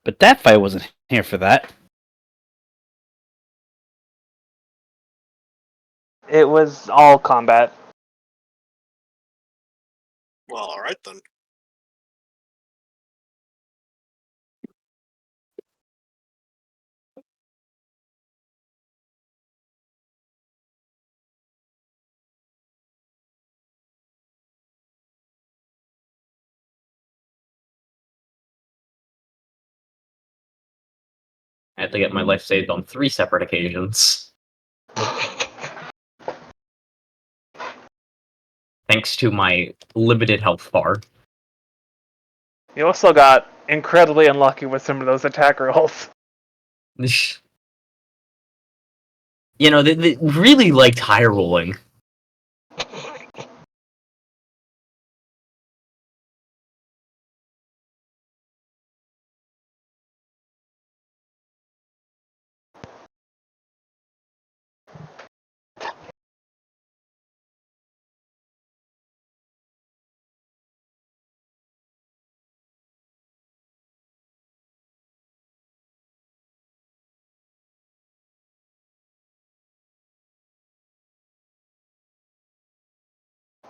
But that fight wasn't here for that. It was all combat. Well, alright then. I had to get my life saved on 3 separate occasions. Thanks to my limited health bar. You also got incredibly unlucky with some of those attack rolls. You know, they really liked high rolling.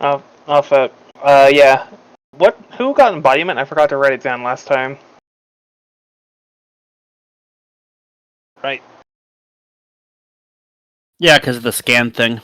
Off it. Yeah. Who got embodiment? I forgot to write it down last time. Right. Yeah, because of the scan thing.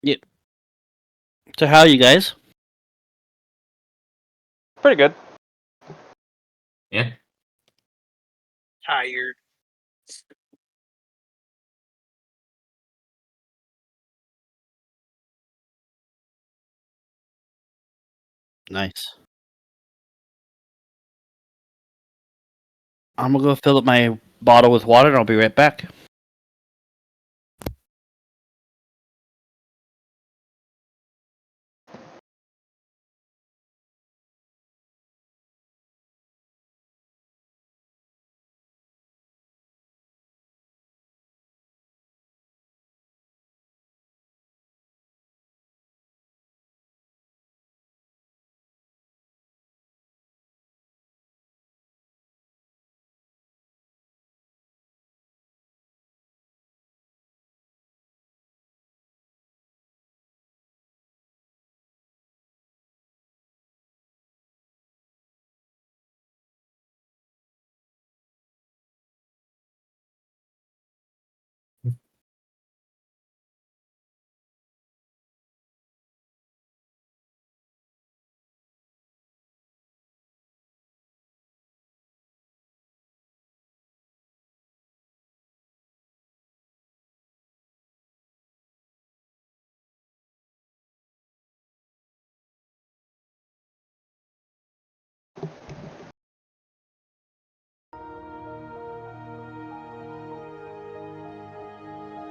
Yep. So how are you guys? Pretty good. Yeah. Tired. Nice. I'm gonna go fill up my bottle with water and I'll be right back.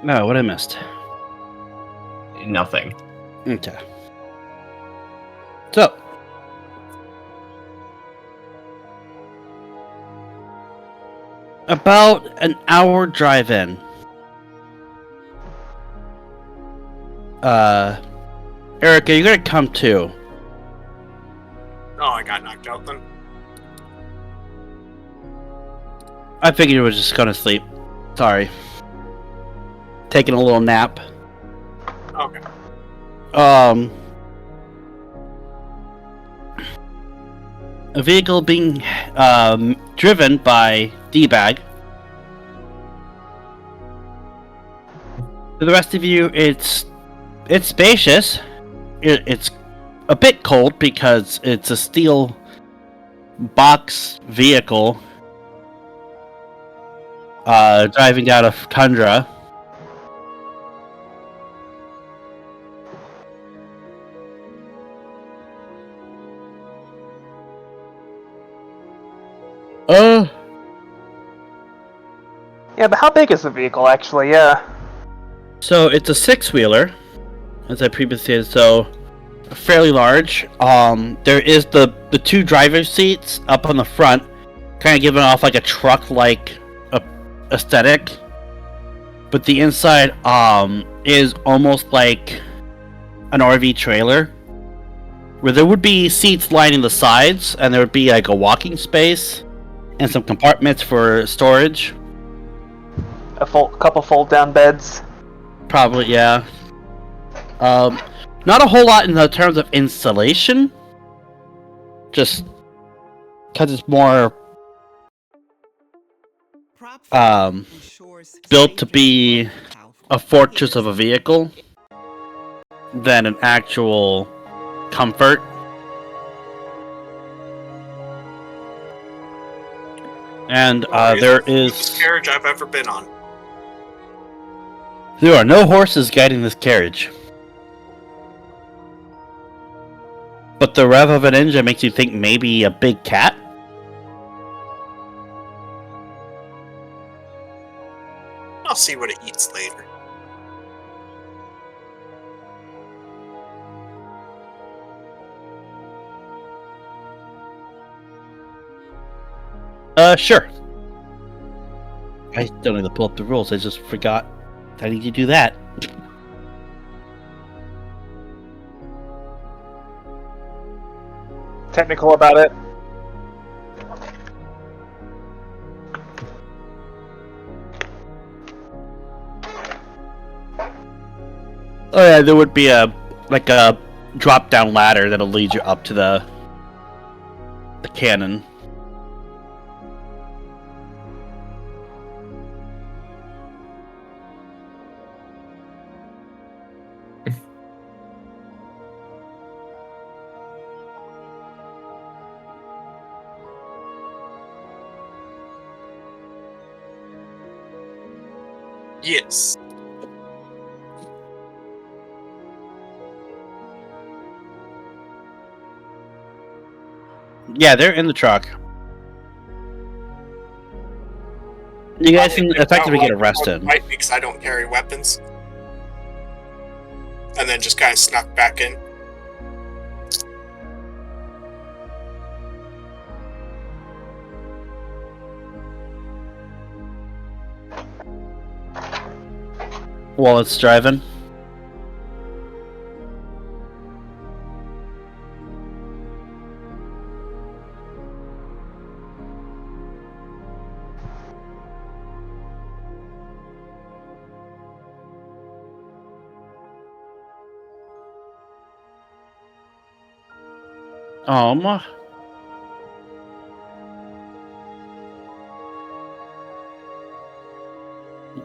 No, what I missed. Nothing. Okay. So, about an hour drive in. Erica, you're gonna come too. Oh, I got knocked out then. I figured you were just gonna sleep. Sorry. Taking a little nap. Okay. A vehicle being driven by D-Bag. For the rest of you, it's spacious. It's a bit cold because it's a steel box vehicle driving out of tundra. Yeah, but how big is the vehicle, actually? Yeah. So it's a six-wheeler, as I previously said, so fairly large. There is the two driver's seats up on the front, kind of giving off like a truck-like aesthetic. But the inside is almost like an RV trailer, where there would be seats lining the sides, and there would be like a walking space and some compartments for storage. A couple fold-down beds. Probably, yeah. Not a whole lot in the terms of installation. Just because it's more built to be a fortress of a vehicle than an actual comfort. And there It's the carriage I've ever been on. There are no horses guiding this carriage. But the rev of an engine makes you think maybe a big cat? I'll see what it eats later. Sure. I don't need to pull up the rules, I just forgot I need to do that. Technical about it. Oh yeah, there would be a drop-down ladder that'll lead you up to the cannon. Yes. Yeah, they're in the truck. You guys can effectively get arrested. Right, because I don't carry weapons. And then just kind of snuck back in. While it's driving.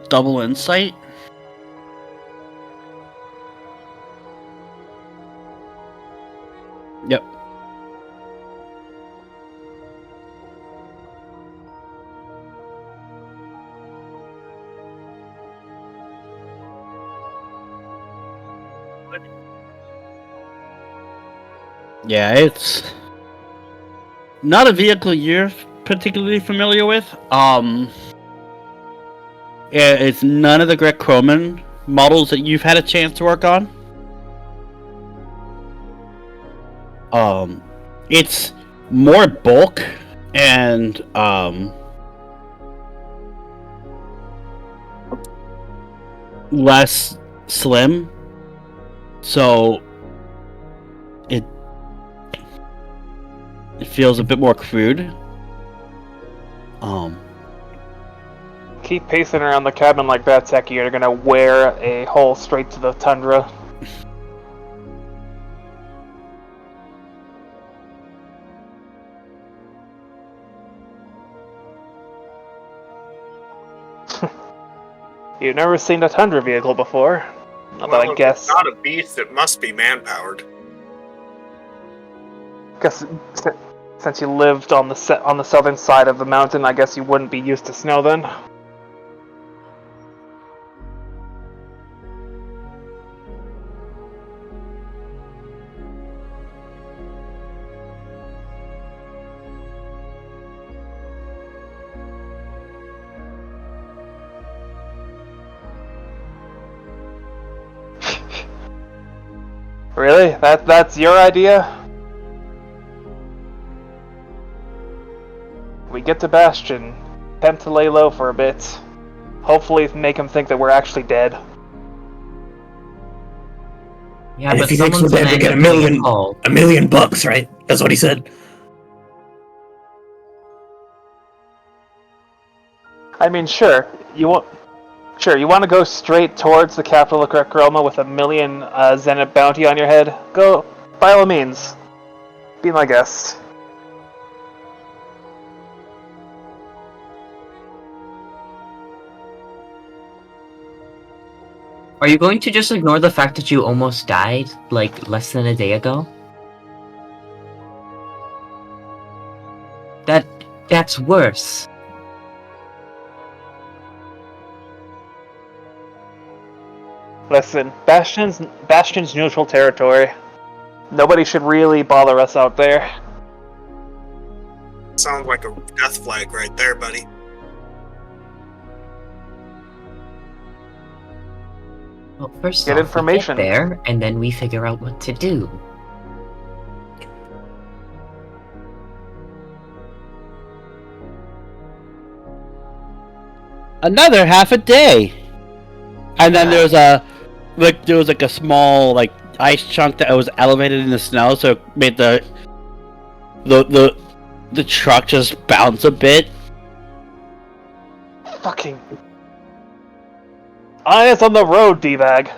Double insight. Yep. Yeah, it's not a vehicle you're particularly familiar with. It's none of the Greco-Roman models that you've had a chance to work on. It's more bulk and less slim, so it feels a bit more crude. Keep pacing around the cabin like that, Seki. You're gonna wear a hole straight to the tundra. You've never seen a tundra vehicle before. But I guess If it's not a beast, it must be man-powered. Guess since you lived on the southern side of the mountain, I guess you wouldn't be used to snow then. Really? That's your idea? We get to Bastion, attempt to lay low for a bit. Hopefully make him think that we're actually dead. Yeah, And but if he thinks we're someone's dead, gonna we end get up $1 getting million, call. $1 million bucks, right? That's what he said. I mean, sure, you want to go straight towards the capital of Greco-Roma with $1 million Zenith bounty on your head? Go, by all means. Be my guest. Are you going to just ignore the fact that you almost died, like, less than a day ago? That's worse. Listen, Bastion's neutral territory. Nobody should really bother us out there. Sounds like a death flag right there, buddy. Well, first Get off, information. we get there, and then we figure out what to do. Another half a day. And then there was a small ice chunk that was elevated in the snow, so it made the truck just bounce a bit. Fucking eyes on the road, D-bag.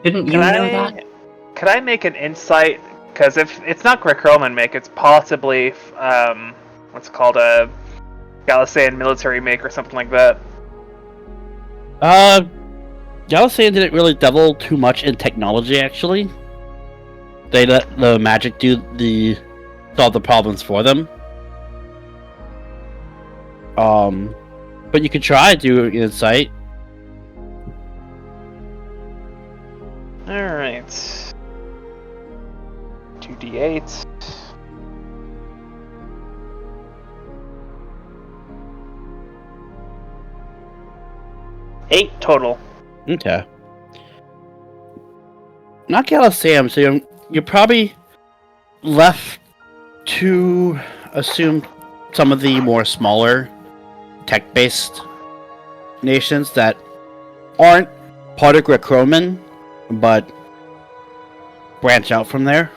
Didn't you know that? Can I make an insight? Because if it's not Greco-Roman make, it's possibly what's it called, a Galacean military make or something like that. Galacean didn't really dabble too much in technology, actually. They let the magic solve the problems for them. But you could try to do an insight. Alright. 2d8. Eight total. Okay. Not Galacean, so you're probably left to assume some of the more smaller tech-based nations that aren't part of Greco-Roman, but branch out from there.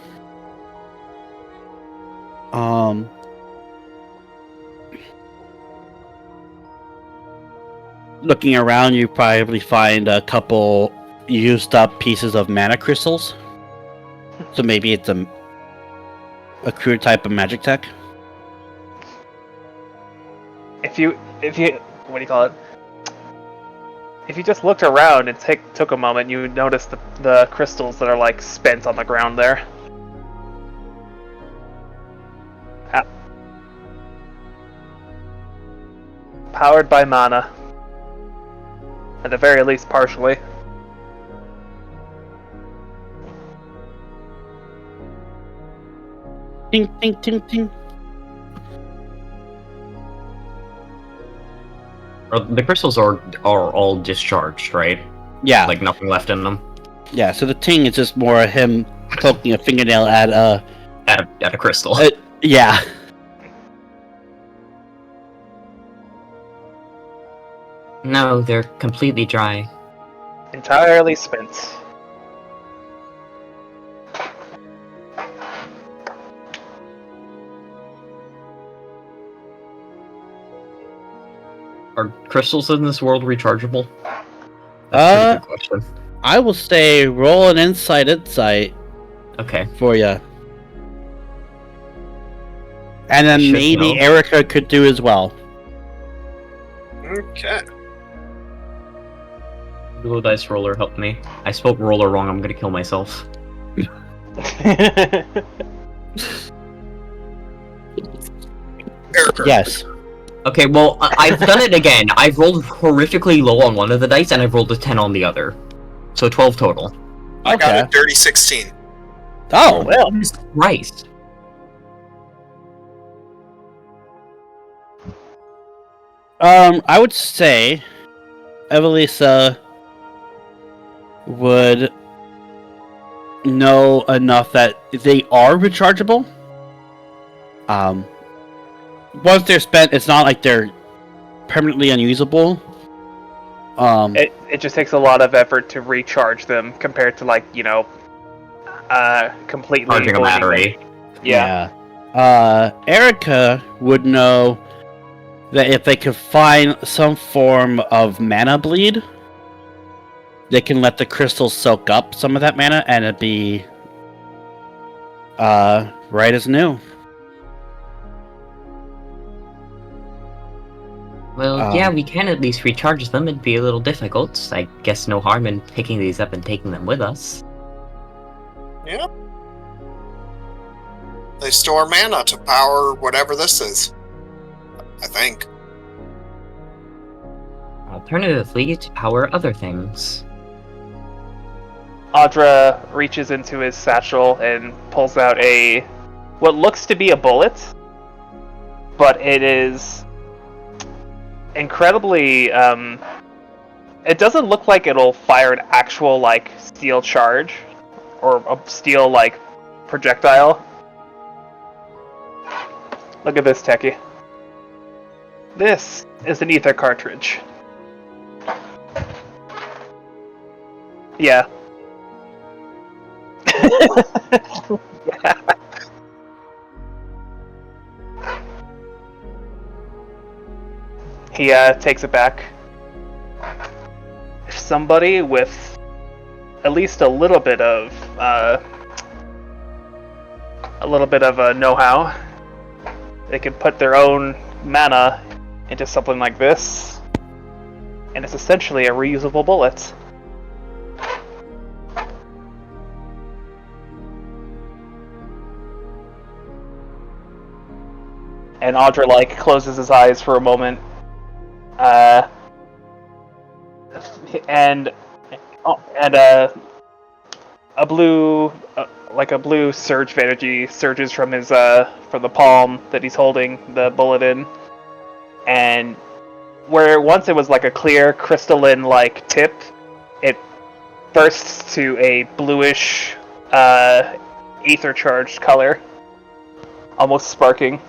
Looking around, you probably find a couple used up pieces of mana crystals. So maybe it's a crude type of magic tech. If you what do you call it? If you just looked around and took a moment, you would notice the crystals that are spent on the ground there. Powered by mana. At the very least, partially. Ting, ting, ting, ting. The crystals are all discharged, right? Yeah. Like nothing left in them. Yeah, so the ting is just more him poking a fingernail at At a crystal. yeah. No, they're completely dry. Entirely spent. Are crystals in this world rechargeable? That's a good question. I will say roll an insight Okay. for you. And then Should maybe know. Erica could do as well. Okay. Blue dice roller help me. I spoke roller wrong, I'm gonna kill myself. Erica. Yes. Okay, well, I've done it again. I've rolled horrifically low on one of the dice, and I've rolled a 10 on the other. So 12 total. I got Okay. a dirty 16. Oh, well. Christ. I would say Evelisa would know enough that they are rechargeable. Once they're spent, it's not like they're permanently unusable. It just takes a lot of effort to recharge them compared to like, completely Charging a avoiding battery. them. Yeah. Erica would know that if they could find some form of mana bleed, they can let the crystals soak up some of that mana and it'd be right as new. Well, yeah, we can at least recharge them. It'd be a little difficult. I guess no harm in picking these up and taking them with us. Yeah. They store mana to power whatever this is. I think. Alternatively, to power other things. Audra reaches into his satchel and pulls out what looks to be a bullet, but it is incredibly, it doesn't look like it'll fire an actual, like, steel charge, or a steel, like, projectile. Look at this, Techie. This is an Aether cartridge. Yeah. Yeah. He takes it back. If somebody with at least a little bit of know-how, they can put their own mana into something like this, and it's essentially a reusable bullet. And Audra, like, closes his eyes for a moment. And a blue surge of energy surges from his from the palm that he's holding the bullet in, and where once it was like a clear crystalline like tip, it bursts to a bluish ether charged color, almost sparking.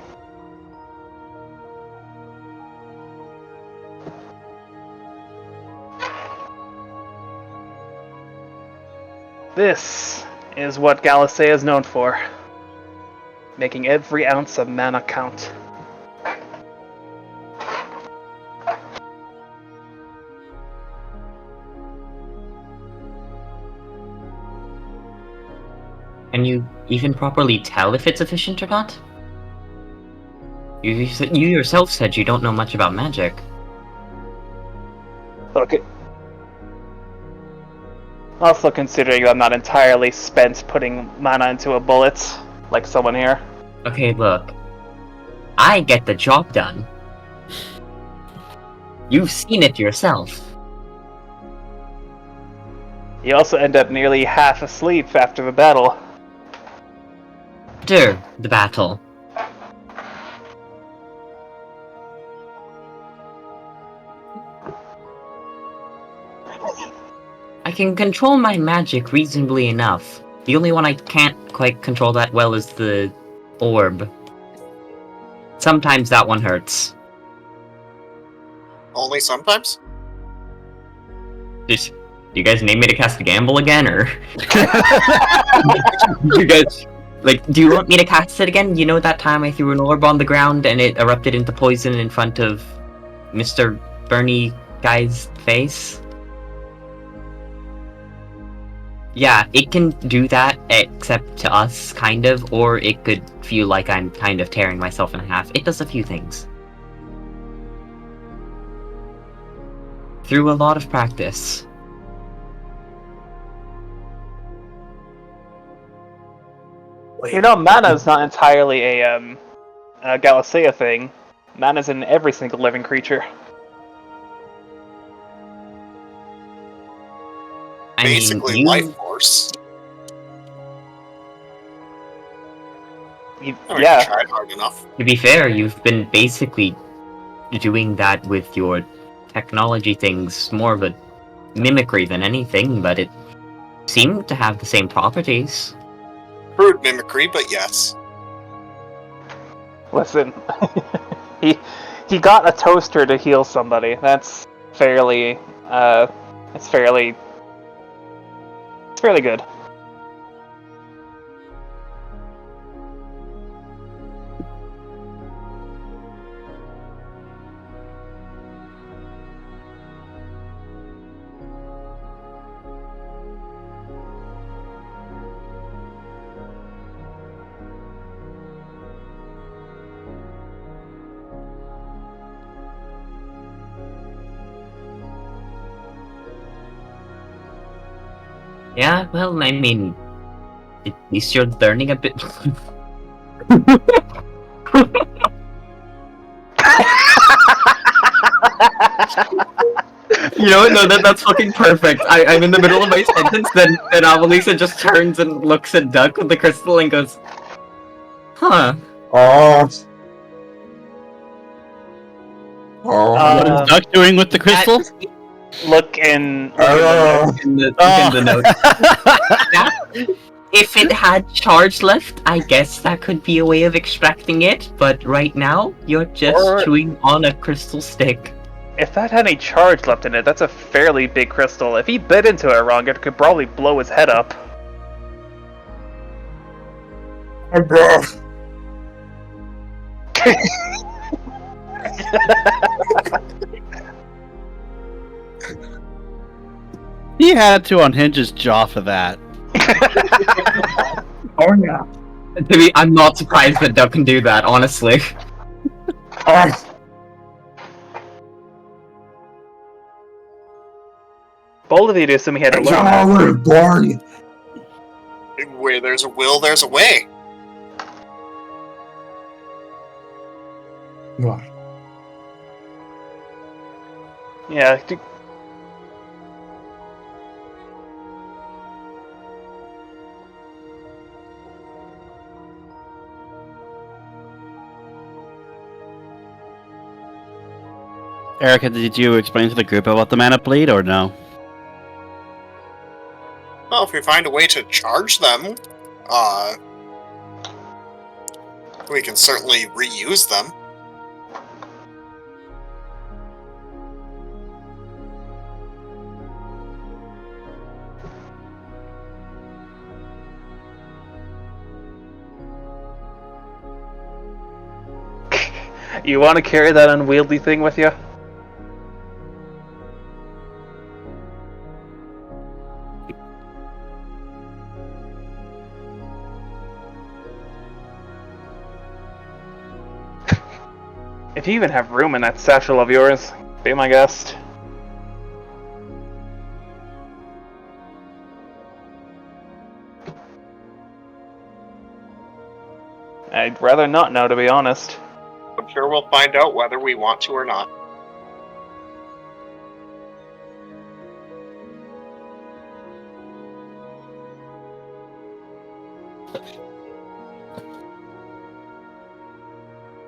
This is what Galisea is known for. Making every ounce of mana count. Can you even properly tell if it's efficient or not? You yourself said you don't know much about magic. Okay. Also considering I'm not entirely spent putting mana into a bullet, like someone here. Okay, look. I get the job done. You've seen it yourself. You also end up nearly half asleep after the battle. After the battle. I can control my magic reasonably enough. The only one I can't quite control that well is the orb. Sometimes that one hurts. Only sometimes? Do you guys need me to cast a gamble again, or? You guys, like, do you want me to cast it again? You know that time I threw an orb on the ground and it erupted into poison in front of Mr. Bernie guy's face? Yeah, it can do that, except to us, kind of, or it could feel like I'm kind of tearing myself in half. It does a few things. Through a lot of practice. You know, mana is not entirely a Galisea thing. Mana's in every single living creature. I Basically, mean, life force. I Yeah. tried hard enough. to be fair, you've been basically doing that with your technology things, more of a mimicry than anything, but it seemed to have the same properties. Crude mimicry, but yes. Listen, he got a toaster to heal somebody. That's fairly, it's fairly good. Yeah, well, I mean, at least you're learning a bit. You know what? No, that's fucking perfect. I'm in the middle of my sentence, then Amelisa just turns and looks at Duck with the crystal and goes, huh. Oh. What is Duck doing with the crystal? Look in In the notes. If it had charge left, I guess that could be a way of extracting it, but right now, you're just chewing on a crystal stick. If that had any charge left in it, that's a fairly big crystal. If he bit into it wrong, it could probably blow his head up. He had to unhinge his jaw for that. Oh yeah. I'm not surprised that Duck can do that, honestly. Bold of you to assume he had to learn that. Oh, born. Where there's a will, there's a way. What? Yeah. Erica, did you explain to the group about the mana bleed or no? Well, if we find a way to charge them, we can certainly reuse them. You want to carry that unwieldy thing with you? If you even have room in that satchel of yours, be my guest. I'd rather not know, to be honest. I'm sure we'll find out whether we want to or not.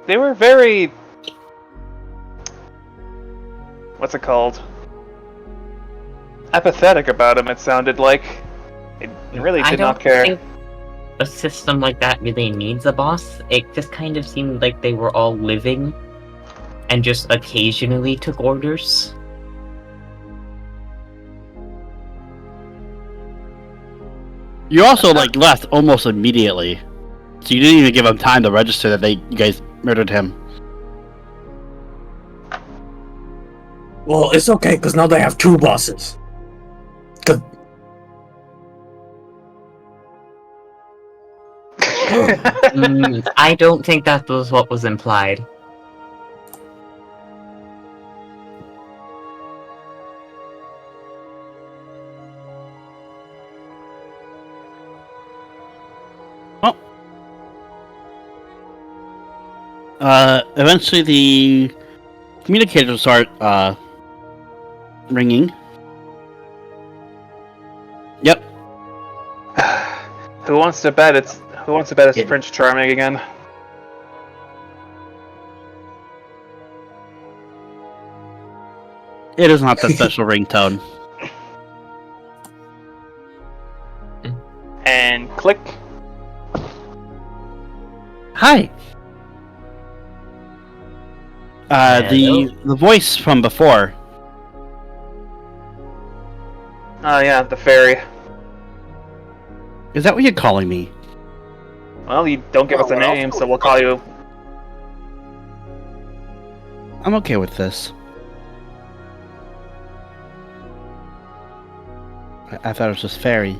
They were very... what's it called? Apathetic about him, it sounded like. They really did not care. I don't think a system like that really needs a boss. It just kind of seemed like they were all living and just occasionally took orders. You also left almost immediately, so you didn't even give him time to register that you guys murdered him. Well, it's okay, because now they have two bosses. Good. I don't think that was what was implied. Eventually the communicators start ringing. Yep. Who wants to bet it's Prince Charming again? It is not the special ringtone. And click. Hi. The voice from before. Oh yeah, the fairy. Is that what you're calling me? Well, you don't give us a Well, what else name, do so we we'll call you. I'm okay with this. I thought it was just fairy.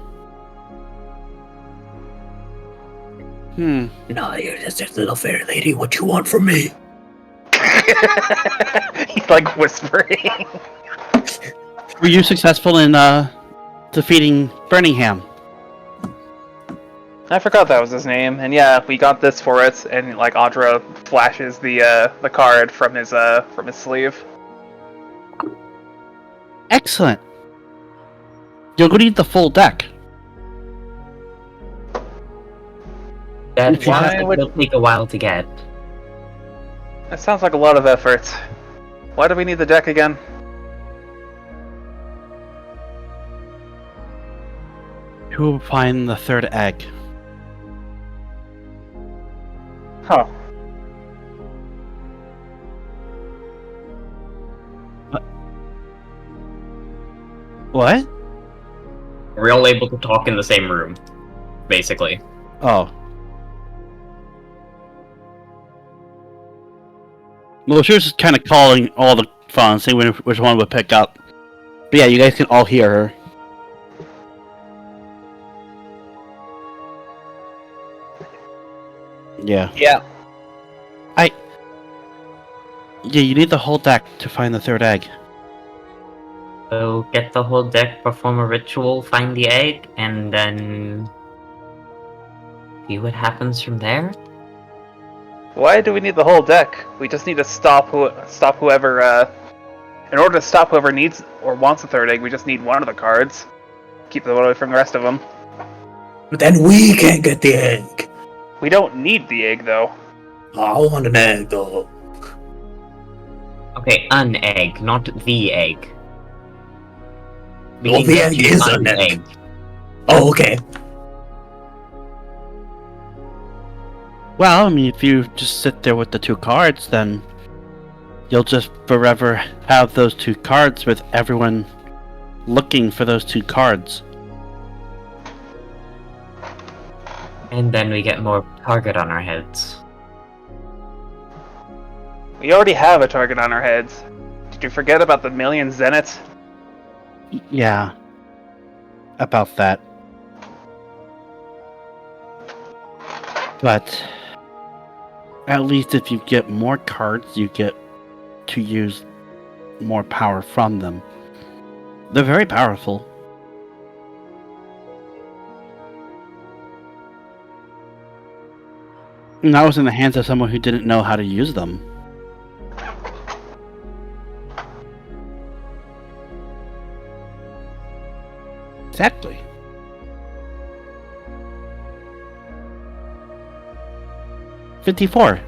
No, you're just a little fairy lady. What you want from me? He's like whispering. Were you successful in defeating Birmingham? I forgot that was his name, and yeah, we got this for it. And like Audra flashes the card from his sleeve. Excellent. You're gonna need the full deck. That If you have- one will take a while to get. That sounds like a lot of effort. Why do we need the deck again? Who will find the third egg? Huh. What? We're all able to talk in the same room, basically. Oh. Well, she was just kind of calling all the phones, seeing which one would pick up. But yeah, you guys can all hear her. Yeah. Yeah. Yeah, you need the whole deck to find the third egg. So get the whole deck, perform a ritual, find the egg, and then see what happens from there. Why do we need the whole deck? We just need to stop whoever. In order to stop whoever needs or wants a third egg, we just need one of the cards. Keep them away from the rest of them. But then we can't get the egg. We don't need the egg, though. I want an egg, though. Okay, an egg, not the egg. We Well, can the get egg you is an an egg. Oh, okay. Well, I mean, if you just sit there with the two cards, then you'll just forever have those two cards with everyone looking for those two cards. And then we get more target on our heads. We already have a target on our heads. Did you forget about the million zeniths? Yeah. About that. But at least if you get more cards, you get to use more power from them. They're very powerful. And that was in the hands of someone who didn't know how to use them. Exactly. $54.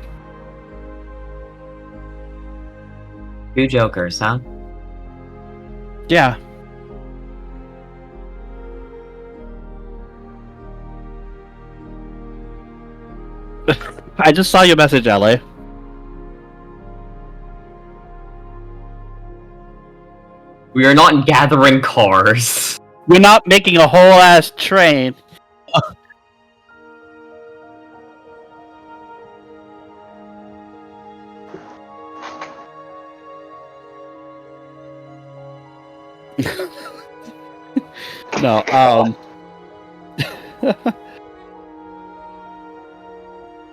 2 jokers, huh? Yeah. I just saw your message, LA. We are not gathering cars. We're not making a whole ass train. No,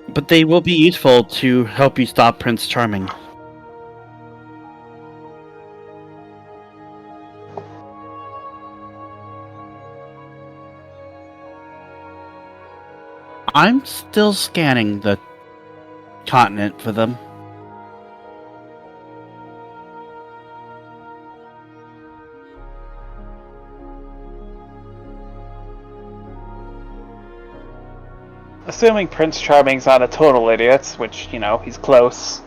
but they will be useful to help you stop Prince Charming. I'm still scanning the continent for them. Assuming Prince Charming's not a total idiot, which, you know, he's close.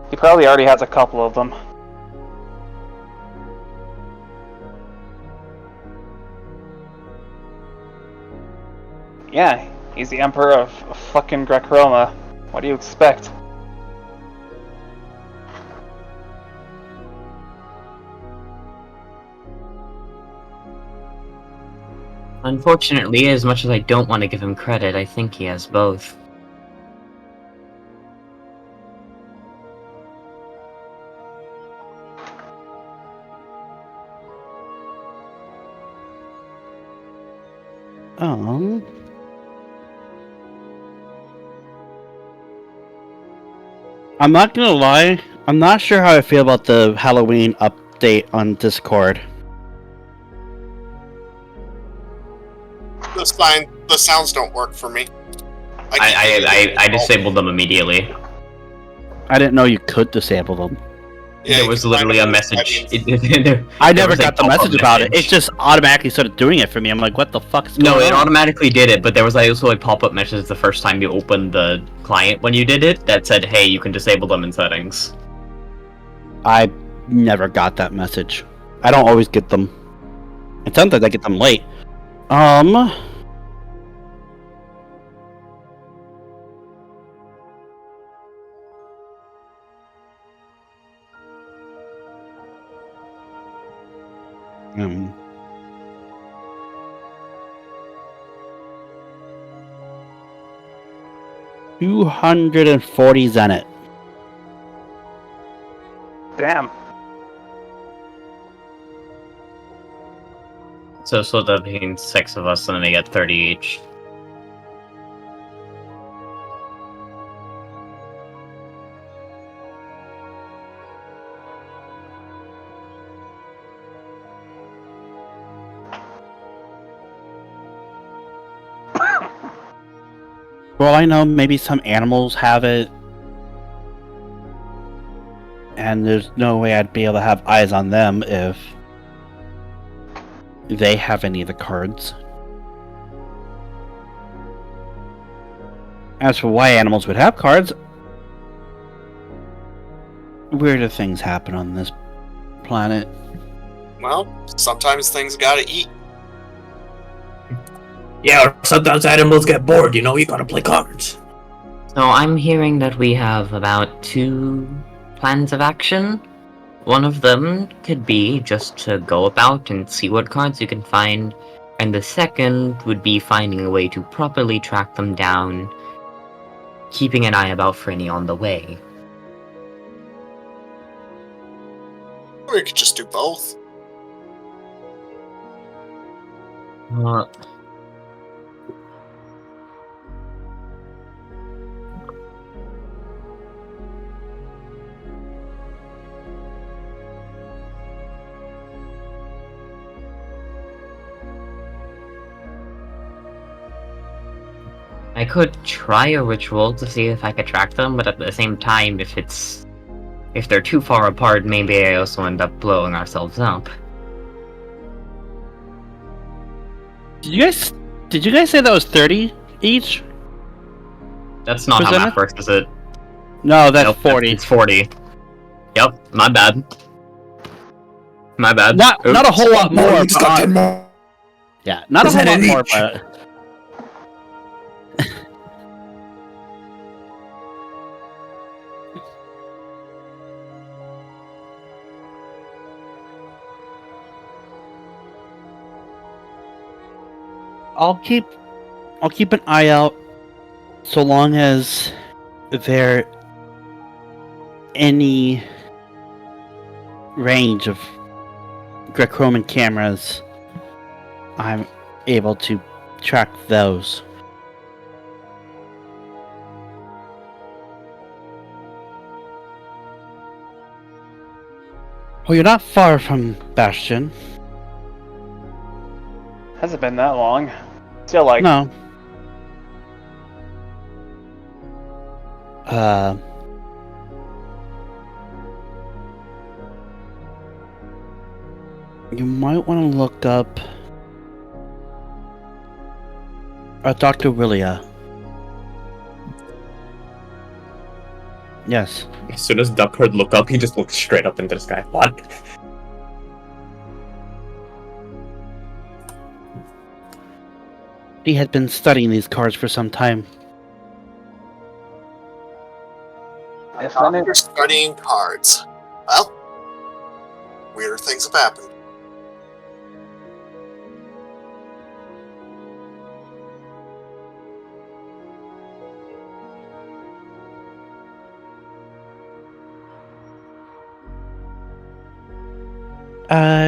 He probably already has a couple of them. Yeah, he's the emperor of fucking Greco-Roma. What do you expect? Unfortunately, as much as I don't want to give him credit, I think he has both. I'm not gonna lie. I'm not sure how I feel about the Halloween update on Discord. The sounds don't work for me. I disabled them immediately. I didn't know you could disable them. Yeah, There you was can literally a find message. settings. I never got the message about it. It just automatically started doing it for me. I'm like, what the fuck's going No, on? it automatically did it, but there was also a pop-up message the first time you opened the client when you did it that said, hey, you can disable them in settings. I never got that message. I don't always get them. And sometimes I get them late. Um, 240 Zenit. Damn. So that means 6 of us, and then they get 30 each. Well, I know maybe some animals have it. And there's no way I'd be able to have eyes on them if they have any of the cards. As for why animals would have cards, weirder things happen on this planet. Well, sometimes things gotta eat. Yeah, or sometimes animals get bored, you gotta play cards. So I'm hearing that we have about 2 plans of action. One of them could be just to go about and see what cards you can find, and the second would be finding a way to properly track them down, keeping an eye out for any on the way. We could just do both. I could try a ritual to see if I could track them, but at the same time, if they're too far apart, maybe I also end up blowing ourselves up. Did you guys say that was 30 each? That's not how math works, is it? No, that's Nope, 40. It's 40. Yep, my bad. My bad. Not a whole lot more. You just got 10 more. Yeah, not a whole lot more, but I'll keep an eye out so long as there any range of Greco-Roman cameras, I'm able to track those. Well, you're not far from Bastion. Hasn't been that long. Still like No. You might want to look up Dr. Willia. Yes. As soon as Duckherd looked up, he just looked straight up into the sky. What? He had been studying these cards for some time. If any, You're studying cards. Well, weirder things have happened.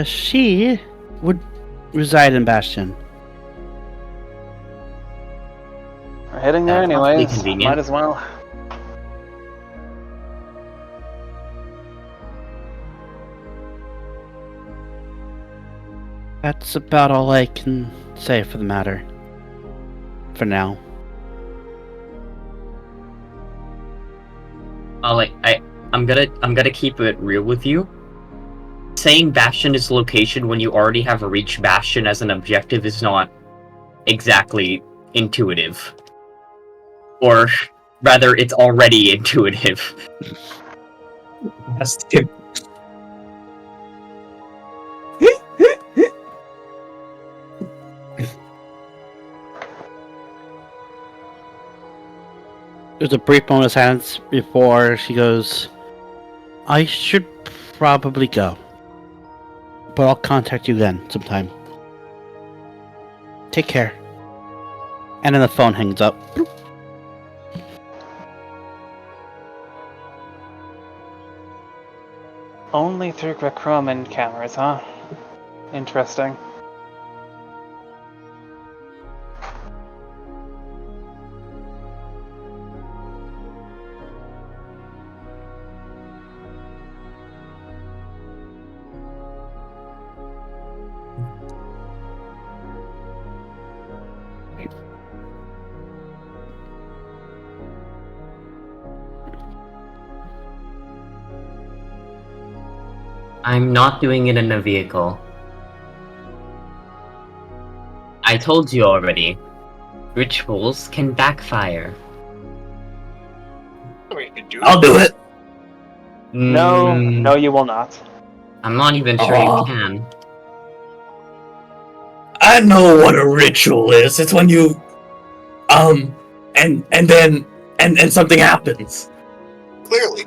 She would reside in Bastion. we're heading there That's awfully anyways. convenient. Might as well. That's about all I can say for the matter. For now. I'm gonna keep it real with you. Saying Bastion is location when you already have reached Bastion as an objective is not exactly intuitive. Or rather, it's already intuitive. That's tip. There's a brief moment of silence before she goes, I should probably go. But I'll contact you then sometime. Take care. And then the phone hangs up. Only through Greek-Roman cameras, huh? Interesting. I'm not doing it in a vehicle. I told you already. Rituals can backfire. I mean, you could do I'll do it. No, Mm, no, you will not. I'm not even sure Aw. you can. I know what a ritual is. It's when you, and then something happens. clearly.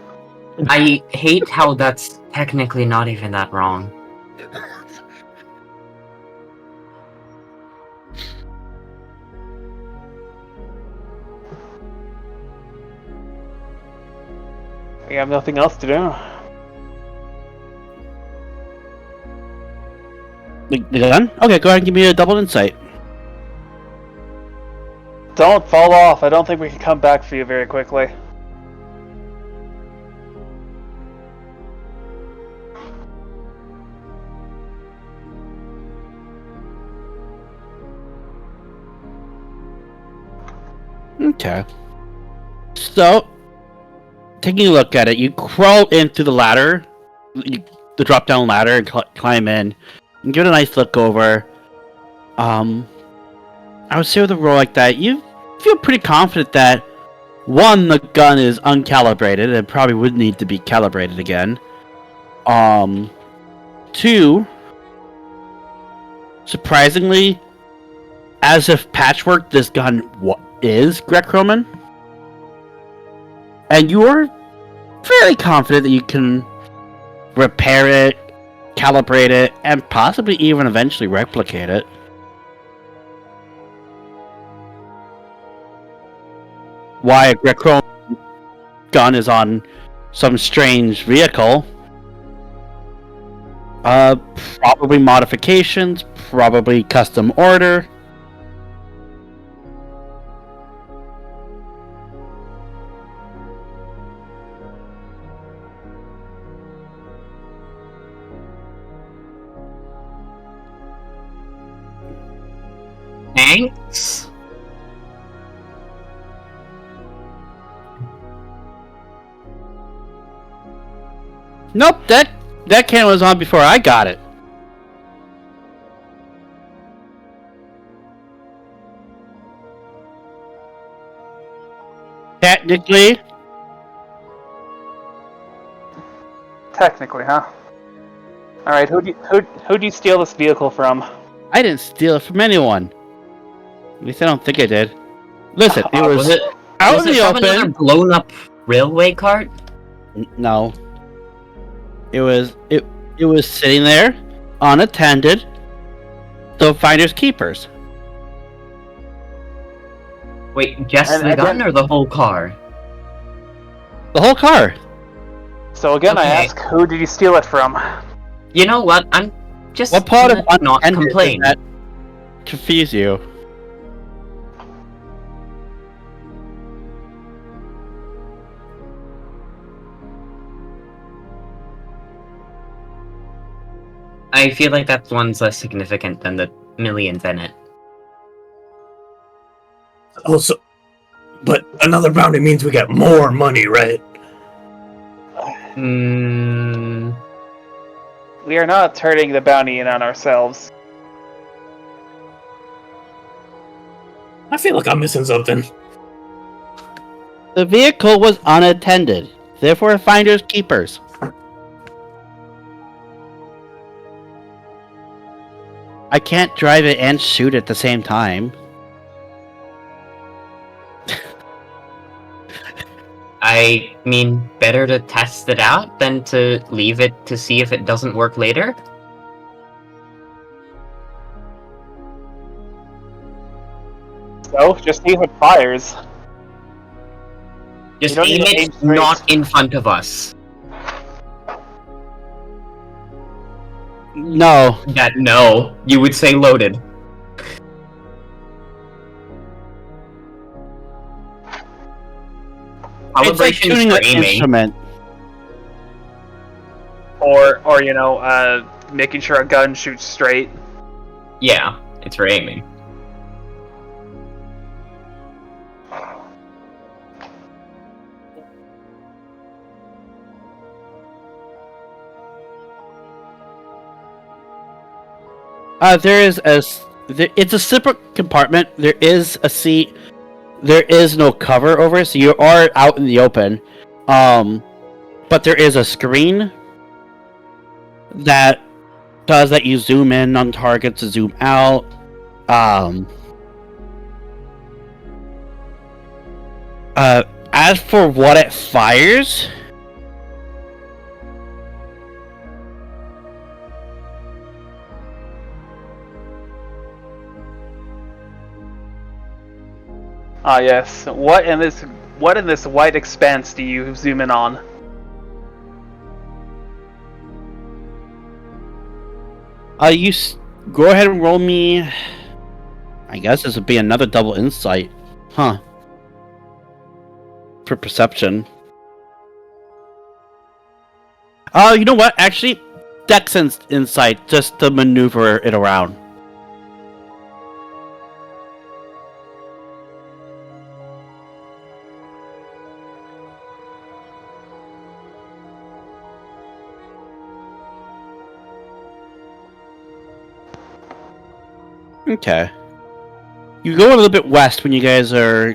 I hate how that's technically not even that wrong. We have nothing else to do. The gun? Okay, go ahead and give me a double insight. Don't fall off. I don't think we can come back for you very quickly. Okay. So, taking a look at it, you crawl into the ladder, the drop-down ladder, and climb in, and give it a nice look over. I would say with a roll like that, you feel pretty confident that, one, the gun is uncalibrated and probably would need to be calibrated again. Two, surprisingly, as if patchwork, this gun is Greek-Roman. And you're fairly confident that you can repair it, calibrate it, and possibly even eventually replicate it. Why a Greek-Roman gun is on some strange vehicle? Probably modifications, probably custom order. Thanks? Nope, that can was on before I got it. Technically, Technically, huh? All right. Who do you steal this vehicle from? I didn't steal it from anyone. At least I don't think I did. Listen, it was, Was it out was in it the from another open. blown up railway cart? No. It was sitting there, unattended. The finders keepers. Wait, just And the gun again- or the whole car? The whole car. So again, I Okay. ask, who did you steal it from? You know what? I'm just What part of gonna not unattended complain. does that confuse you? I feel like that one's less significant than the millions in it. Also, but another bounty means we get more money, right? Hmm. We are not turning the bounty in on ourselves. I feel like I'm missing something. The vehicle was unattended. Therefore, finders keepers. I can't drive it and shoot at the same time. I mean, better to test it out than to leave it to see if it doesn't work later. So, just see if it fires. Just don't aim need to it aim straight. not in front of us. No. No, you would say loaded. It's like Calibration is tuning for an aiming. instrument. Or making sure a gun shoots straight. Yeah, it's for aiming. It's a separate compartment. There is a seat. There is no cover over it, so you are out in the open. But there is a screen that does let you zoom in on targets to zoom out. As for what it fires, Ah, yes. What in this white expanse do you zoom in on? go ahead and roll me. I guess this would be another double insight, huh? For perception. Oh, you know what? Actually, Dex insight just to maneuver it around. Okay. You go a little bit west when you guys are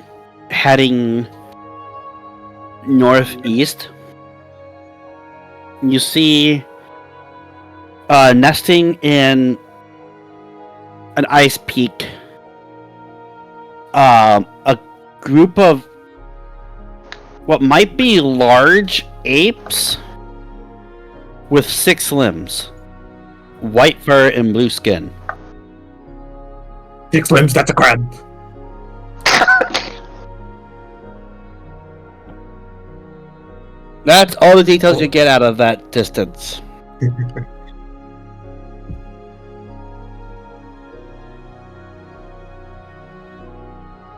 heading northeast. You see nesting in an ice peak, a group of what might be large apes with 6 limbs, white fur and blue skin. 6 limbs, that's a crab. That's all the details you get out of that distance.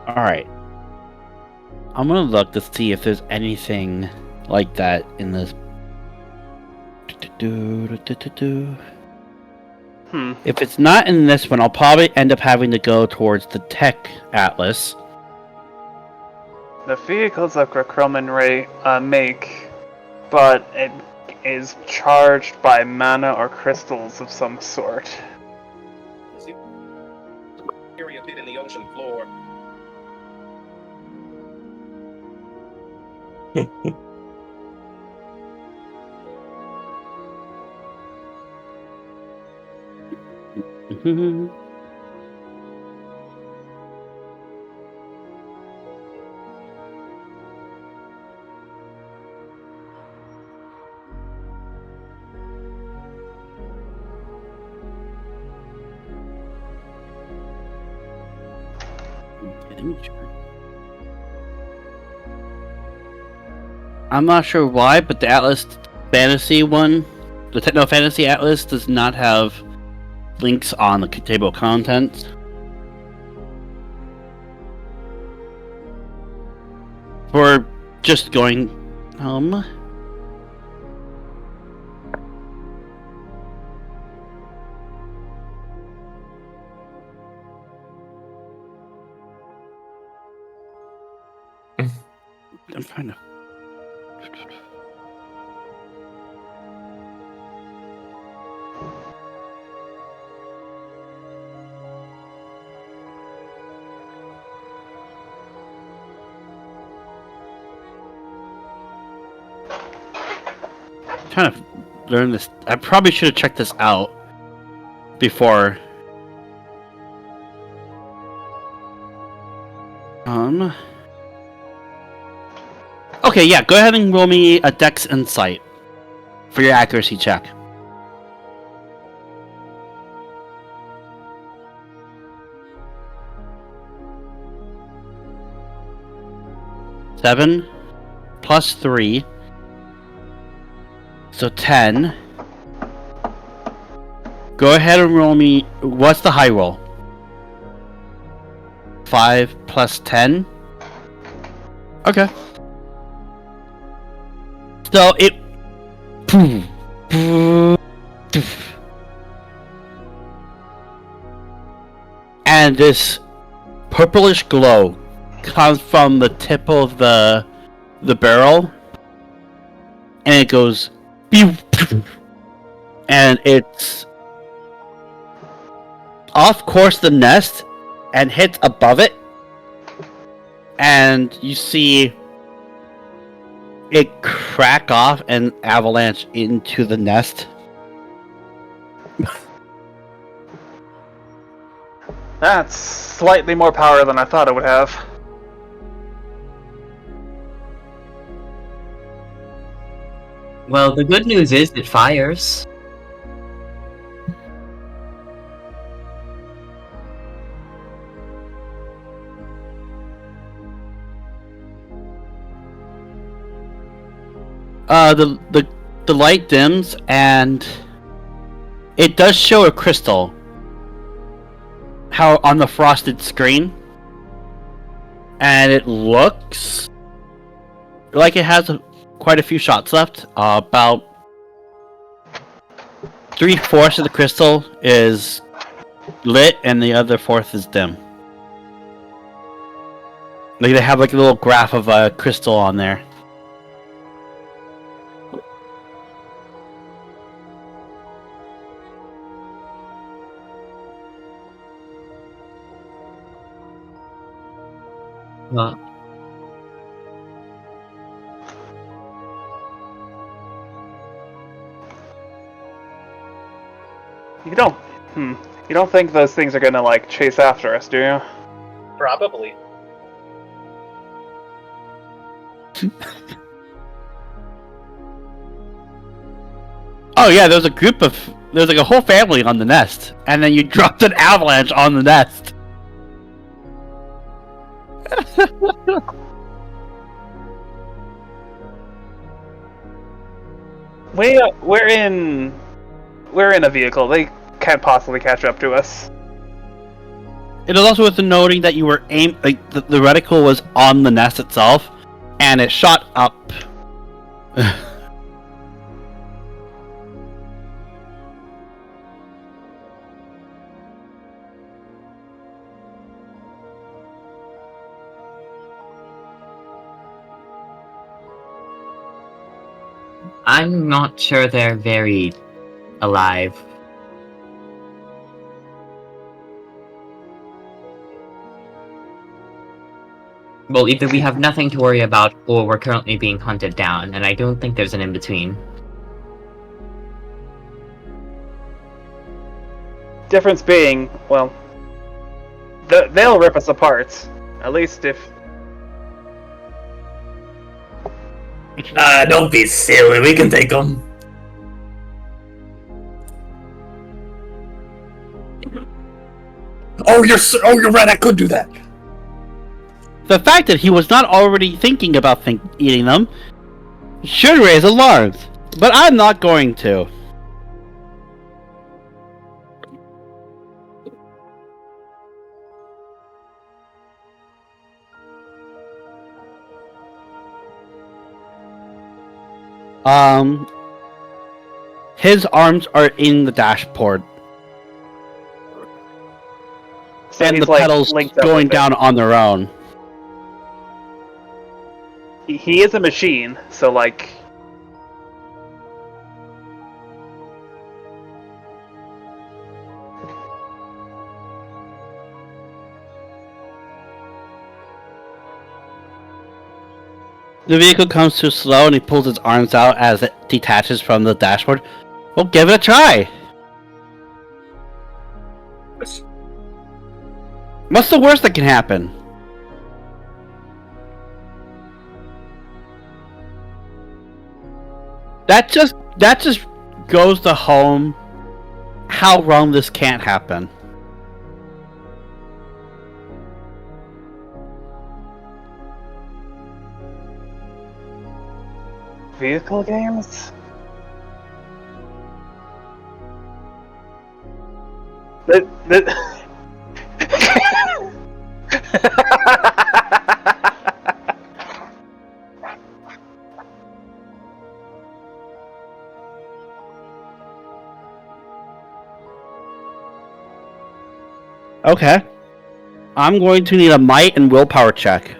Alright. I'm gonna look to see if there's anything like that in this. If it's not in this one, I'll probably end up having to go towards the Tech Atlas. The vehicles that Grokroman make, but it is charged by mana or crystals of some sort. Area pit in the ocean floor. I'm not sure why, but the Atlas Fantasy one, the Techno Fantasy Atlas, does not have links on the table of contents. For just going, I'm trying to. Trying to learn this. I probably should have checked this out before. Okay, yeah. Go ahead and roll me a Dex Insight for your accuracy check. Seven plus 3. So 10. Go ahead and roll me. What's the high roll? 5 plus 10. Okay. So it. And this purplish glow comes from the tip of the barrel, and it goes. And it's off course the nest and hits above it, and you see it crack off and avalanche into the nest. That's slightly more power than I thought it would have. Well, the good news is it fires. The light dims, and it does show a crystal. How on the frosted screen, and it looks like it has quite a few shots left. About 3/4 of the crystal is lit, and the other fourth is dim. Like they have like a little graph of a crystal on there. You don't think those things are gonna like chase after us, do you? Probably. Oh yeah, there's like a whole family on the nest, and then you dropped an avalanche on the nest. We're in a vehicle. They can't possibly catch up to us. It is also worth noting that you were like the reticle was on the nest itself, and it shot up. I'm not sure they're very alive. Well, either we have nothing to worry about, or we're currently being hunted down, and I don't think there's an in-between. Difference being, well, they'll rip us apart. At least if... Don't be silly, we can take them. Oh, you're right, I could do that. The fact that he was not already thinking about eating them should raise alarms, but I'm not going to. His arms are in the dashboard. So And he's, the pedals linked up going with it. down on their own. He is a machine, so like. The vehicle comes too slow and he pulls his arms out as it detaches from the dashboard. Well, give it a try. What's the worst that can happen? That just goes to home how wrong this can't happen. Vehicle games? Okay. I'm going to need a might and willpower check.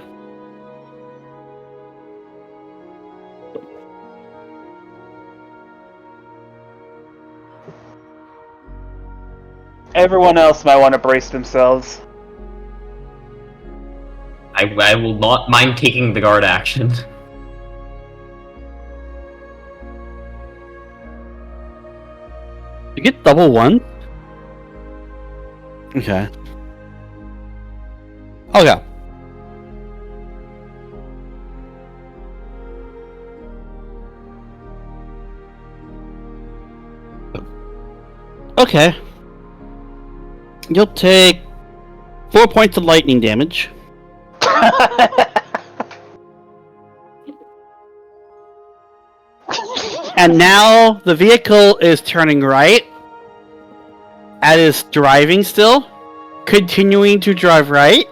Everyone else might want to brace themselves. I will not mind taking the guard action. You get double one? Okay. Okay. Okay. You'll take 4 points of lightning damage. And now the vehicle is turning right. It is driving still. Continuing to drive right.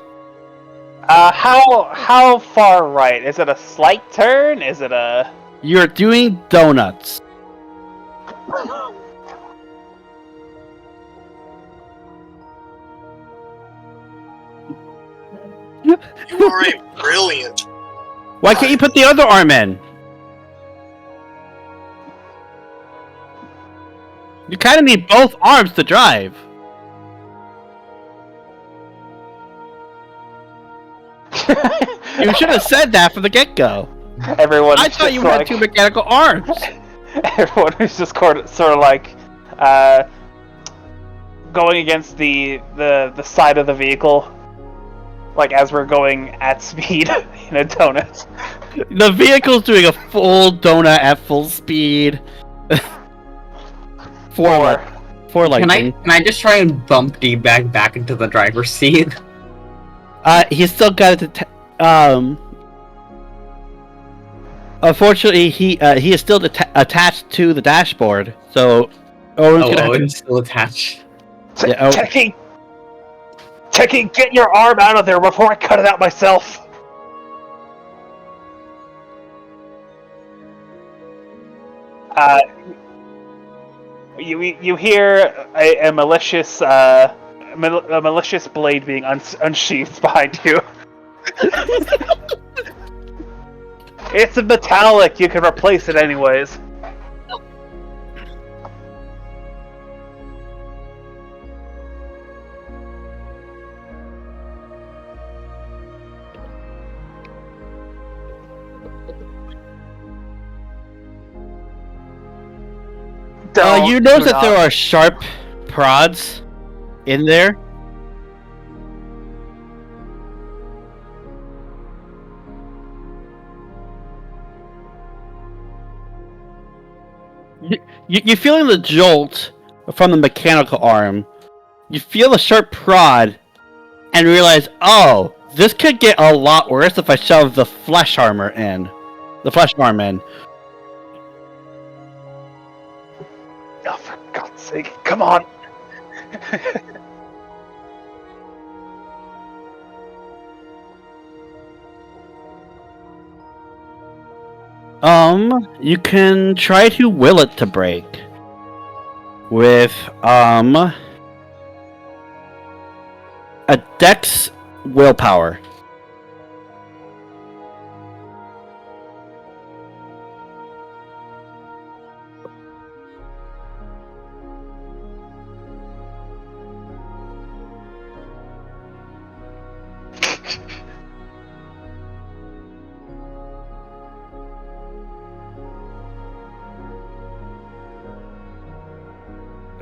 How far right? Is it a slight turn? Is it a... You're doing donuts. You are brilliant. Why can't you put the other arm in? You kind of need both arms to drive. You should have said that from the get-go. Everyone. I thought you had two mechanical arms. Everyone who's just sort of like going against the side of the vehicle, like as we're going at speed in a donut. The vehicle's doing a full donut at full speed. Four lightning. Can I just try and bump D-Bag back into the driver's seat? He's still got it. Unfortunately, he is still attached to the dashboard. So, Owen's still attached. Yeah, Techie, get your arm out of there before I cut it out myself. You hear a malicious blade being unsheathed behind you. It's a metallic. You can replace it anyways. you notice that there are sharp prods in there. You're feeling the jolt from the mechanical arm. You feel the sharp prod and realize, oh, this could get a lot worse if I shove the flesh armor in. The flesh arm in. Oh, for God's sake, come on! You can try to will it to break. With, a dex willpower.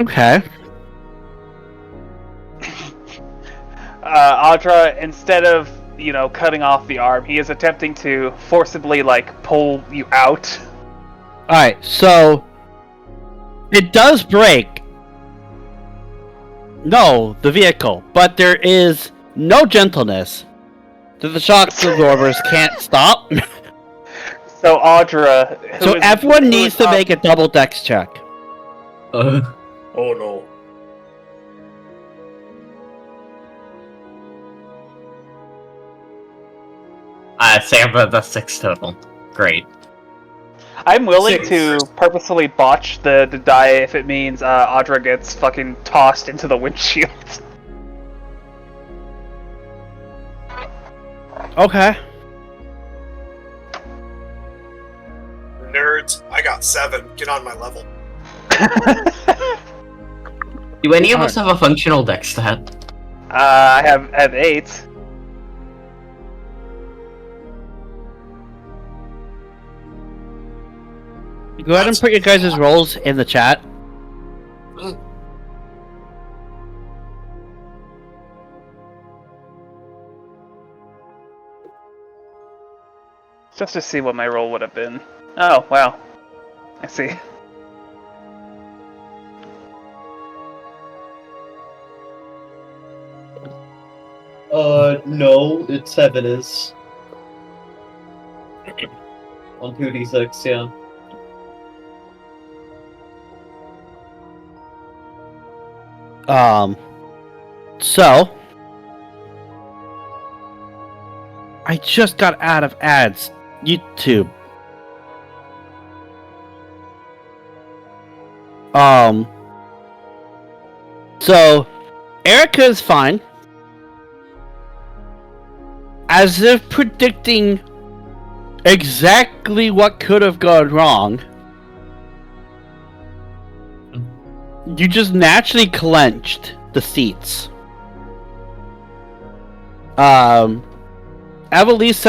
Okay. Audra, instead of, cutting off the arm, he is attempting to forcibly, pull you out. Alright, so... It does break. No, the vehicle. But there is no gentleness. The shock absorbers can't stop. So Audra... So everyone needs to make a double dex check. Oh no. Say about the 6 total. Great. I'm willing 6. to purposefully botch the die if it means Audra gets fucking tossed into the windshield. Okay. Nerds, I got 7. Get on my level. Do any of us have a functional dex stat? I have 8. Go ahead and put your guys' roles in the chat. Just to see what my roll would have been. Oh, wow. I see. No, it's 7 is. On 2d6, yeah. So... I just got out of ads. YouTube. So... Erica is fine. As if predicting exactly what could have gone wrong, you just naturally clenched the seats. Evelisa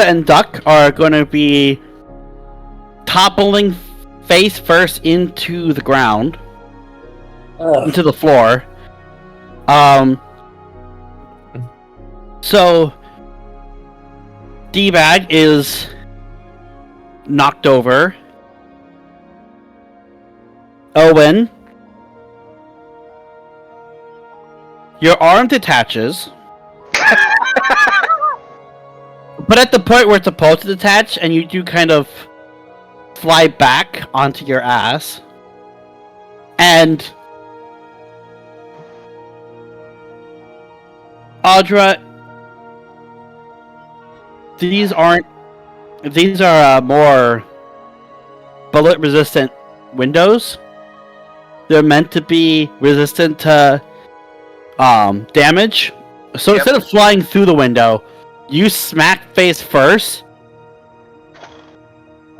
and Duck are going to be toppling face first into the ground, into the floor. So D-Bag is knocked over. Owen, your arm detaches. But at the point where it's supposed to detach, and you do kind of fly back onto your ass. And Audra, these are more bullet resistant windows. They're meant to be resistant to damage. So instead of flying through the window, you smack face first,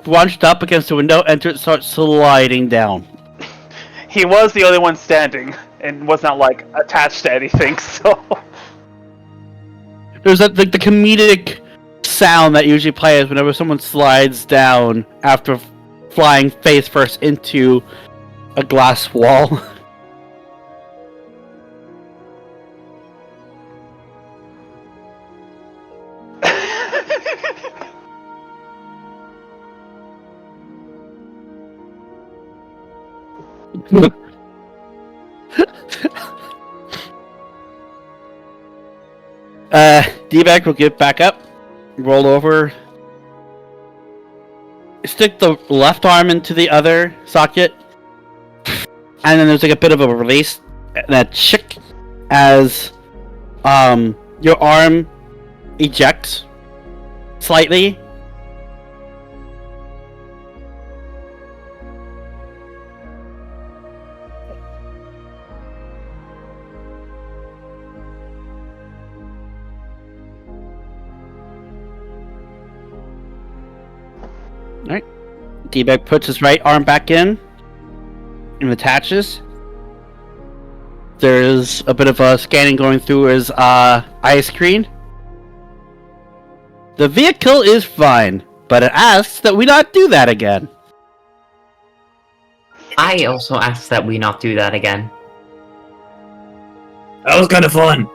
bunched up against the window, and start sliding down. He was the only one standing, and was not, attached to anything, so... There's the comedic sound that usually plays whenever someone slides down after flying face first into a glass wall. D-bag will get back up, roll over, stick the left arm into the other socket, and then there's like a bit of a release, and a chick as your arm ejects slightly. Alright. D-bag puts his right arm back in and attaches. There's a bit of a scanning going through his eye screen. The vehicle is fine, but it asks that we not do that again. I also ask that we not do that again. That was kind of fun.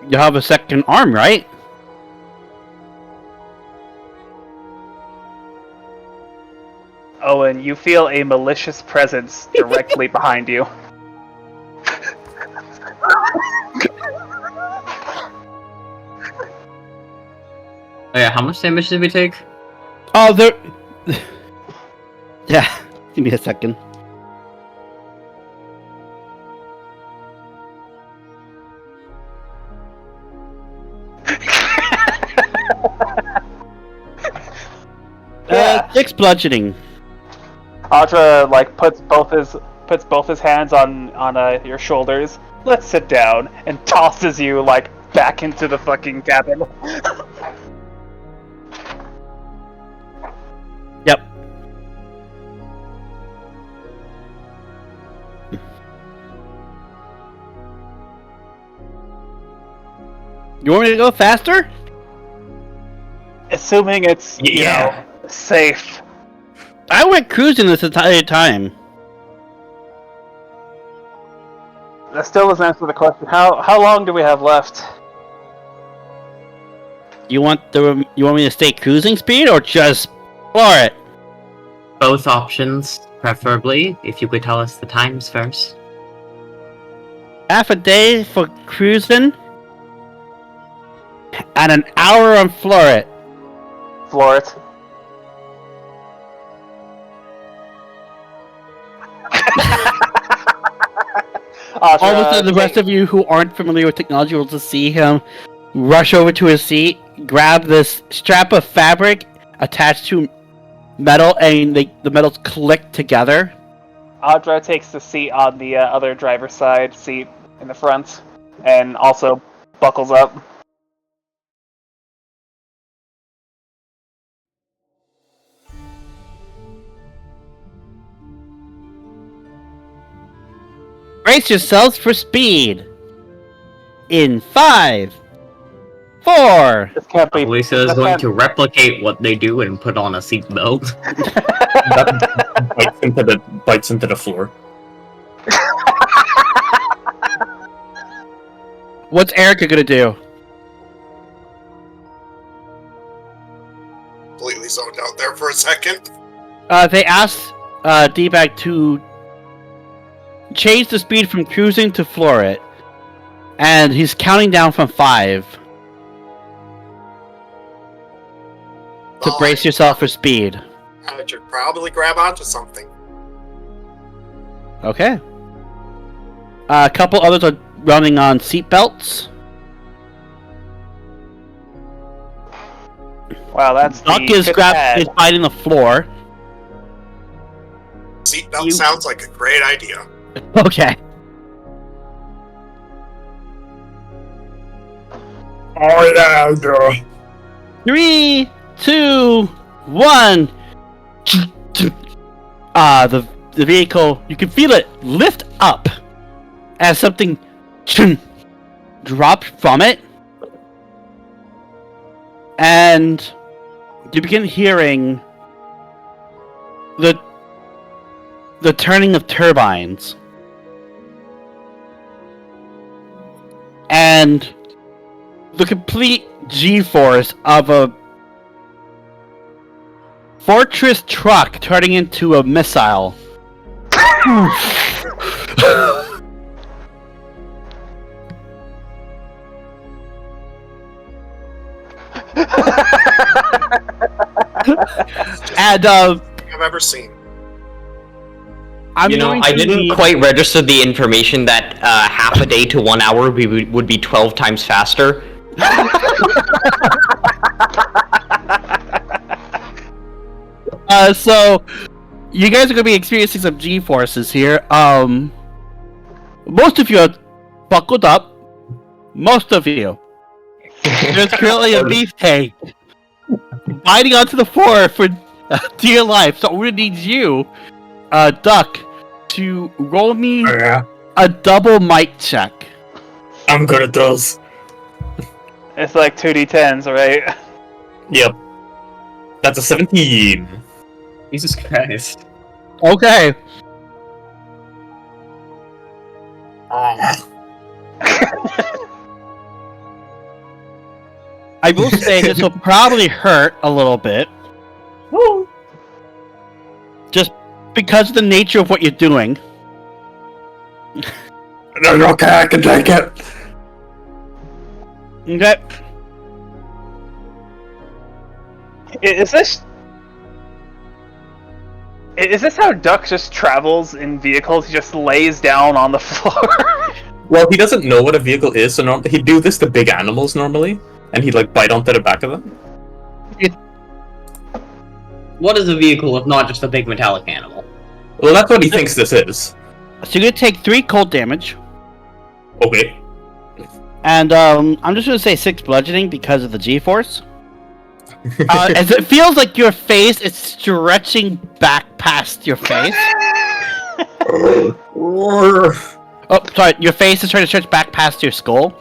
You have a second arm, right? Owen, you feel a malicious presence directly behind you. Oh yeah, how much damage did we take? Oh, there... Yeah, give me a second. Yeah. 6 bludgeoning. Audra puts both his hands on your shoulders. Let's sit down, and tosses you back into the fucking cabin. Yep. You want me to go faster? Assuming it's Yeah. safe. I went cruising this entire time. That still doesn't answer the question. How long do we have left? You want me to stay cruising speed or just floor it? Both options, preferably, if you could tell us the times first. Half a day for cruising, and an hour on floor it. Floor it. All of a sudden, the rest of you who aren't familiar with technology will just see him rush over to his seat, grab this strap of fabric attached to metal, and the metals click together. Audra takes the seat on the other driver's side seat in the front, and also buckles up. Brace yourselves for speed. In 5, 4. This can't be. Lisa is this going can't- to replicate what they do and put on a seatbelt. That bites into the floor. What's Erica gonna do? Completely zoned out there for a second. They asked D-bag to change the speed from cruising to floor it, and he's counting down from 5 to brace yourself for speed. I should probably grab onto something. Okay. A couple others are running on seatbelts. Wow, that's Duck the is pad. fighting the floor. Seatbelt sounds like a great idea. Okay. Oh yeah, girl. 3, 2, 1. The vehicle, you can feel it lift up as something dropped from it, and you begin hearing the turning of turbines, and the complete G-force of a fortress truck turning into a missile. And I've ever seen. I'm You know, going I to didn't need- quite register the information that half a day to 1 hour would be 12 times faster. So you guys are going to be experiencing some G-forces here. Most of you are buckled up. Most of you. There's currently a beefcake biting onto the floor for dear life. So I'm going to need you, Duck, to roll me Yeah, a double mic check. I'm good at those. It's like 2d10s, right? Yep. That's a 17. Jesus Christ. Okay. I will say this will probably hurt a little bit. Just because of the nature of what you're doing. No, okay, I can take it. Okay. Is this how Duck just travels in vehicles? He just lays down on the floor? Well, he doesn't know what a vehicle is, so he'd do this to big animals normally, and he'd like bite onto the back of them. What is a vehicle if not just a big metallic animal? Well, that's what he thinks this is. So you're gonna take 3 cold damage. Okay. And I'm just gonna say 6 bludgeoning because of the G-force. As it feels like your face is stretching back past your face. Oh, sorry, your face is trying to stretch back past your skull.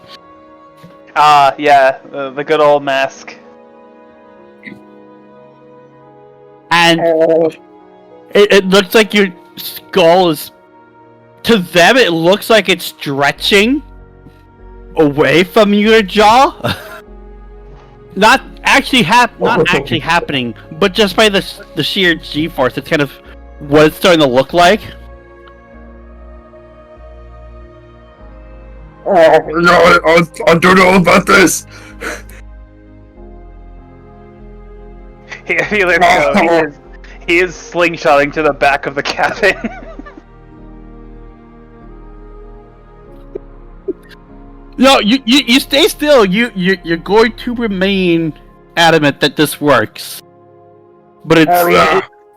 Yeah, the good old mask. And it looks like your skull is... To them, it looks like it's stretching away from your jaw. Not actually happening, but just by the sheer G-force, it's kind of what it's starting to look like. Oh, no, I don't know about this. He is slingshotting to the back of the cabin. No, you stay still. You're going to remain adamant that this works. But it's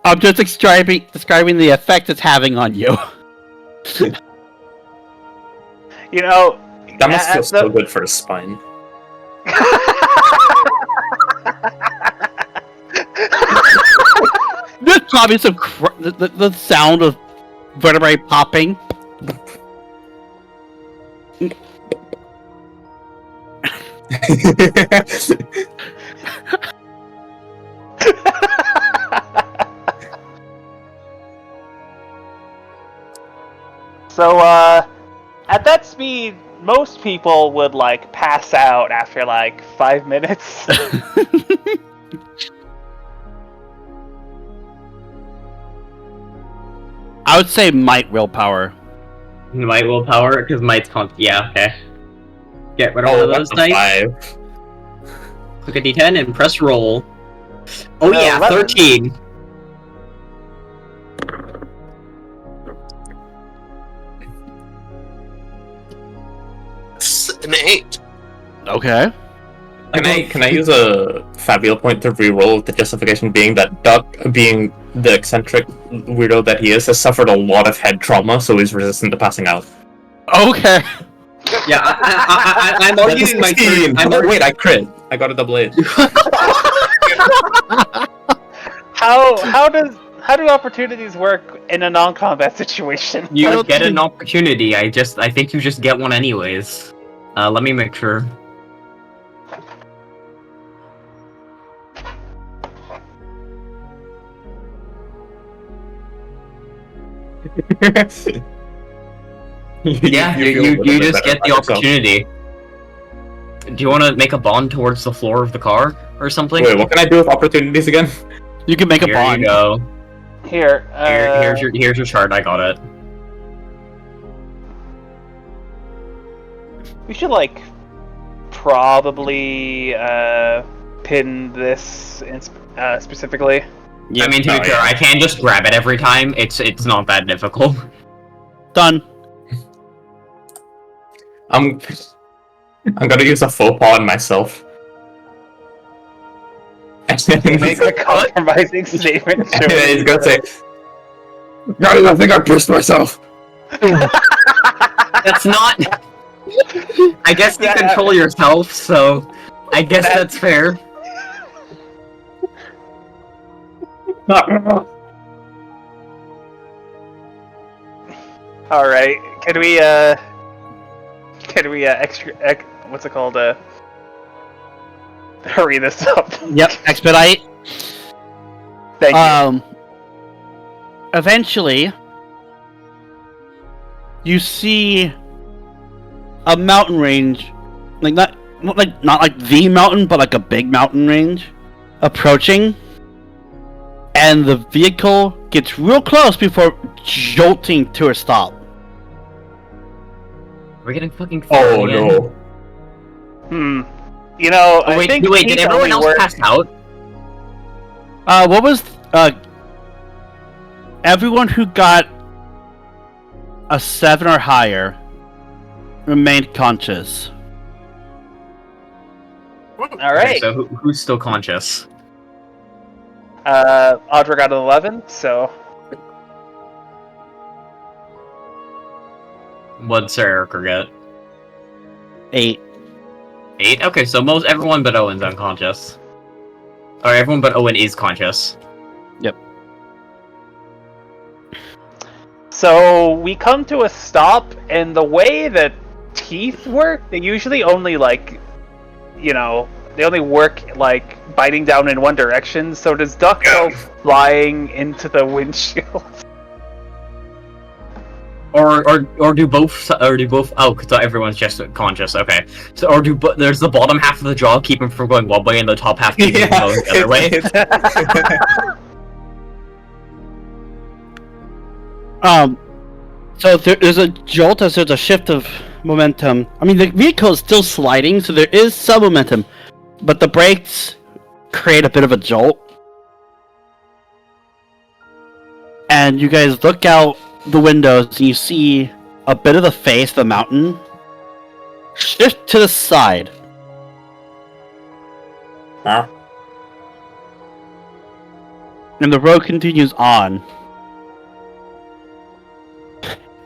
I'm just describing the effect it's having on you. You know, That must feel so good for his spine. There's probably some the sound of vertebrae popping. So, at that speed, most people would, like, pass out after, like, 5 minutes. I would say might willpower. Might willpower, because might's yeah, okay. Get rid of one of those that's a dice. 5. Click a d10 and press roll. Oh No, yeah, 11. 13. An 8. Okay. Can I use a Fabula point to reroll with the justification being that Duck, being the eccentric weirdo that he is, has suffered a lot of head trauma, so he's resistant to passing out. Okay. Yeah, I'm arguing my turn. Wait, I crit. I got a double 8. How do opportunities work in a non-combat situation? You don't get an think- opportunity. I think you just get one anyways. Let me make sure. Yeah, you just get the opportunity. Do you want to make a bond towards the floor of the car or something? Wait, what can I do with opportunities again? You can make a Here bond. you go. Here, Here's your chart. I got it. we should, like, probably, pin this specifically? I mean, to be fair, I can just grab it every time. It's not that difficult. Done. I'm gonna use a faux pas on myself. Make a compromising statement. And then he's gonna say, "Guys, I think I pissed myself." That's not. I guess you control yourself, so I guess that's fair. All right. Can we what's it called? Hurry this up. Yep, expedite. Thank you. Eventually, you see a mountain range, not like the mountain, but like a big mountain range approaching, and the vehicle gets real close before jolting to a stop. We're getting fucking. Oh no! You know, Oh, I think wait, did everyone else pass out? What was everyone who got a 7 or higher remained conscious. All Okay, right. so who's still conscious? Audra got an 11, so What'd Sir Erica get? 8. 8? Okay, so everyone but Owen's unconscious. Or everyone but Owen is conscious. Yep. So we come to a stop, and the way that teeth work, they usually only they only work like biting down in one direction. So does Duck go flying into the windshield? Or do both? Oh, so everyone's just conscious. Okay. So there's the bottom half of the jaw keep him from going one way, and the top half keep him from going the other way. So there's a jolt as there's a shift of momentum. I mean, the vehicle is still sliding, so there is some momentum, but the brakes create a bit of a jolt. And you guys look out the windows and you see a bit of the face of the mountain shift to the side. Huh? And the road continues on.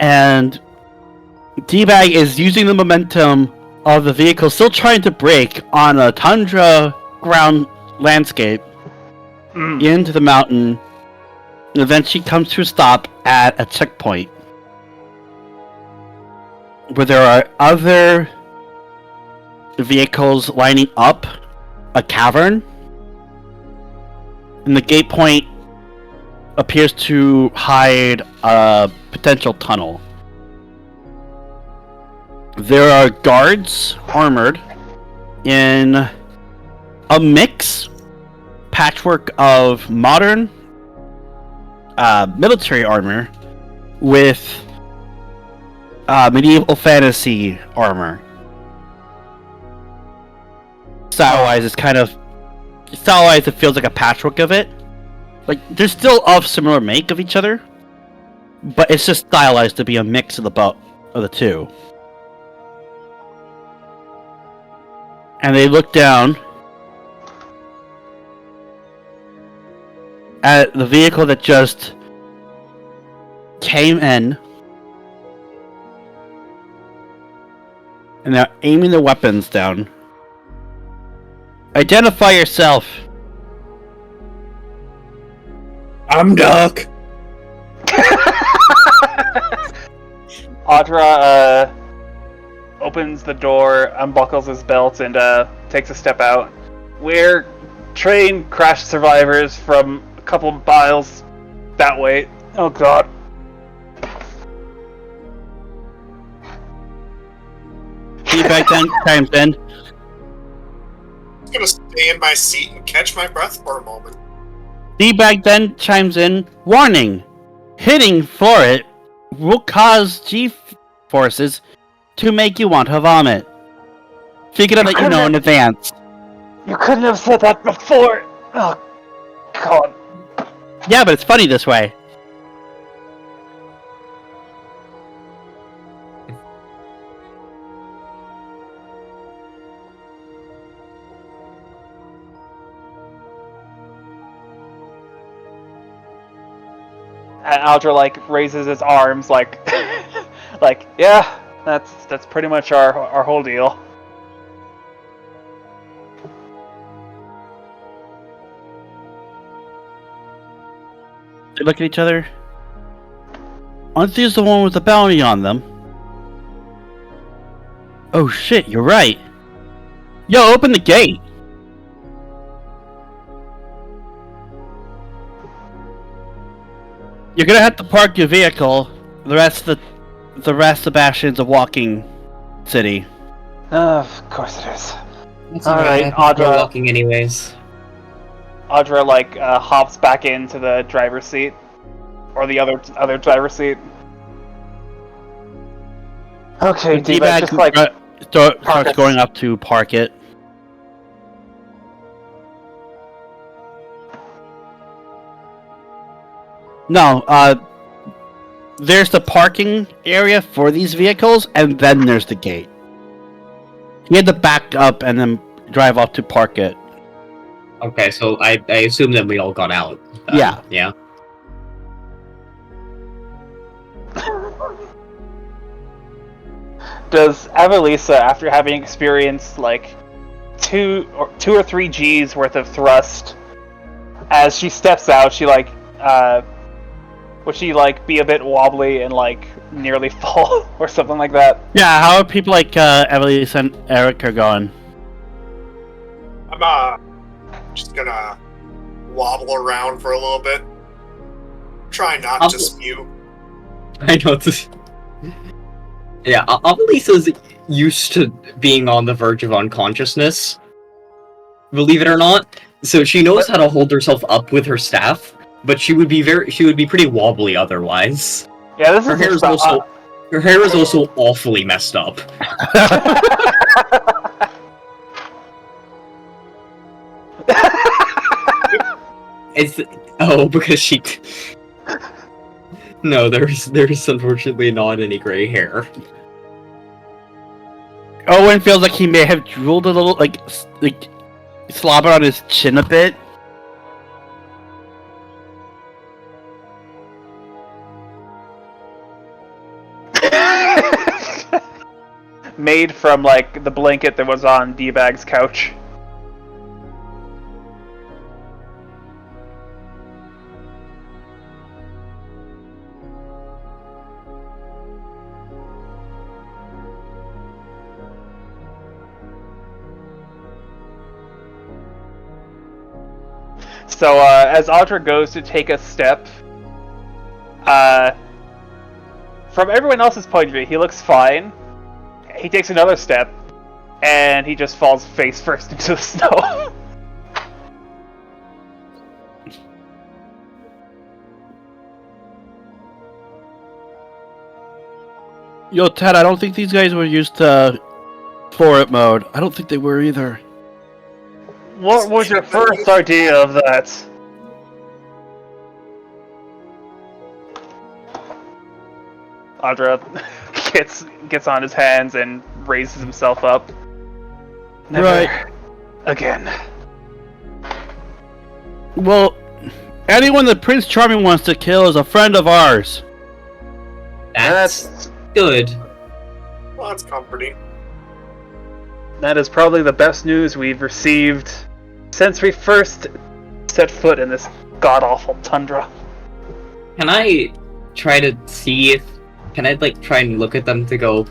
And D-Bag is using the momentum of the vehicle, still trying to brake on a tundra ground landscape into the mountain. And eventually comes to a stop at a checkpoint where there are other vehicles lining up a cavern, and the gate point appears to hide a potential tunnel. There are guards armored in a mix patchwork of modern military armor with medieval fantasy armor. Style-wise, it feels like a patchwork of it. Like, they're still of similar make of each other, but it's just stylized to be a mix of the two. And they look down at the vehicle that just came in, and they're aiming their weapons down. Identify yourself. I'm Duck. Audra opens the door, unbuckles his belt, and takes a step out. We're train crash survivors from a couple miles that way. Oh god. Feedback then chimes in. I'm gonna stay in my seat and catch my breath for a moment. D-Bag then chimes in, warning, hitting for it will cause G-forces to make you want to vomit. Figured I'd let you know in advance. You couldn't have said that before! Oh, God. Yeah, but it's funny this way. And Aldra, like, raises his arms, like, like, yeah, that's pretty much our whole deal. They look at each other. Aren't these the one with the bounty on them? Oh shit, you're right. Yo, open the gate. You're gonna have to park your vehicle. The rest of Bastion's a walking city. Of course it is. It's Alright, alright. We're Audra. walking anyways. Audra, like, hops back into the driver's seat. Or the other driver's seat. Okay, D-Bag just, like, starts going up to park it. No, there's the parking area for these vehicles, and then there's the gate. You had to back up and then drive up to park it. Okay, so I assume that we all got out. Yeah. Yeah. Does Evelisa, after having experienced like two or three G's worth of thrust, as she steps out, she like would she like be a bit wobbly and like nearly fall or something like that? Yeah, how are people like Evelise and Eric are going? I'm just gonna wobble around for a little bit. Try not to spew. I know this. Yeah, Lisa's used to being on the verge of unconsciousness. Believe it or not, so she knows how to hold herself up with her staff, but she would be pretty wobbly otherwise. Yeah, this Her is hair is also her hair is also awfully messed up. It's because she. No, there's unfortunately not any gray hair. Owen feels like he may have drooled a little, like slobbered on his chin a bit. made from like the blanket that was on D-Bag's couch. So, as Audra goes to take a step, from everyone else's point of view, he looks fine. He takes another step, and he just falls face first into the snow. Yo, Ted, I don't think these guys were used to forward mode. I don't think they were either. What was your first idea of that? Audra gets on his hands and raises himself up. Never Right. again. Well, anyone that Prince Charming wants to kill is a friend of ours. That's good. Well, that's comforting. That is probably the best news we've received since we first set foot in this god-awful tundra. Can I try to see if... Can I, like, try and look at them to go...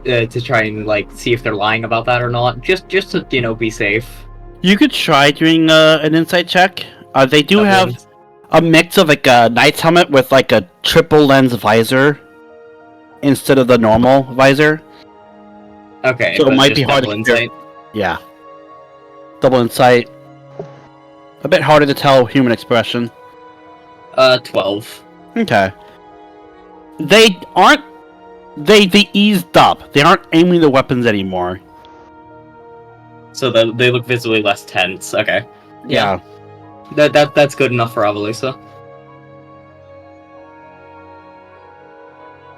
to try and, like, see if they're lying about that or not? Just to, you know, be safe. You could try doing an insight check. They do have a mix of like a knight's helmet with like a triple lens visor instead of the normal visor. Okay, So it but might just be hard double to insight. Yeah. Double insight. A bit harder to tell human expression. 12. Okay. They aren't. They eased up. They aren't aiming the weapons anymore. So that they look visibly less tense. Okay. Yeah. That's good enough for Avalisa.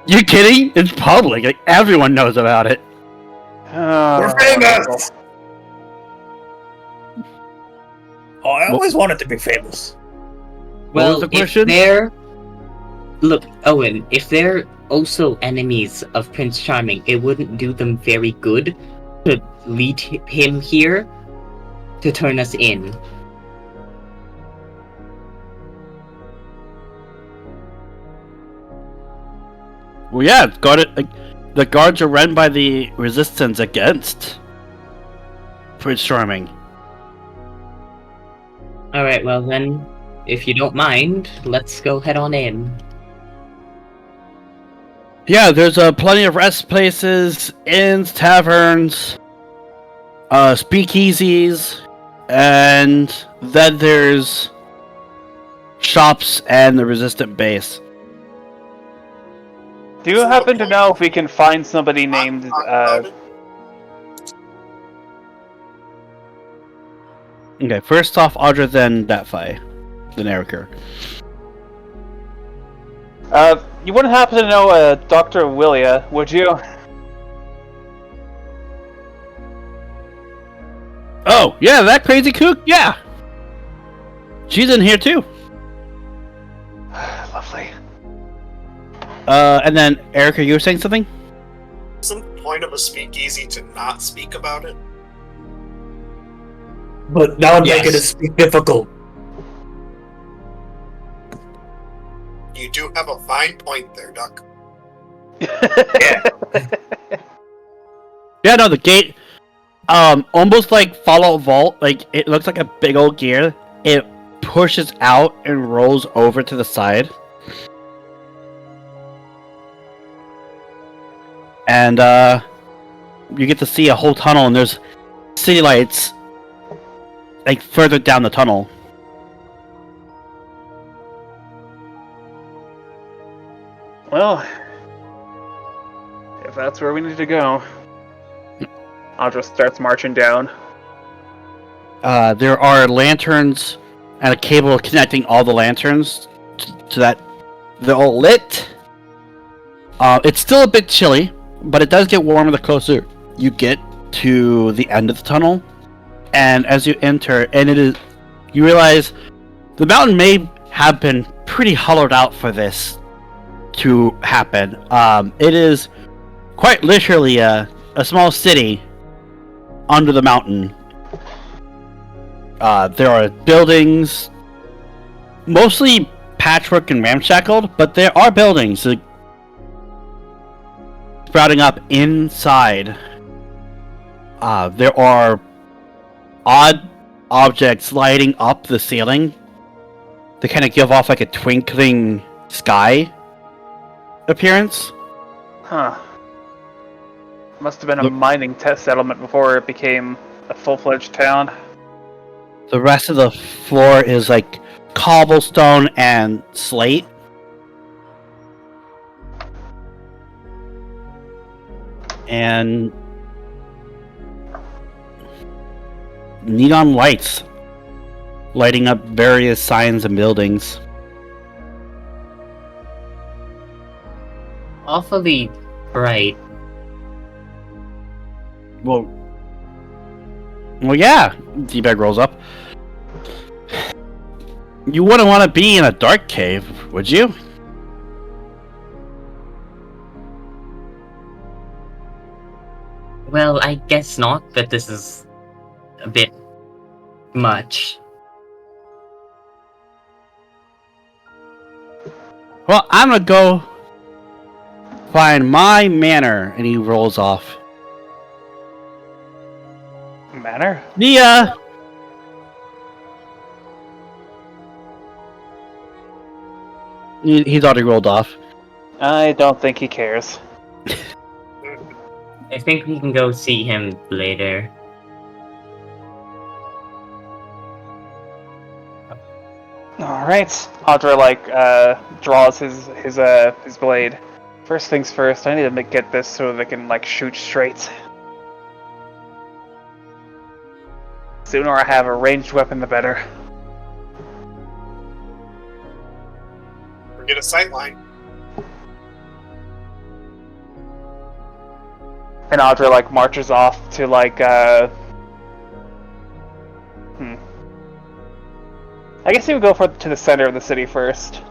You kidding? It's public. Like everyone knows about it. We're famous! Oh, I always wanted to be famous. What was the question? Look, Owen, if they're also enemies of Prince Charming, it wouldn't do them very good to lead him here to turn us in. Well, yeah, the guards are run by the resistance against Prince Charming. Alright, well then, if you don't mind, let's go head on in. Yeah, there's plenty of rest places, inns, taverns, speakeasies, and then there's shops and the resistant base. Do you happen to know if we can find somebody named Okay, first off, Audra, then Datfi, then Erica. you wouldn't happen to know Dr. Willia, would you? Oh, yeah, that crazy kook? Yeah! She's in here too. Lovely. And then, Erica, you were saying something? Isn't the point of a speakeasy to not speak about it? But now I'm making Yes. it difficult. You do have a fine point there, Duck. Yeah, no, the gate, almost like Fallout Vault, like, it looks like a big old gear. It pushes out and rolls over to the side. And, you get to see a whole tunnel, and there's city lights, like, further down the tunnel. Well, if that's where we need to go, Audra starts marching down. There are lanterns and a cable connecting all the lanterns so that they're all lit. It's still a bit chilly, but it does get warmer the closer you get to the end of the tunnel. And as you enter, you realize the mountain may have been pretty hollowed out for this to happen. It is quite literally a small city under the mountain. There are buildings, mostly patchwork and ramshackled, but there are buildings sprouting up inside. There are odd objects lighting up the ceiling. They kind of give off like a twinkling sky appearance. Huh. Must have been a mining test settlement before it became a full-fledged town. The rest of the floor is like cobblestone and slate. And neon lights lighting up various signs and buildings. Awfully bright. Well, yeah. D-Bag rolls up. You wouldn't want to be in a dark cave, would you? Well, I guess not, but this is a bit much. Well, I'm gonna go find my manor, and he rolls off. Manor? The he's already rolled off. I don't think he cares. I think we can go see him later. Alright. Audra, draws his blade. First things first, I need to get this so they can, shoot straight. sooner I have a ranged weapon, the better. Or get a sightline. And Audra like marches off to like I guess he would go to the center of the city first.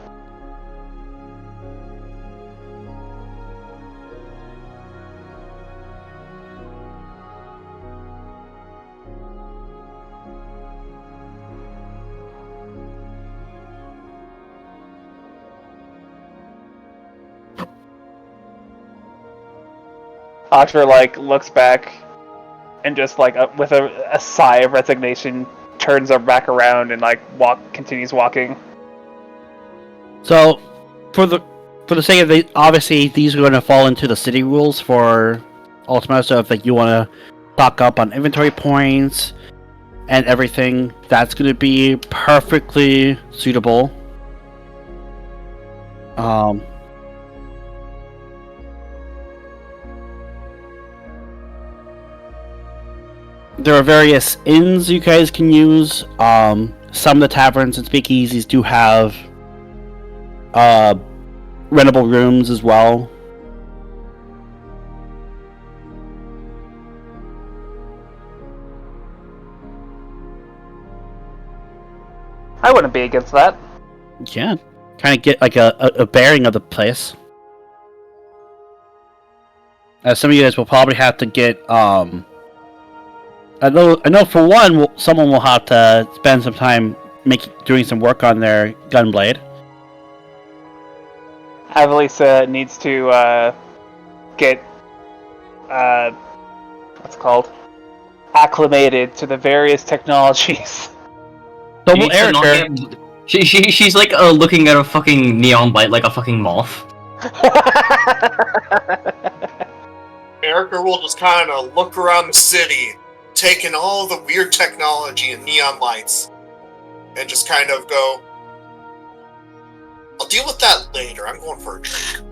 Audra like looks back and just like with a sigh of resignation turns her back around and like continues walking. So, for the sake of obviously these are going to fall into the city rules for Ultima. So if like you want to stock up on inventory points and everything, that's going to be perfectly suitable. There are various inns you guys can use. Some of the taverns and speakeasies do have rentable rooms as well. I wouldn't be against that. Yeah, kind of get like a bearing of the place. Some of you guys will probably have to get I know for one, someone will have to spend some time doing some work on their gunblade. Avalisa needs to get what's it called? Acclimated to the various technologies. So will Erica. She's like looking at a fucking neon light like a fucking moth. Erica will just kind of look around the city, taking all the weird technology and neon lights, and just kind of go, I'll deal with that later, I'm going for a drink.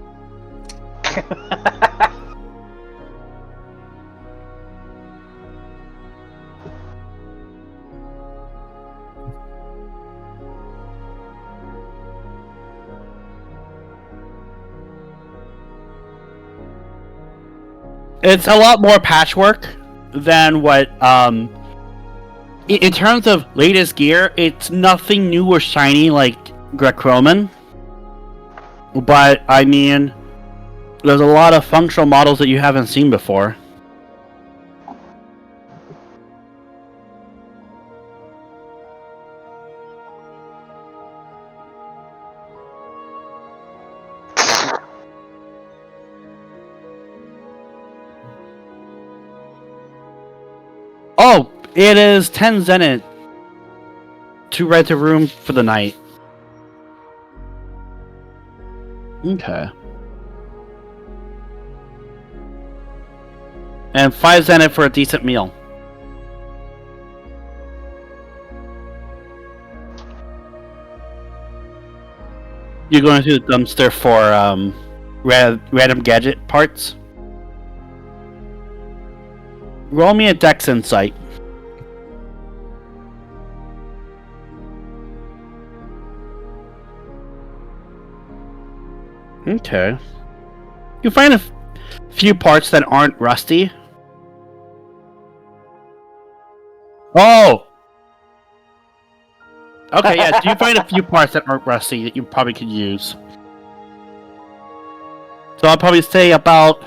It's a lot more patchwork than what, in terms of latest gear, it's nothing new or shiny like Greco-Roman. But, I mean, there's a lot of functional models that you haven't seen before. Oh, it is 10 Zenith to rent a room for the night. Okay. And 5 Zenith for a decent meal. You're going to the dumpster for random gadget parts? Roll me a Dex Insight. Okay. You find a few parts that aren't rusty. Oh! Okay, yeah, you find a few parts that aren't rusty that you probably could use. So I'll probably say about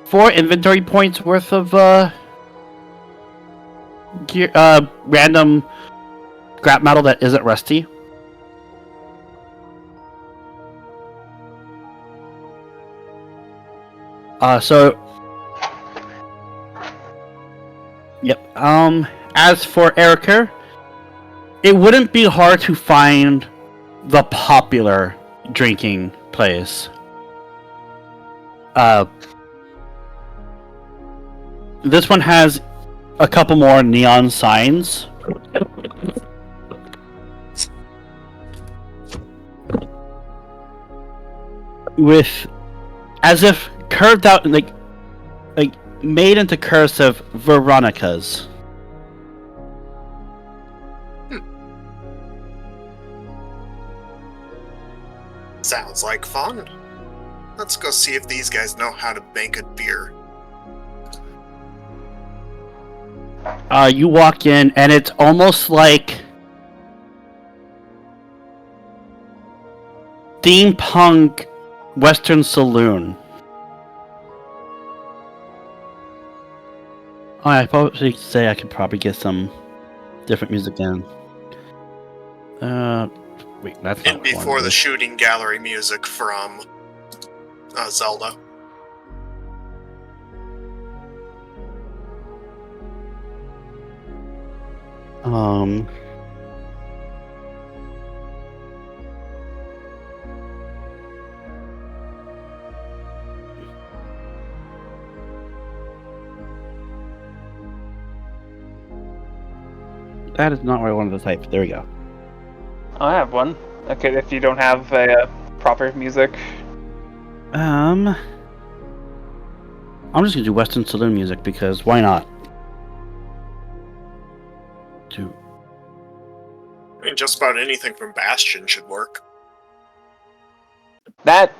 4 inventory points worth of gear, random scrap metal that isn't rusty. Yep. As for Erica, it wouldn't be hard to find the popular drinking place. This one has a couple more neon signs. With, as if curved out, like made into cursive Veronicas. Sounds like fun. Let's go see if these guys know how to make a beer. You walk in, and it's almost like steampunk Western saloon. Oh, I probably should say I could probably get some different music in. Wait, that's not And before the shooting gallery music from Zelda. That is not what I wanted to type. There we go. I have one. Okay, if you don't have a proper music. I'm just gonna do Western Saloon music because why not? I mean, just about anything from Bastion should work. That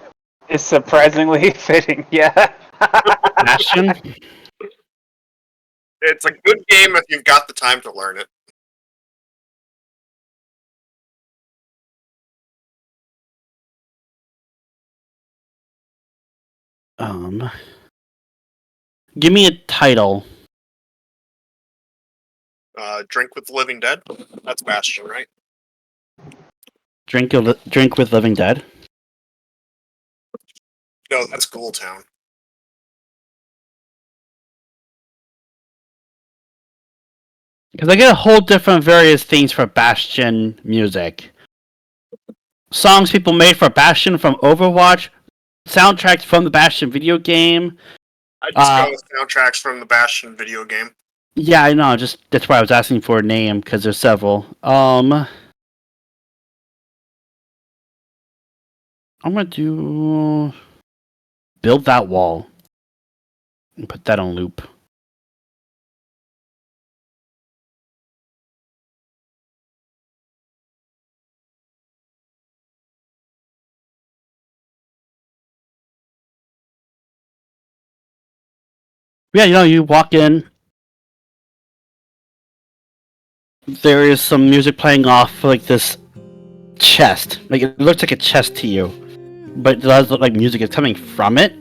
is surprisingly fitting, yeah. Bastion? It's a good game if you've got the time to learn it. Give me a title. Drink with the Living Dead? That's Bastion, right? Drink with Living Dead. No, that's Ghoul Town. Because I get a whole different various things for Bastion music. Songs people made for Bastion from Overwatch, soundtracks from the Bastion video game. I just go with soundtracks from the Bastion video game. Yeah, I know. Just that's why I was asking for a name because there's several. I'm gonna do Build That Wall and put that on loop. Yeah, you walk in. There is some music playing off like this chest. Like it looks like a chest to you, but it does look like music is coming from it.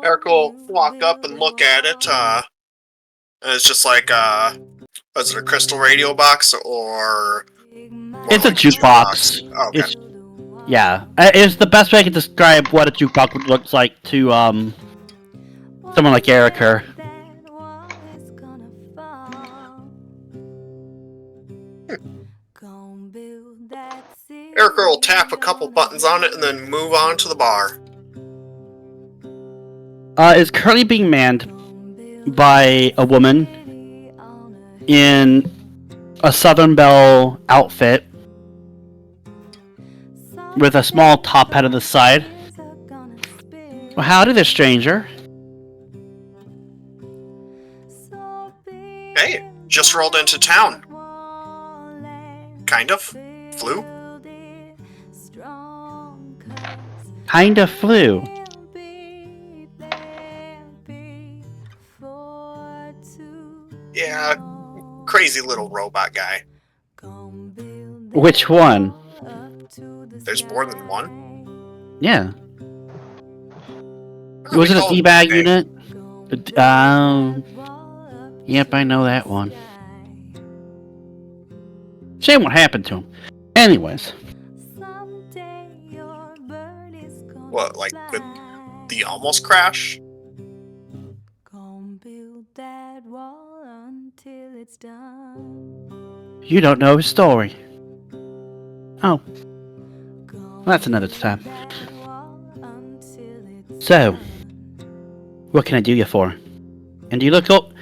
Eric will walk up and look at it. And it's just like, was it a crystal radio box or? It's a jukebox. Oh, okay. It's the best way I can describe what a jukebox looks like to someone like Erica. Erica will tap a couple buttons on it and then move on to the bar. It's currently being manned by a woman in a Southern Belle outfit with a small top hat on the side. Well, howdy there, stranger. Hey, just rolled into town. Kind of. Flu? Kinda flew. Yeah, crazy little robot guy. Which one? There's more than one? Yeah. Was it a teabag unit? Yep, I know that one. Shame what happened to him. Anyways. What, like with the almost crash? You don't know his story. Oh. Well, that's another time. So, what can I do you for? And do you look up?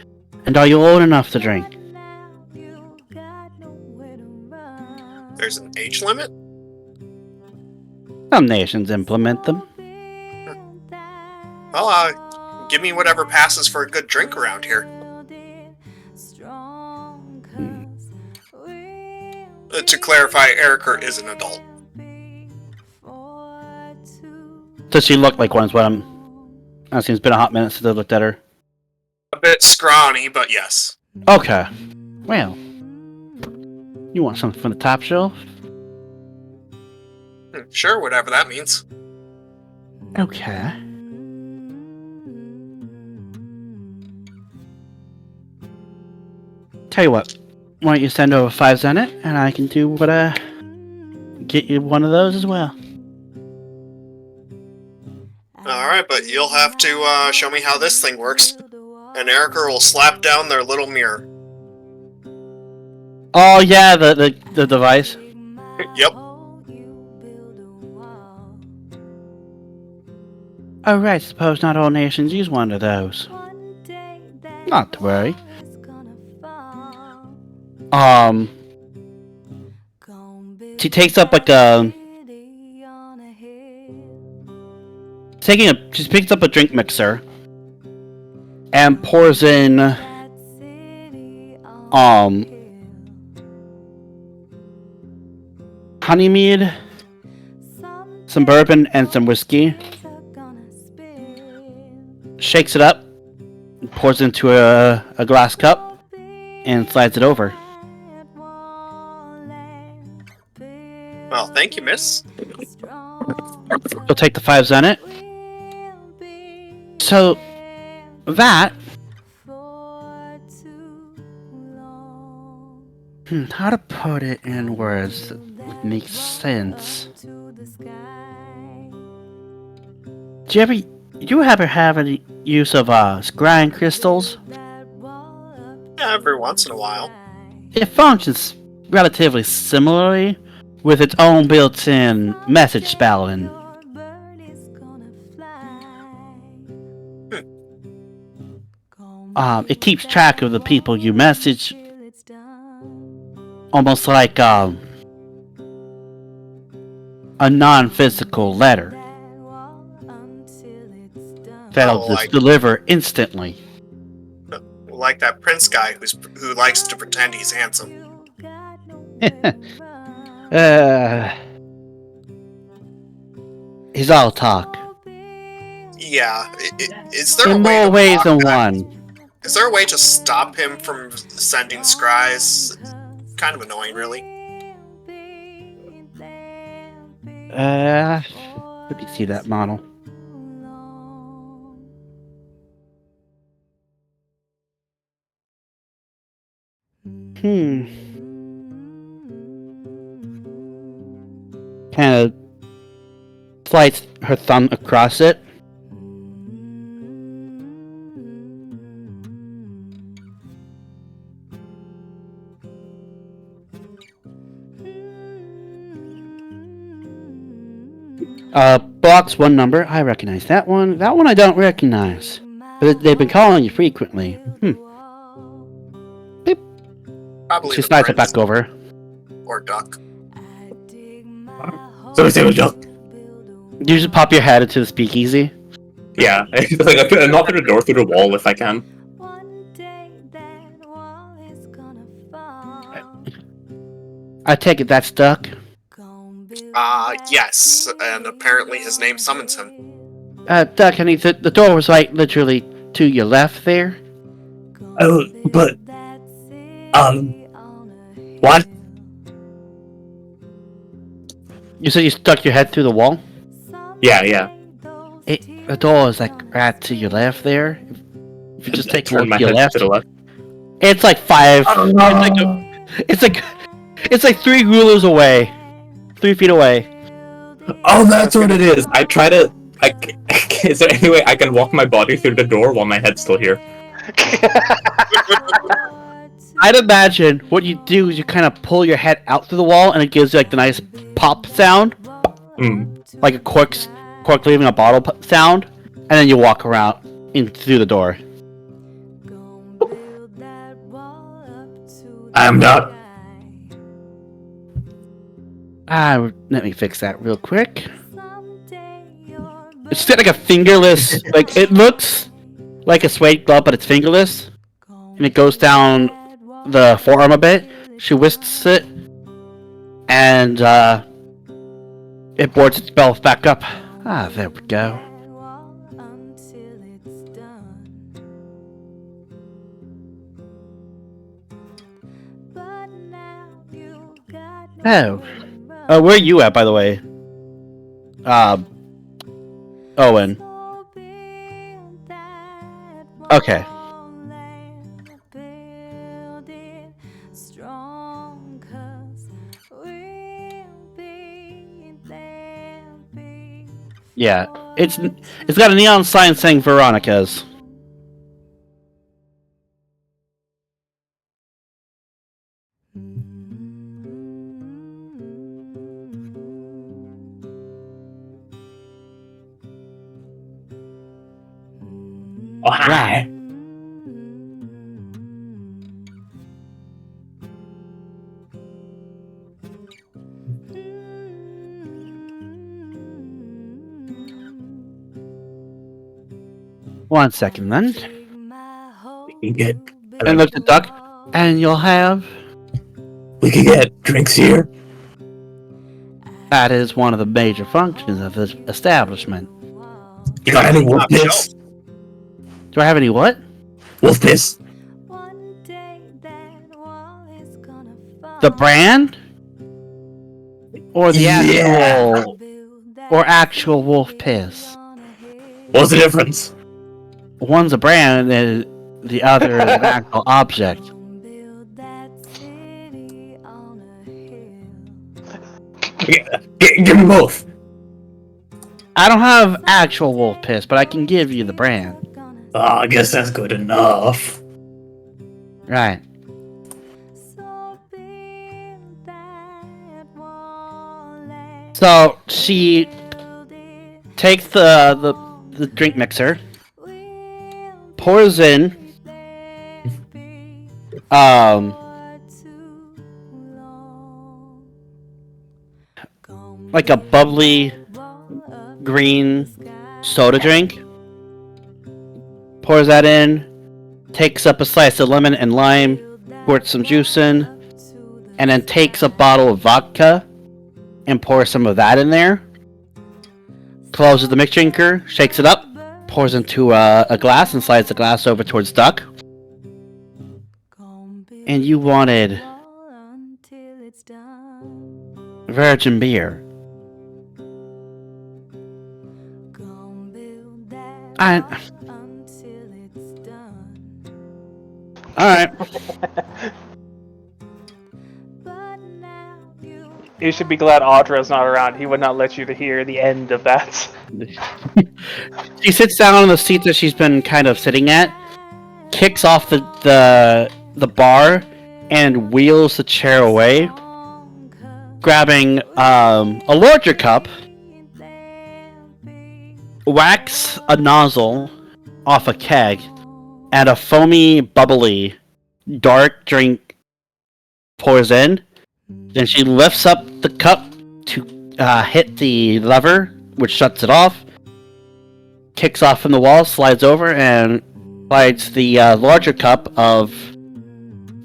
And are you old enough to drink? There's an age limit? Some nations implement them. Well, give me whatever passes for a good drink around here. To clarify, Erica is an adult. Does she look like one? Is what I'm. Honestly, it's been a hot minute since I looked at her. A bit scrawny, but yes. Okay. Well, you want something from the top shelf? Sure, whatever that means. Okay. Tell you what, why don't you send over 5 Zenit, and I can do what get you one of those as well. Alright, but you'll have to show me how this thing works. And Erica will slap down their little mirror. Oh yeah, the device. Yep. Oh right, suppose not all nations use one of those. Not to worry. She takes up like a... She picks up a drink mixer and pours in honey mead, some bourbon, and some whiskey. Shakes it up, pours it into a glass cup, and slides it over. Well, thank you, miss. You'll take the 5 Zenit. So, that... how to put it in words that make sense? Do you ever have any use of scrying crystals? Yeah, every once in a while. It functions relatively similarly, with its own built-in message spelling. It keeps track of the people you message, almost like a non-physical letter that'll just deliver instantly. Like that prince guy who likes to pretend he's handsome. He's all talk. Yeah. Is there In a way more to ways block than that? one. Is there a way to stop him from sending scries? Kind of annoying, really. Let me see that model. Kind of slides her thumb across it. Blocks one number. I recognize that one. That one I don't recognize. But they've been calling you frequently. Beep. Probably She the slides it prince. back over. Or duck. So is it a duck? You just pop your head into the speakeasy. Yeah, like I could knock the door through the wall if I can. I take it that's Duck. Yes, and apparently his name summons him. Duck, honey, the door was like literally to your left there. Oh, but what? You said you stuck your head through the wall? Yeah. The door is like right to your left there. If you just take a Turn look my to your head left, to the left. it's like 5. It's like 3 rulers away, 3 feet away. Oh, that's what it is. I try to. Is there any way I can walk my body through the door while my head's still here? I'd imagine what you do is you kind of pull your head out through the wall, and it gives you like the nice pop sound, like a cork leaving a bottle sound, and then you walk around in through the door. I'm not. Let me fix that real quick. It's got like a fingerless, like it looks like a suede glove, but it's fingerless, and it goes down the forearm a bit. She whisks it, and it boards itself back up. Ah, there we go. Oh. Where are you at, by the way? Owen. Okay. Yeah, it's got a neon sign saying Veronica's. Oh, hi. One second, then. We can get And look at Duck, and you'll have. we can get drinks here. That is one of the major functions of this establishment. You got any wolf piss? Do I have any what? Wolf piss? The brand? Or the actual... Or actual wolf piss? What's the difference? One's a brand and the other is an actual object. Give me both. I don't have actual wolf piss, but I can give you the brand. I guess that's good enough. Right. So she takes the drink mixer, pours in like a bubbly green soda drink. Pours that in, takes up a slice of lemon and lime, pours some juice in, and then takes a bottle of vodka and pours some of that in there. Closes the mix drinker, shakes it up, pours into a glass and slides the glass over towards Duck. And you wanted virgin beer. Alright. You should be glad Audra's not around. He would not let you to hear the end of that. She sits down on the seat that she's been kind of sitting at, kicks off the bar, and wheels the chair away, grabbing a larger cup, whacks a nozzle off a keg, and a foamy, bubbly, dark drink pours in. Then she lifts up the cup to hit the lever, which shuts it off, kicks off from the wall, slides over, and slides the larger cup of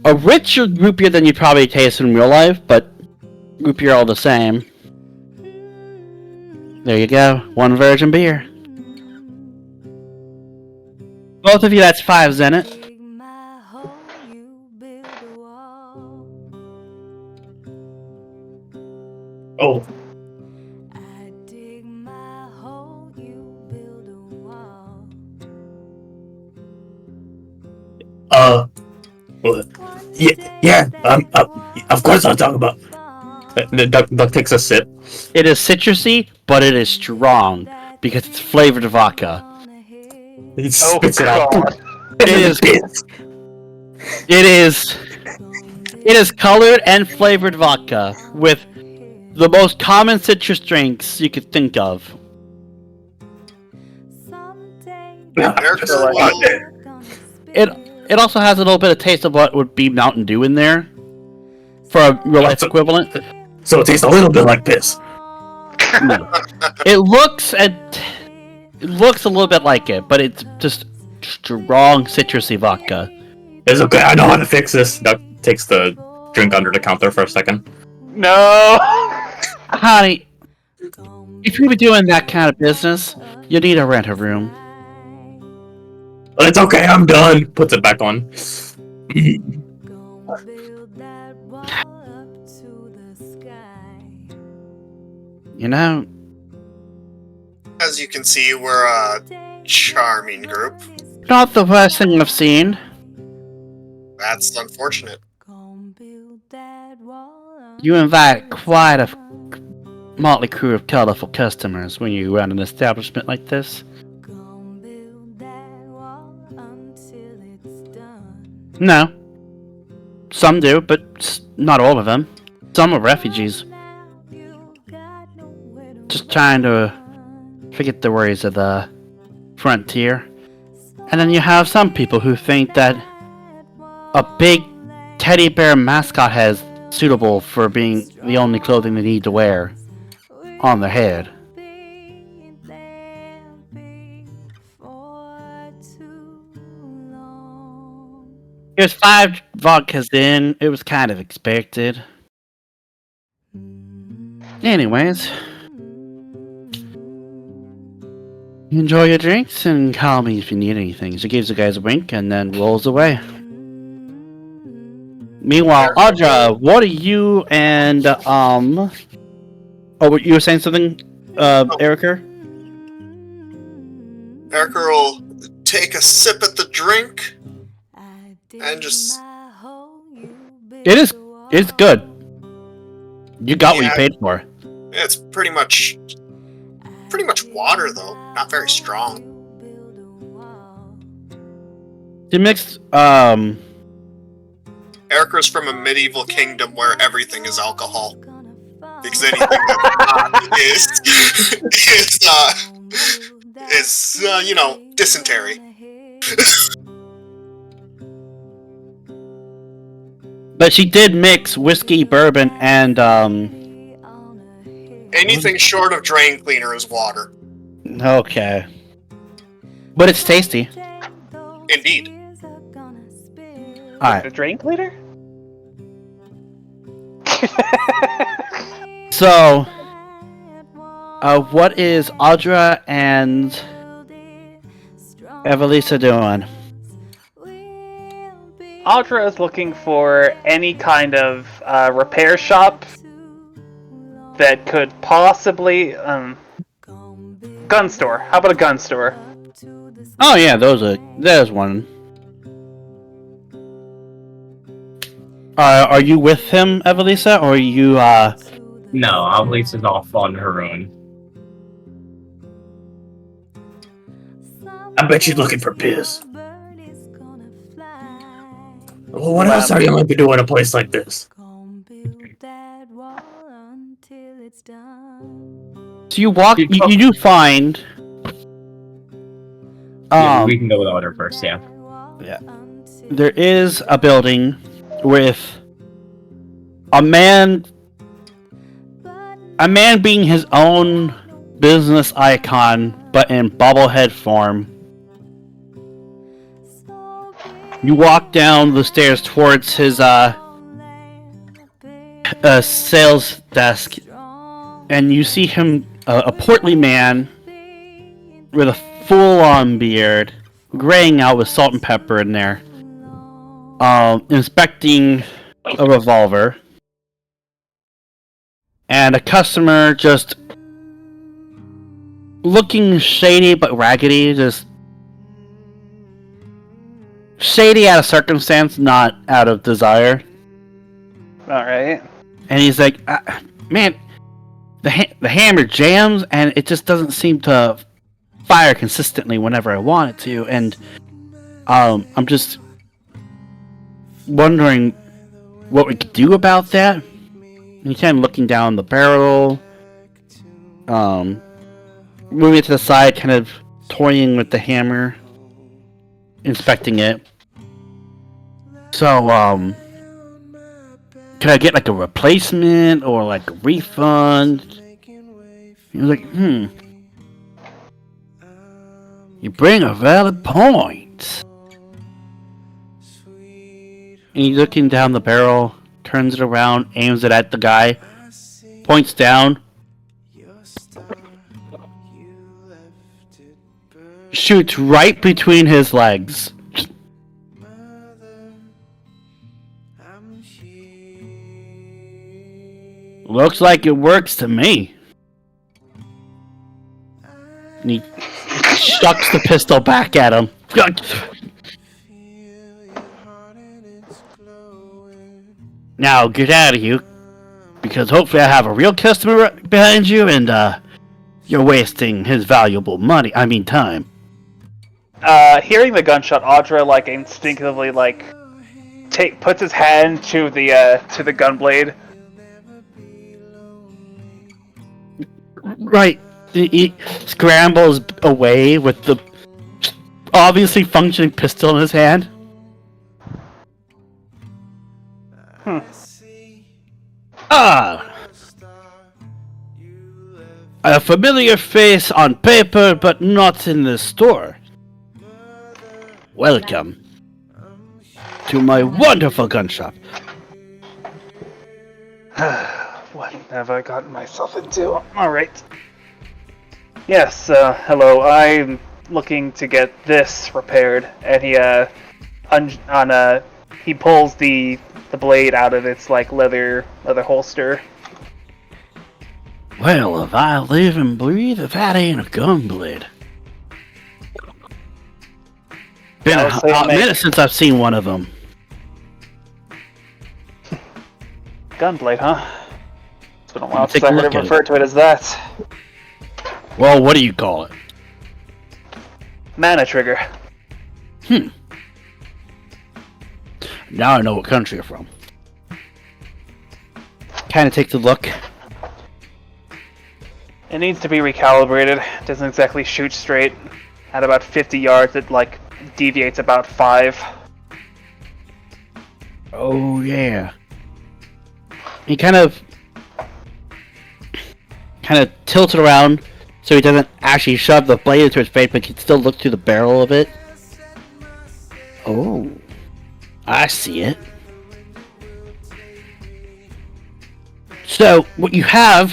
a richer root beer than you'd probably taste in real life, but root beer all the same. There you go, one virgin beer. Both of you, that's 5 Zenit. Oh. Well, yeah, of course I'll talk about. The duck takes a sip. It is citrusy, but it is strong because it's flavored vodka. He spits it out. It is colored and flavored vodka with the most common citrus drinks you could think of. It also has a little bit of taste of what would be Mountain Dew in there for a real life equivalent. So it tastes a little bit like piss. No. It looks and It looks a little bit like it, but it's just strong citrusy vodka. It's okay, I know how to fix this. Duck takes the drink under the counter for a second. No! Honey, if you were doing that kind of business, you need to rent a room. But it's okay, I'm done. Puts it back on. You know, As you can see, we're a charming group. not the worst thing I've seen. That's unfortunate. You invite quite a motley crew of colorful customers when you run an establishment like this. No. Some do, but not all of them. Some are refugees. Just trying to forget the worries of the frontier. And then you have some people who think that a big teddy bear mascot head is suitable for being the only clothing they need to wear on their head. Here's 5 vodkas in. It was kind of expected. Anyways, enjoy your drinks and call me if you need anything. She gives the guys a wink and then rolls away. Meanwhile, Audra, what are you and oh, you were saying something, Erica? Erica will take a sip at the drink and just. It's good. You got what you paid for. It's pretty much water though, not very strong. You mixed Erica's from a medieval kingdom where everything is alcohol. Because anything that's not is you know, dysentery. But she did mix whiskey, bourbon, and Anything short of drain cleaner is water. okay. But it's tasty. Indeed. Alright. The drain cleaner? So what is Audra and Evelisa doing? Audra is looking for any kind of repair shop that could possibly gun store. How about a gun store? Oh yeah, there's one. Are you with him, Evelisa, or are you No, Avlisa's off on her own. I bet she's looking for biz. Well, what else are you going to do in a place like this? So you walk you do find Yeah, we can go without her first, yeah. there is a building with a man being his own business icon, but in bobblehead form. You walk down the stairs towards his sales desk, and you see him, a portly man with a full-on beard, graying out with salt and pepper in there, inspecting a revolver, and a customer just looking shady but raggedy, just shady out of circumstance, not out of desire. Alright. And he's like, man, the hammer jams, and it just doesn't seem to fire consistently whenever I want it to. And I'm just wondering what we could do about that. And he's kind of looking down the barrel, moving it to the side, kind of toying with the hammer, inspecting it. So, can I get like a replacement or like a refund? He was like, You bring a valid point. And he's looking down the barrel, turns it around, aims it at the guy, points down, shoots right between his legs. Looks like it works to me. And he chucks the pistol back at him. Now get out of here, because hopefully I have a real customer behind you, and you're wasting his valuable time. Hearing the gunshot, Audra like instinctively like puts his hand to the gun blade. Right. He scrambles away with the obviously functioning pistol in his hand. A familiar face on paper, but not in the store. Welcome to my wonderful gun shop. What have I gotten myself into? Alright. Yes, hello. I'm looking to get this repaired. And he pulls the blade out of its like leather holster. Well, if I live and breathe, if that ain't a gun blade. Been a hot minute since I've seen one of them. Gunblade, huh? It's been a while since I heard him refer to it as that. Well, what do you call it? Mana trigger. Now I know what country you're from. Kind of takes a look. It needs to be recalibrated. It doesn't exactly shoot straight. At about 50 yards, it like deviates about 5. Oh yeah. He kind of tilts it around so he doesn't actually shove the blade into his face, but can still look through the barrel of it. Oh, I see it. So what you have,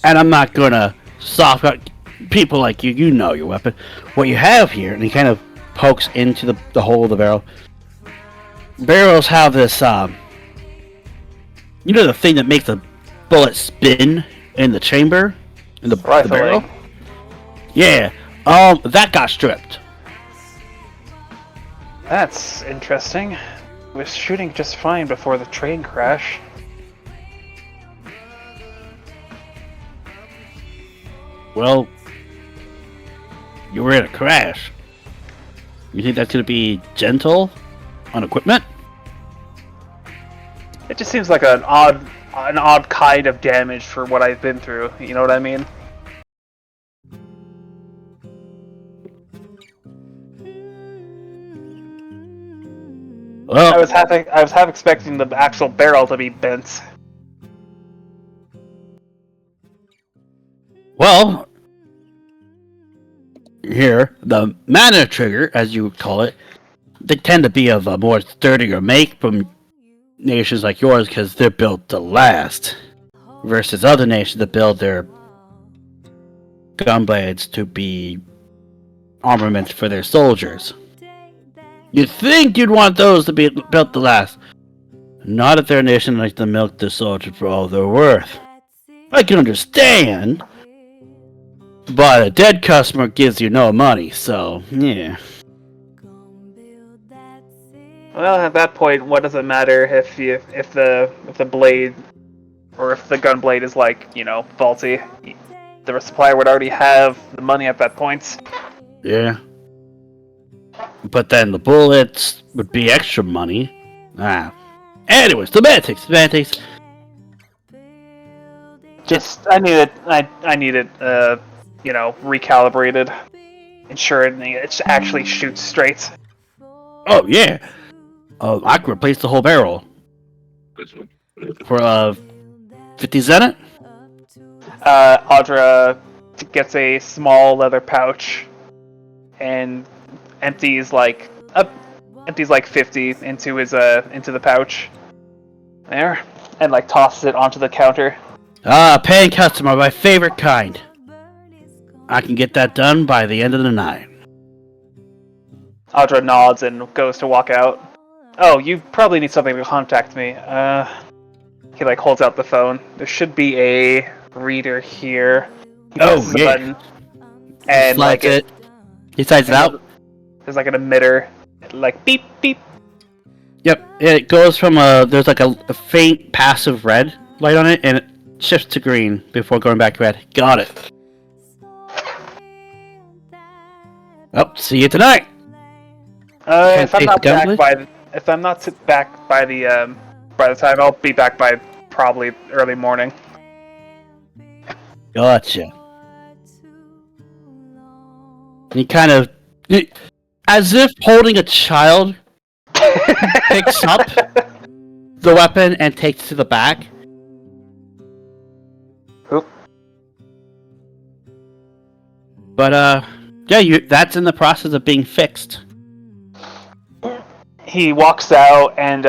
and I'm not gonna soft out people like you. You know your weapon. What you have here, and he kind of pokes into the hole of the barrel. Barrels have this, you know, the thing that makes the bullet spin in the chamber, in the barrel. Yeah, that got stripped. That's interesting. It was shooting just fine before the train crash. Well, you were in a crash. You think that's gonna be gentle on equipment? It just seems like an odd kind of damage for what I've been through. You know what I mean? Well, I was half expecting the actual barrel to be bent. Well, here, the mana trigger, as you would call it, they tend to be of a more sturdier make from nations like yours because they're built to last, versus other nations that build their gunblades to be armaments for their soldiers. You'd think you'd want those to be built to last. Not if they're a nation like to milk the soldiers for all they're worth. I can understand, but a dead customer gives you no money, so yeah. Well, at that point, what does it matter if the blade or if the gun blade is like, you know, faulty? The supplier would already have the money at that point. Yeah. But then the bullets would be extra money. Anyways, semantics. Just I need it you know, recalibrated. Ensuring it actually shoots straight. Oh yeah. I could replace the whole barrel. For 50 zenit? Audra gets a small leather pouch and empties like 50 into the pouch. There, and like tosses it onto the counter. Paying customer, my favorite kind. I can get that done by the end of the night. Audra nods and goes to walk out. Oh, you probably need something to contact me. He like holds out the phone. There should be a reader here. He presses a button, and like it. He slides it out. There's like an emitter, like beep beep. Yep, it goes from there's like a faint passive red light on it, and it shifts to green before going back to red. Got it. Oh, see you tonight. If I'm not back by the time, I'll be back by probably early morning. Gotcha. He kind of, as if holding a child, picks up the weapon and takes it to the back. Oop. But yeah, that's in the process of being fixed. He walks out, and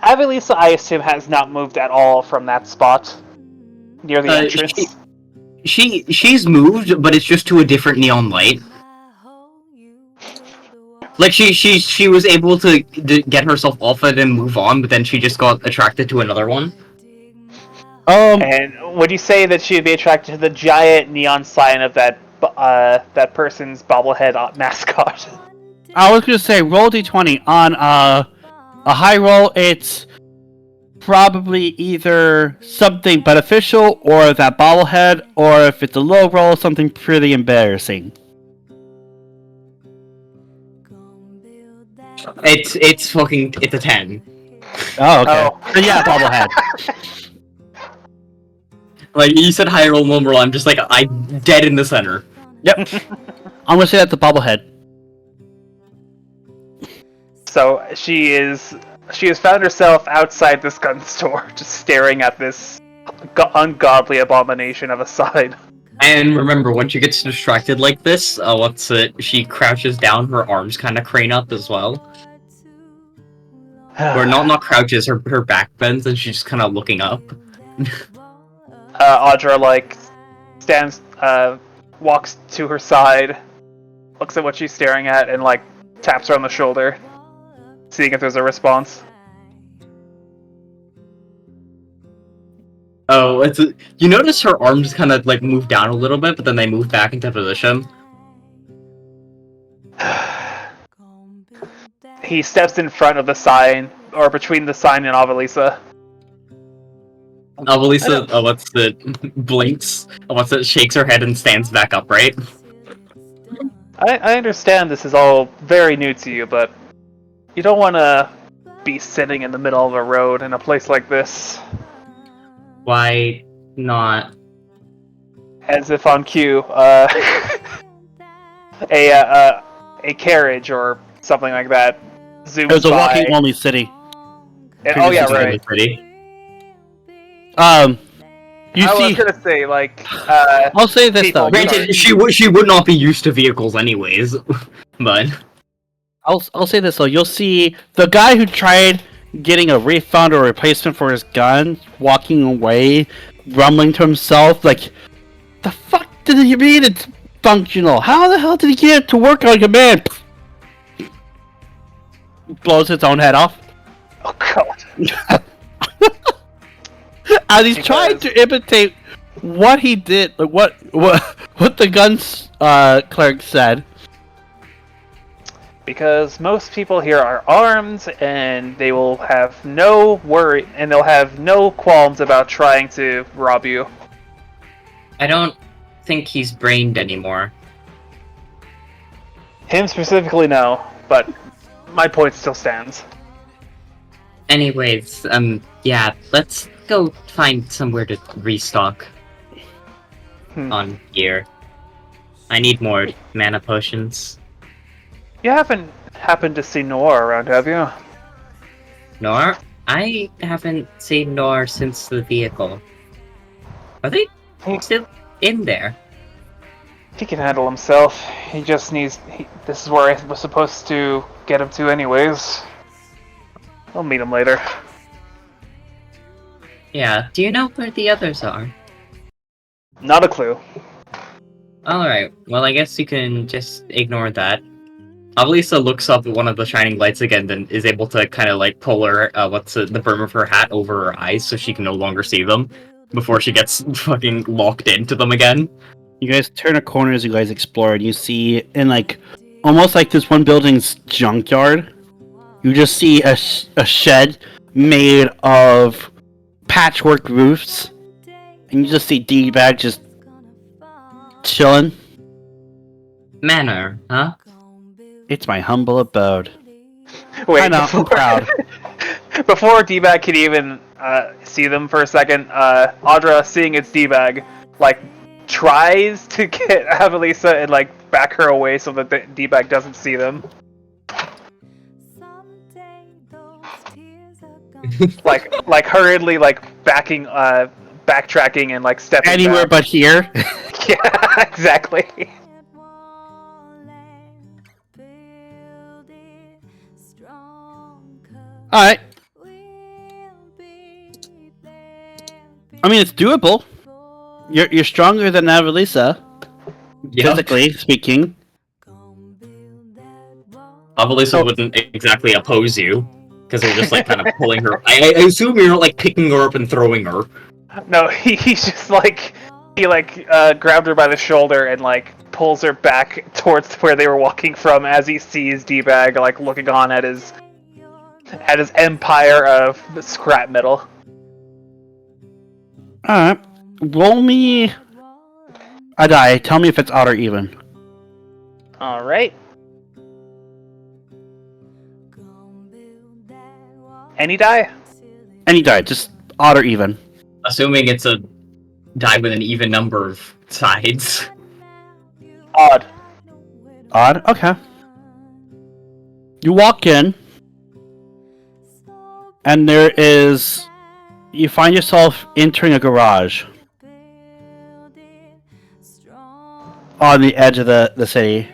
Avalisa, I assume, has not moved at all from that spot near the entrance. She's moved, but it's just to a different neon light. Like she was able to get herself off it and move on, but then she just got attracted to another one. And would you say that she would be attracted to the giant neon sign of that person's bobblehead mascot? I was gonna say roll d20 on a high roll. It's probably either something beneficial or that bobblehead, or if it's a low roll, something pretty embarrassing. It's a 10. Oh, okay. So yeah, bobblehead. Like you said, high roll, low roll. I'm just like I'm dead in the center. Yep. I'm gonna say that's a bobblehead. So she has found herself outside this gun store, just staring at this ungodly abomination of a sign. And remember, when she gets distracted like this, she crouches down, her arms kind of crane up as well. Or not crouches, her back bends, and she's just kind of looking up. Audra, like, walks to her side, looks at what she's staring at, and, like, taps her on the shoulder, seeing if there's a response. Oh, you notice her arms kind of, like, move down a little bit, but then they move back into position. He steps in front of the sign, or between the sign and Avalisa. Avalisa, blinks. Shakes her head and stands back upright. I understand this is all very new to you, but you don't want to be sitting in the middle of a road in a place like this. Why not? As if on cue, a carriage or something like that zooms by. It was a walking only city. Oh yeah, right. I was gonna say, like, I'll say this though. Granted, she would not be used to vehicles anyways, but I'll say this though. You'll see the guy who tried getting a refund or replacement for his gun walking away, rumbling to himself, like, the fuck did he mean it's functional? How the hell did he get it to work on command? Blows his own head off. Oh god. As he's trying to imitate what he did, like what the guns clerk said. Because most people here are armed, and they will have no worry, and they'll have no qualms about trying to rob you. I don't think he's brained anymore. Him specifically, no, but my point still stands. Anyways, yeah, let's go find somewhere to restock on gear. I need more mana potions. You haven't happened to see Noir around, have you? Noir? I haven't seen Noir since the vehicle. Are they still in there? He can handle himself. He just needs. This is where I was supposed to get him to, anyways. I'll meet him later. Yeah, do you know where the others are? Not a clue. Alright, well I guess you can just ignore that. Avalisa looks up at one of the shining lights again, then is able to kind of like pull her, the brim of her hat over her eyes so she can no longer see them before she gets fucking locked into them again. You guys turn a corner as you guys explore, and you see in like almost like this one building's junkyard. You just see a shed made of patchwork roofs, and you just see D-Bag just chilling. Manor, huh? It's my humble abode. Wait, I know, I'm proud. Before D-Bag could even see them for a second, Audra, seeing it's D-Bag, like, tries to get Avalisa and, like, back her away so that the D-Bag doesn't see them. like hurriedly, like, backtracking and, like, stepping Anywhere back. but here. Yeah, exactly. Alright. I mean, it's doable. You're stronger than Avalisa, physically speaking. Avalisa wouldn't exactly oppose you, because you're just like kind of pulling her. I assume you're not like picking her up and throwing her. No, he's just like, he like grabbed her by the shoulder and like pulls her back towards where they were walking from as he sees D-Bag like looking on at his empire of scrap metal. Alright. Roll me a die. Tell me if it's odd or even. Alright. Any die? Any die, just odd or even. Assuming it's a die with an even number of sides. Odd. Odd? Okay. You walk in, and there is... You find yourself entering a garage on the edge of the city.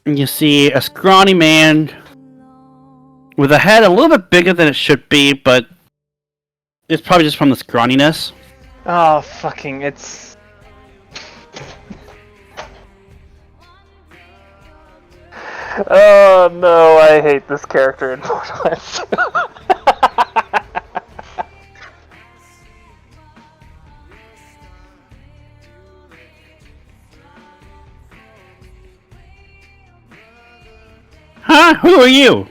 And you see a scrawny man with a head a little bit bigger than it should be, but it's probably just from the scrawniness. Oh, fucking, it's... Oh no, I hate this character in Borderlands. Huh? Who are you?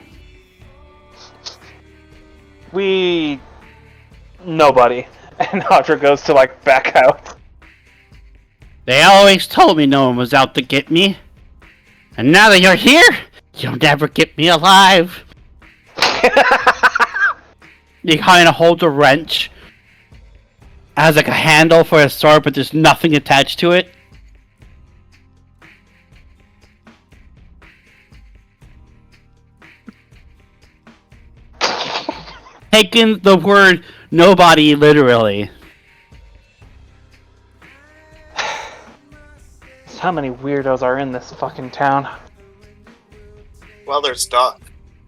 Nobody. And Audra goes to like back out. They always told me no one was out to get me. And now that you're here, you'll never get me alive. You kind of hold a wrench as like a handle for a sword, but there's nothing attached to it. Taking the word nobody literally. How many weirdos are in this fucking town? Well, there's Doc.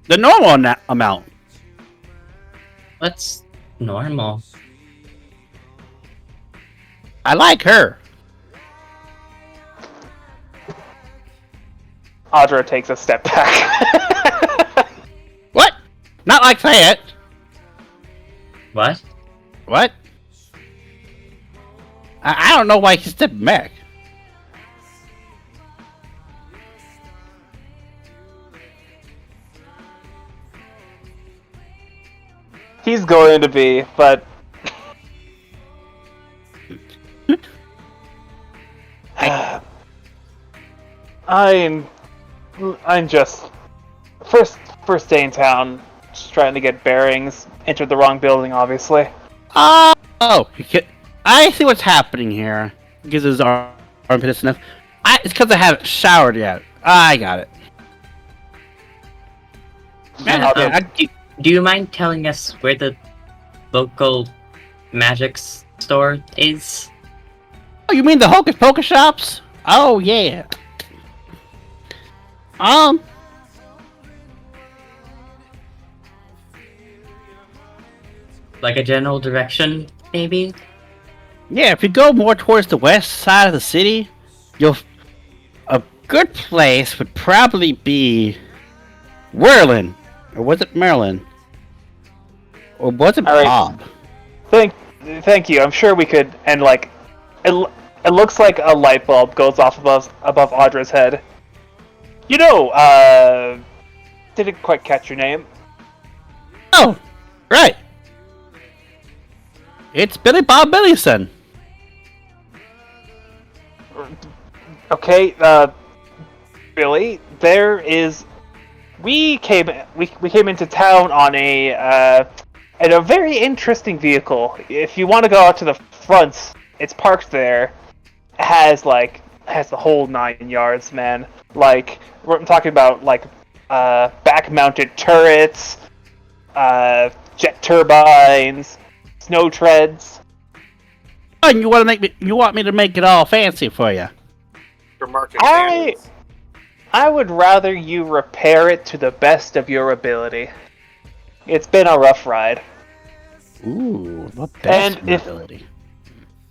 The normal amount. What's normal? I like her. Audra takes a step back. What? Not like that. What? What? I don't know why he's stepping back. He's going to be, but... I'm just... First day in town, just trying to get bearings. Entered the wrong building, obviously. Oh, I see what's happening here. Gives his armpit a sniff. It's because I haven't showered yet. I got it. Do you mind telling us where the local magic store is. Oh, you mean the Hocus Pocus shops? Oh yeah. Like a general direction, maybe? Yeah, if you go more towards the west side of the city, a good place would probably be Whirlin. Or was it Maryland? Or was it All right. Bob? Thank you. I'm sure we could. And like, it looks like a light bulb goes off above Audra's head. You know, didn't quite catch your name. Oh, right. It's Billy Bob Billyson. Okay, Billy, we came into town on a very interesting vehicle. If you want to go out to the front, it's parked there. It has the whole 9 yards, man. Like, I'm talking about back-mounted turrets, jet turbines, snow treads. Oh, and you want me to make it all fancy for you? For market standards. I would rather you repair it to the best of your ability. It's been a rough ride. Ooh, the best ability.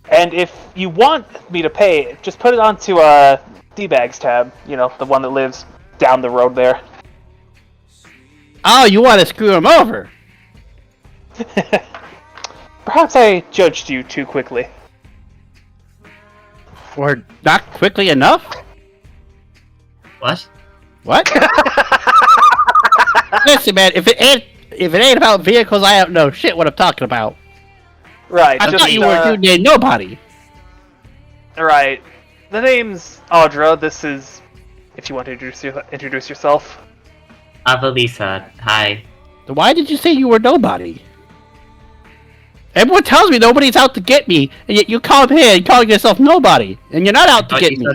And if you want me to pay, just put it onto D-Bags tab. You know, the one that lives down the road there. Oh, you want to screw him over? Perhaps I judged you too quickly. Or not quickly enough? What? What? Listen, man, if it ain't about vehicles, I don't know shit what I'm talking about. Right. I thought you were named nobody. Right. The name's Audra. This is, if you want to introduce yourself. Avalisa, hi. Why did you say you were nobody? Everyone tells me nobody's out to get me, and yet you come here and calling yourself nobody, and you're not out to get me.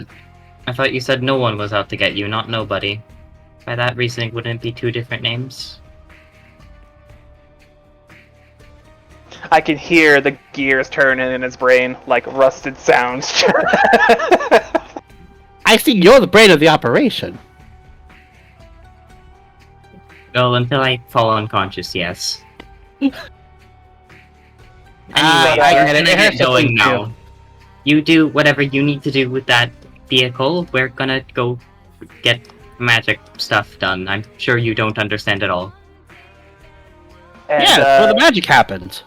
I thought you said no one was out to get you, not nobody. By that reasoning, wouldn't it be two different names? I can hear the gears turning in his brain like rusted sounds. I see you're the brain of the operation. Well, until I fall unconscious, yes. Anyway, I we're get it. gonna It hurts get to going think, now. too. You do whatever you need to do with that vehicle. We're gonna go get magic stuff done. I'm sure you don't understand at all. And, Yeah, that's where the magic happens.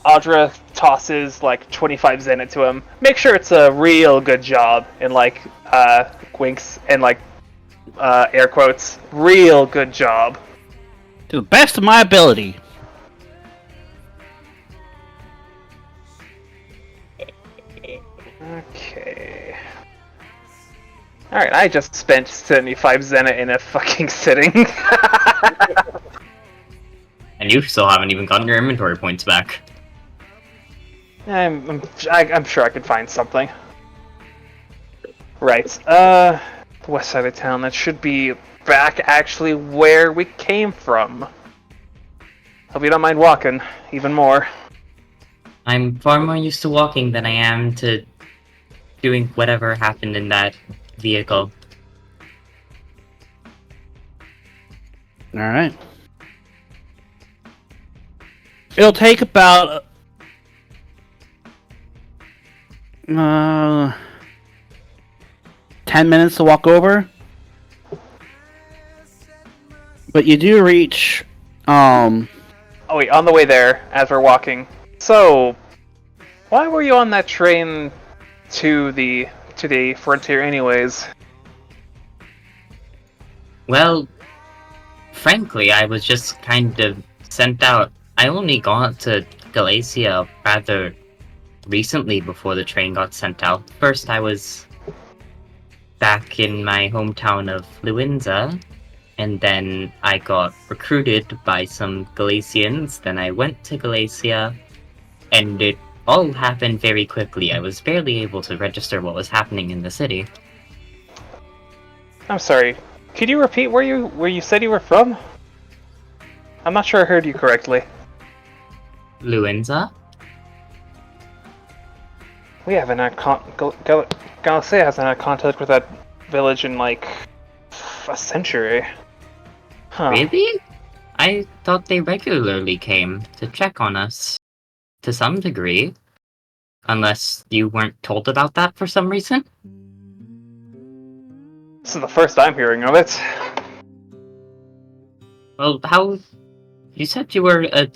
Audra tosses like 25 zenith to him. Make sure it's a real good job, and winks and air quotes. Real good job. To the best of my ability. Okay. Alright, I just spent 75 zenith in a fucking sitting. And you still haven't even gotten your inventory points back. I'm sure I could find something. Right, the west side of town, that should be back actually where we came from. Hope you don't mind walking, even more. I'm far more used to walking than I am to doing whatever happened in that vehicle. Alright. It'll take about 10 minutes to walk over. But you do reach, Oh wait, on the way there, as we're walking. So, why were you on that train to the frontier anyways? Well, frankly, I was just kind of sent out. I only got to Galacia rather recently before the train got sent out. First, I was back in my hometown of Luinza, and then I got recruited by some Galicians. Then I went to Galacia, and it all happened very quickly. I was barely able to register what was happening in the city. I'm sorry. Could you repeat where you said you were from? I'm not sure I heard you correctly. Luinza? We haven't had Galaxia hasn't had contact with that village in like a century. Huh. Really? I thought they regularly came to check on us. To some degree. Unless you weren't told about that for some reason? This is the first I'm hearing of it. Well, how... You said you were a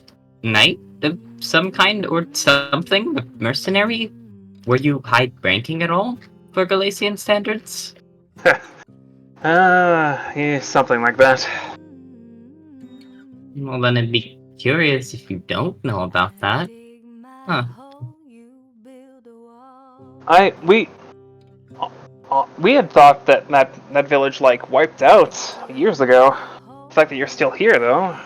knight of some kind or something? A mercenary? Were you high-ranking at all for Galatian standards? Yeah, something like that. Well, then I'd be curious if you don't know about that. Huh. We had thought that village like wiped out years ago. The fact that you're still here, though.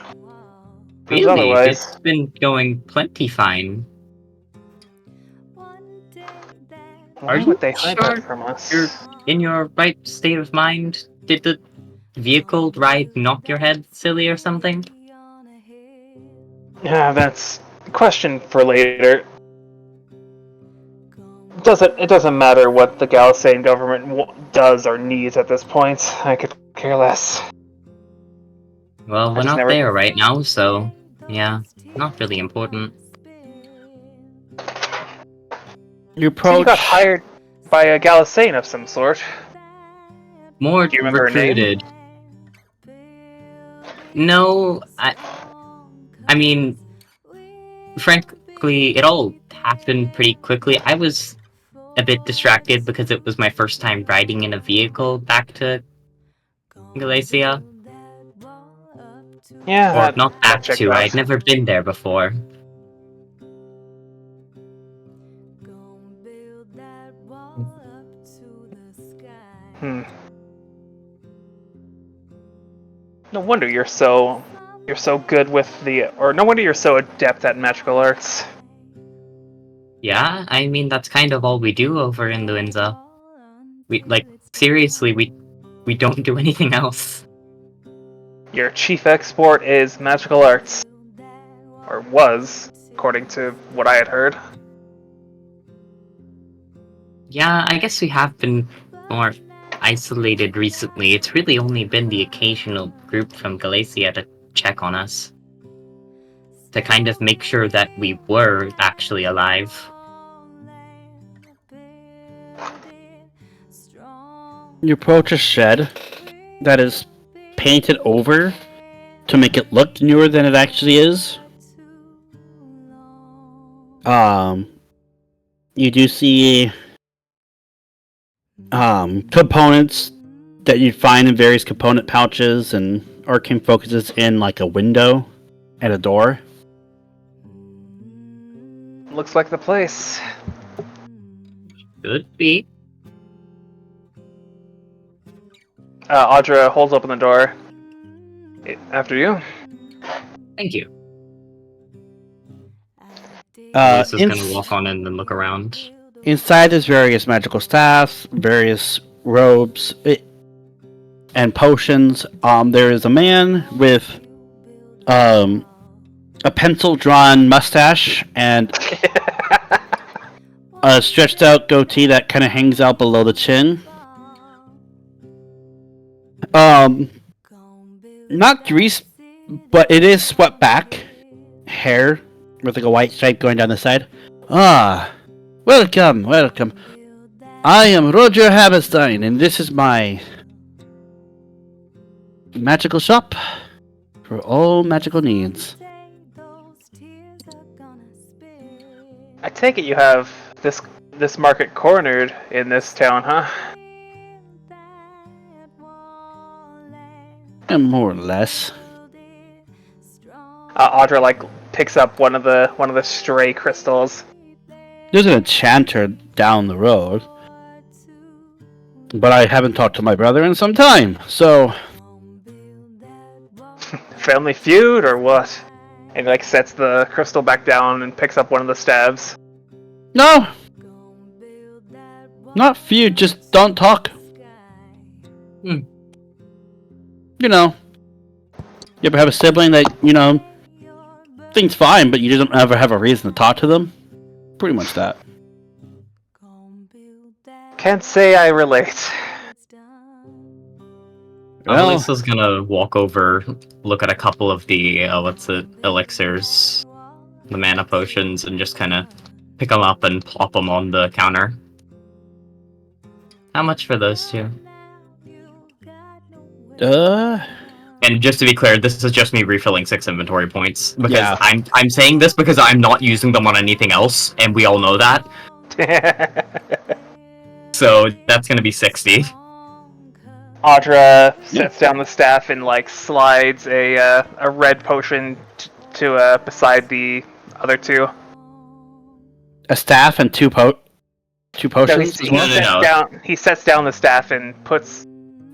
proves Really? otherwise. It's been going plenty fine. Why would they hide that from us? You're in your right state of mind? Did the vehicle ride knock your head silly or something? Yeah, that's a question for later. It doesn't matter what the Galician government does or needs at this point. I could care less. Well, we're just not never- there right now, so yeah, not really important. You You approach. got hired by a Galician of some sort. More Do you remember her name? recruited. No, I mean, frankly, it all happened pretty quickly. I was a bit distracted because it was my first time riding in a vehicle back to Galacia. Yeah, Or that, not that back checked to, out. I'd never been there before. No wonder you're so good with no wonder you're so adept at magical arts. Yeah, I mean, that's kind of all we do over in Luinza. Seriously, we don't do anything else. Your chief export is magical arts. Or was, according to what I had heard. Yeah, I guess we have been more isolated recently. It's really only been the occasional group from Galacia to check on us. To kind of make sure that we were actually alive. You approach a shed that is painted over to make it look newer than it actually is. You do see components that you'd find in various component pouches and arcane focuses in like a window and a door. Looks like the place. Could be. Audra holds open the door. After you. Thank you. Ins- This is gonna walk on in and look around. Inside there's various magical staffs, various robes, and potions. There is a man with a pencil-drawn mustache and a stretched-out goatee that kind of hangs out below the chin. Not greased, but it is swept back hair with like a white stripe going down the side. Welcome. I am Roger Hammerstein, and this is my magical shop for all magical needs. I take it you have this market cornered in this town, huh? And more or less. Audra picks up one of the stray crystals. There's an enchanter down the road, but I haven't talked to my brother in some time, so... Family feud or what? And he sets the crystal back down and picks up one of the stabs. No! Not feud, just don't talk. You know, you ever have a sibling that, things fine, but you don't ever have a reason to talk to them? Pretty much that. Can't say I relate. Well, Lisa's gonna walk over, look at a couple of the elixirs, the mana potions, and just kind of pick them up and plop them on the counter. How much for those two? And just to be clear, this is just me refilling 6 inventory points because Yeah. I'm saying this because I'm not using them on anything else, and we all know that. So that's gonna be 60. Audra sets down the staff and like slides a red potion to beside the other two. a staff and two No, potions. he sets down the staff and puts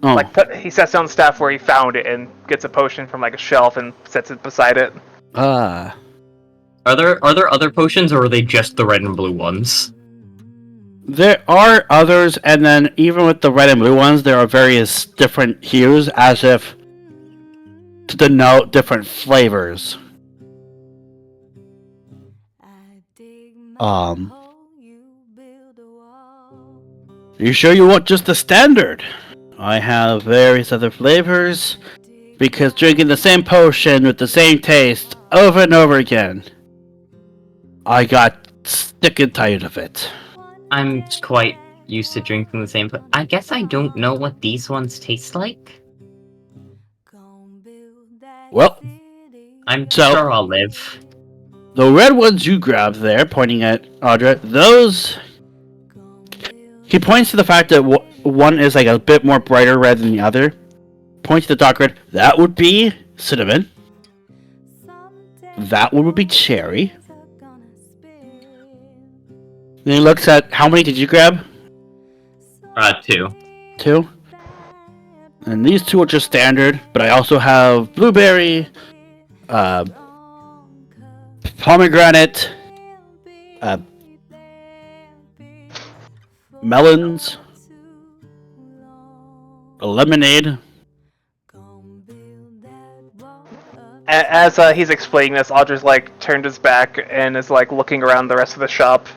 Oh, he sets down the staff where he found it and gets a potion from like a shelf and sets it beside it. ah. Are there other potions, or are they just the red and blue ones? There are others, and then even with the red and blue ones, there are various different hues, as if to denote different flavors. You sure you want just the standard? I have various other flavors, because drinking the same potion with the same taste over and over again, I got sick and tired of it. I'm quite used to drinking the same, but I guess I don't know what these ones taste like. Well, I'm So- sure I'll live. the red ones you grabbed there, pointing at Audra, those... He points to the fact that one is like a bit more brighter red than the other. Points to the dark red. That would be cinnamon. That one would be cherry. Then he looks at... How many did you grab? 2. 2? And these two are just standard, but I also have blueberry, pomegranate, melons, a lemonade. As he's explaining this, Audra's like turned his back and is like looking around the rest of the shop.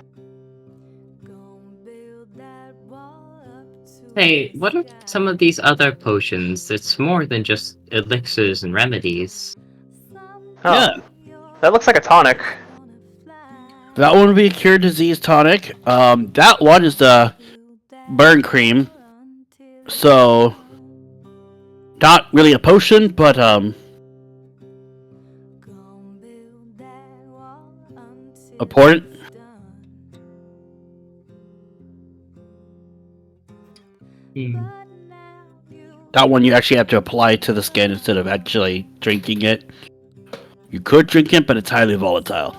Hey, what are some of these other potions? It's more than just elixirs and remedies. Oh, Yeah. that looks like a tonic. That one would be a cure disease tonic. That one is the burn cream. So, not really a potion, but important. That one you actually have to apply to the skin instead of actually drinking it. You could drink it, but it's highly volatile.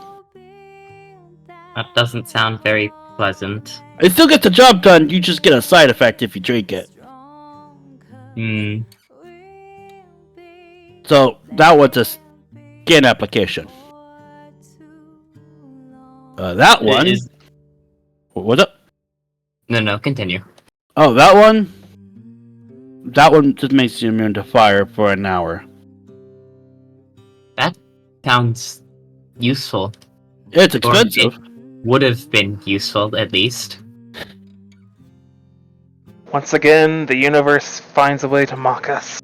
That doesn't sound very pleasant. It still gets the job done, you just get a side effect if you drink it. So, that was a skin application. That one... What was it? No, continue. Oh, that one? That one just makes you immune to fire for an hour. That sounds useful. It's expensive. Would have been useful, at least. Once again, the universe finds a way to mock us.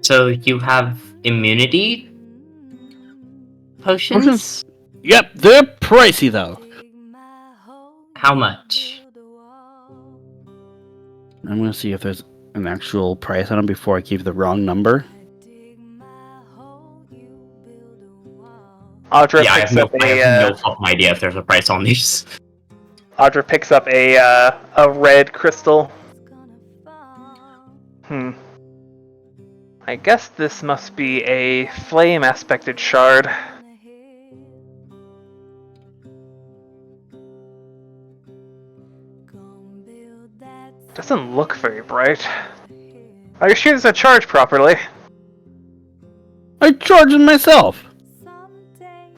So you have immunity potions? Yep, they're pricey though. How much? I'm gonna see if there's an actual price on them before I give the wrong number. Audra Yeah, I picks have no up a idea if there's a price on these. Audra picks up a red crystal. I guess this must be a flame aspected shard. Doesn't look very bright. Are you sure this is charged properly? I charge it myself.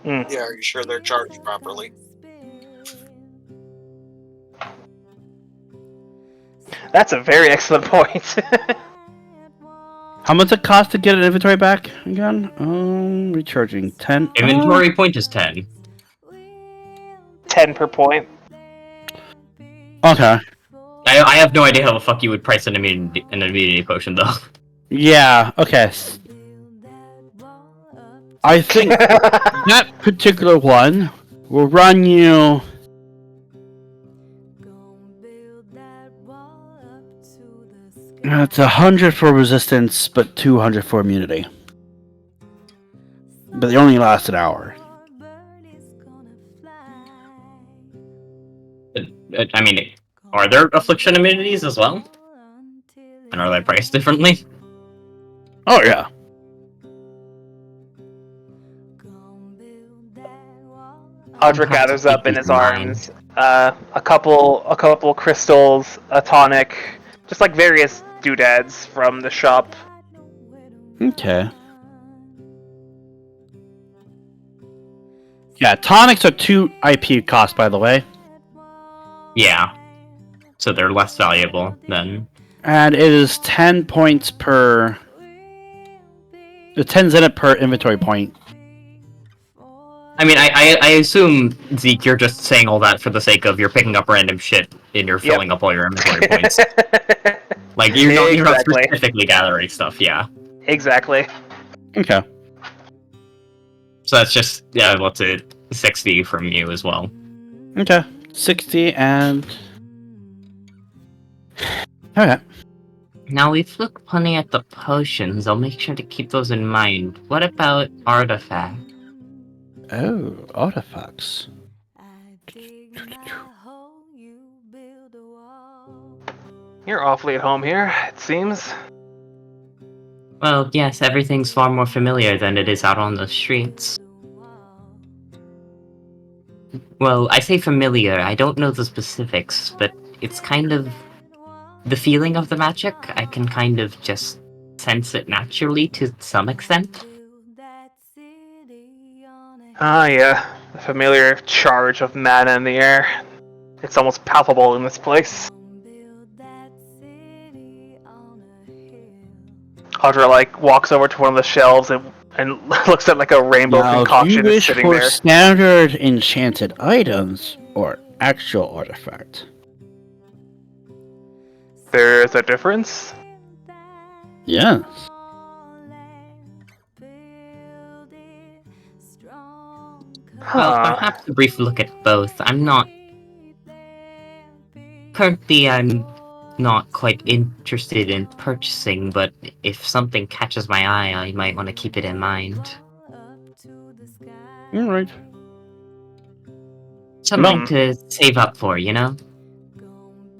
Yeah, are you sure they're charged properly? That's a very excellent point. How much it cost to get an inventory back again? Recharging 10. Inventory point is 10. 10 per point. Okay. I have no idea how the fuck you would price an immunity potion though. Yeah, okay. I think that particular one will run you. It's 100 for resistance, but 200 for immunity. But they only last an hour. I mean, are there affliction immunities as well? And are they priced differently? Oh yeah. Audra gathers up in his arms a couple crystals, a tonic, just like various doodads from the shop. Okay. Yeah, tonics are 2 IP cost, by the way. Yeah. So they're less valuable than... And it is 10 points per... 10 zenith per inventory point. I mean, I assume, Zeke, you're just saying all that for the sake of you're picking up random shit and you're filling up all your inventory points. Like, you're not specifically gathering stuff, yeah. Exactly. Okay. So that's just, yeah, what's it, 60 from you as well. Okay. 60 and... Okay. Now, we've looked plenty at the potions. I'll make sure to keep those in mind. What about artifacts? Oh, artifacts. You're awfully at home here, it seems. Well, yes, everything's far more familiar than it is out on the streets. Well, I say familiar, I don't know the specifics, but it's kind of... The feeling of the magic, I can kind of just sense it naturally to some extent. Ah, yeah. The familiar charge of mana in the air. It's almost palpable in this place. Audra, like, walks over to one of the shelves and looks at, like, a rainbow concoction do you wish sitting for there. standard enchanted items or actual artifact? There's a difference? Yes. Well, perhaps a brief look at both. I'm not quite interested in purchasing, but if something catches my eye, I might want to keep it in mind. Alright. Something to save up for, you know?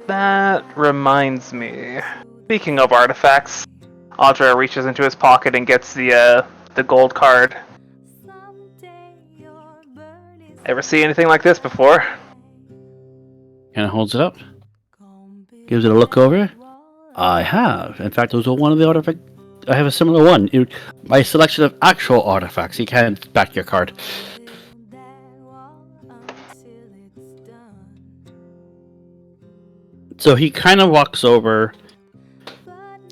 That reminds me. Speaking of artifacts, Audra reaches into his pocket and gets the gold card. Ever see anything like this before? Kind of holds it up. Gives it a look over. I have. In fact, those are one of the artifacts. I have a similar one. My selection of actual artifacts. You can back your card. So he kind of walks over,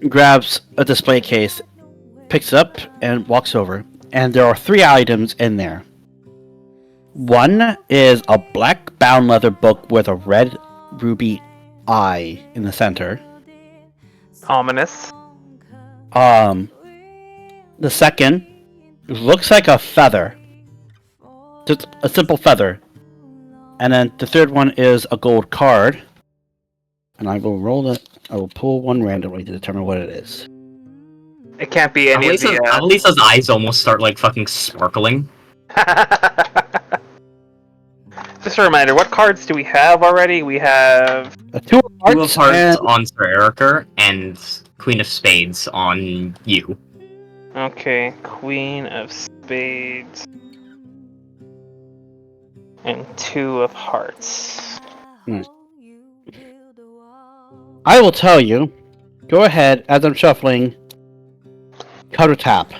grabs a display case, picks it up, and walks over. And there are 3 items in there. One is a black bound leather book with a red ruby eye in the center. Ominous. The second looks like a feather. Just a simple feather. And then the third one is a gold card. And I will I will pull one randomly to determine what it is. It can't be any of the... Lisa's eyes almost start, like, fucking sparkling. Just a reminder, what cards do we have already? We have... Two of Hearts on Sir Erica, and Queen of Spades on you. Okay, Queen of Spades. And 2 of Hearts. I will tell you. Go ahead, as I'm shuffling, counter tap.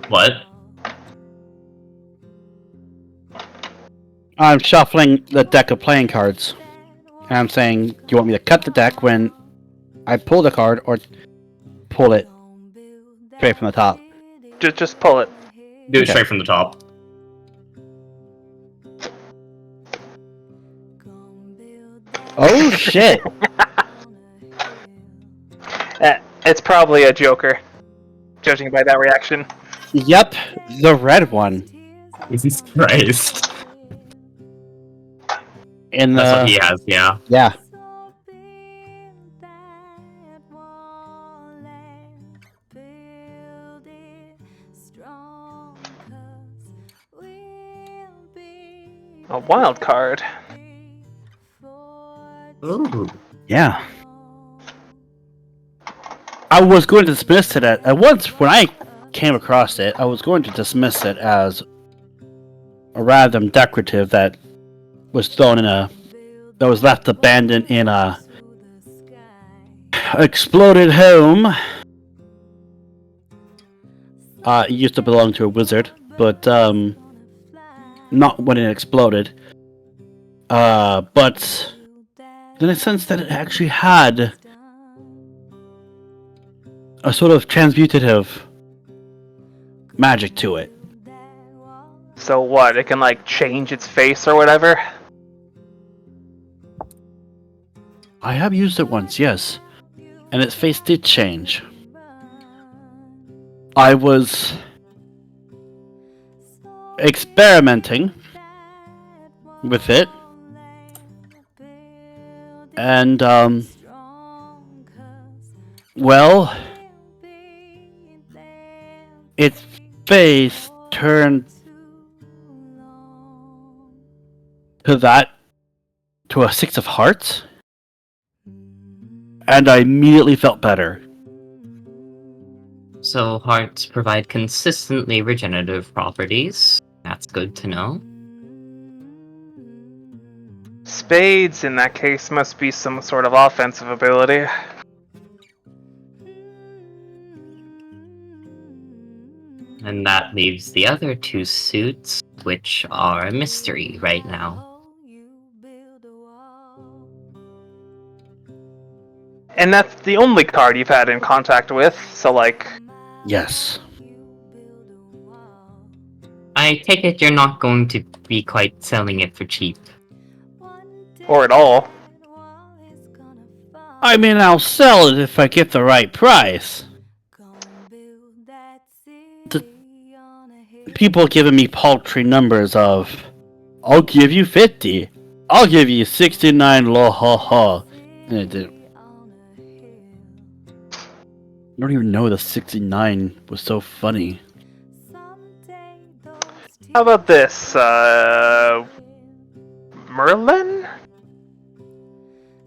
What? I'm shuffling the deck of playing cards. And I'm saying, do you want me to cut the deck when I pull the card, or pull it straight from the top? Just pull it. Do it straight from the top. Oh shit! It's probably a Joker, judging by that reaction. Yep, the red one. Jesus Christ. In That's what he the has, yeah. yeah. A wild card. Ooh. Yeah. I was going to dismiss it at once when I came across it. I was going to dismiss it as a random decorative that was thrown in that was left abandoned in a exploded home. It used to belong to a wizard, but not when it exploded. But then I sensed that it actually had a sort of transmutative magic to it. So what? It can like change its face or whatever. I have used it once, yes, and its face did change. I was experimenting with it, and well, its face turned to a 6 of hearts, and I immediately felt better. So hearts provide consistently regenerative properties. That's good to know. Spades, in that case, must be some sort of offensive ability. And that leaves the other two suits, which are a mystery right now. And that's the only card you've had in contact with, so like... Yes. I take it you're not going to be quite selling it for cheap. Or at all. I mean, I'll sell it if I get the right price. People giving me paltry numbers of, I'll give you 50, I'll give you 69, lo ha ha. And it didn't. I don't even know the 69 was so funny. How about this, Merlin?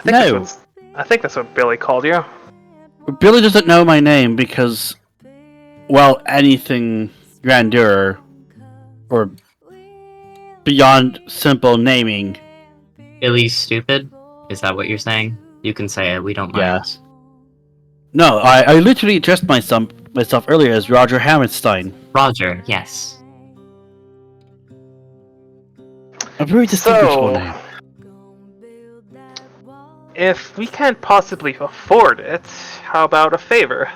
No. I think that's what Billy called you. Billy doesn't know my name because, well, anything grandeur or beyond simple naming. Billy's stupid? Is that what you're saying? You can say it, we don't mind. Yeah. No, I literally addressed myself earlier as Roger Hammerstein. Roger, yes. A very distinguishable name. If we can't possibly afford it, how about a favor?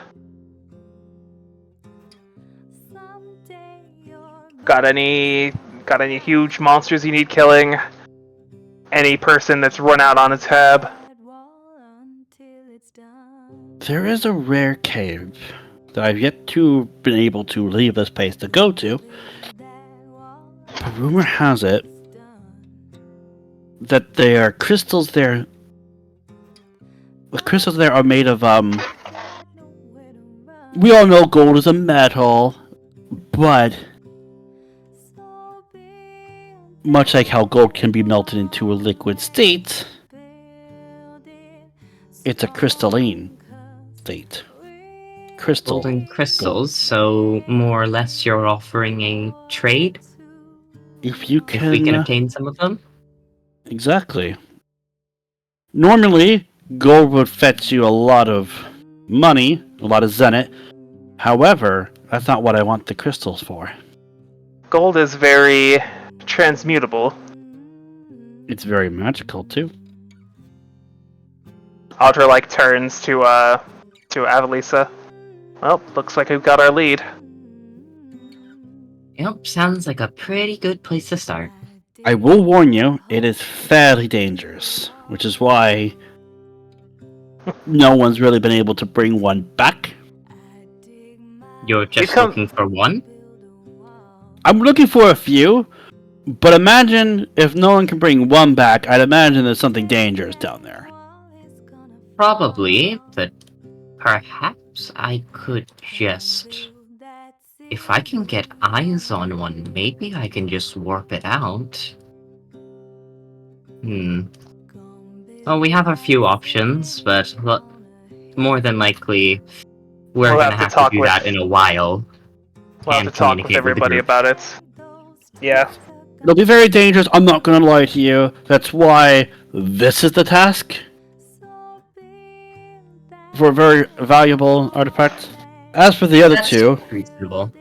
Got any huge monsters you need killing? Any person that's run out on a tab? There is a rare cave that I've yet to been able to leave this place to go to. But rumor has it that there are crystals there. The crystals there are made of we all know gold is a metal, but much like how gold can be melted into a liquid state, it's a crystalline state. Crystal. Golden crystals, so more or less you're offering a trade? If we can obtain some of them? Exactly. Normally, gold would fetch you a lot of money, a lot of zenith. However, that's not what I want the crystals for. Gold is very transmutable. It's very magical too. Audra turns to Avalisa. Well, looks like we've got our lead. Yep, sounds like a pretty good place to start. I will warn you, it is fairly dangerous. which is why no one's really been able to bring one back. You're just Become- looking for one? I'm looking for a few, but imagine if no one can bring one back, I'd imagine there's something dangerous down there. Probably, but perhaps I could just... If I can get eyes on one, maybe I can just warp it out. Well, we have a few options, but more than likely, we're We'll gonna have to have talk to do with- that in a while. We'll have And to talk with communicate with the everybody group. about it. Yeah. It'll be very dangerous, I'm not gonna lie to you. That's why this is the task. For a very valuable artifact. As for the other That's two, reasonable.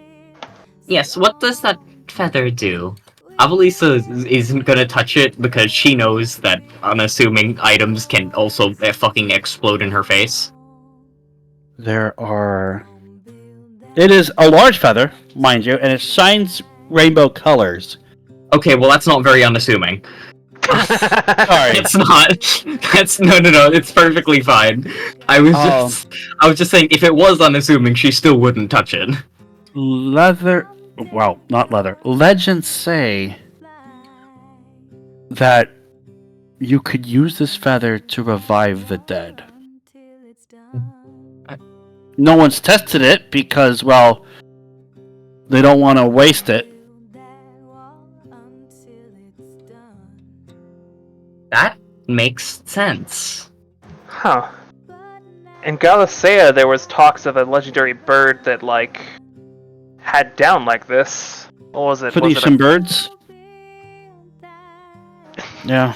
Yes, what does that feather do? Avalisa isn't gonna touch it because she knows that unassuming items can also fucking explode in her face. there are... It is a large feather, mind you, and it shines rainbow colors. Okay, well that's not very unassuming. Sorry. It's not. That's no. It's perfectly fine. I was just saying, if it was unassuming, she still wouldn't touch it. Leather... Well, not leather. Legends say that you could use this feather to revive the dead. No one's tested it because, well, they don't want to waste it. That makes sense. Huh. In Galatea, there was talks of a legendary bird that, like, had down like this. What was it? Was it Phoenician birds? Yeah.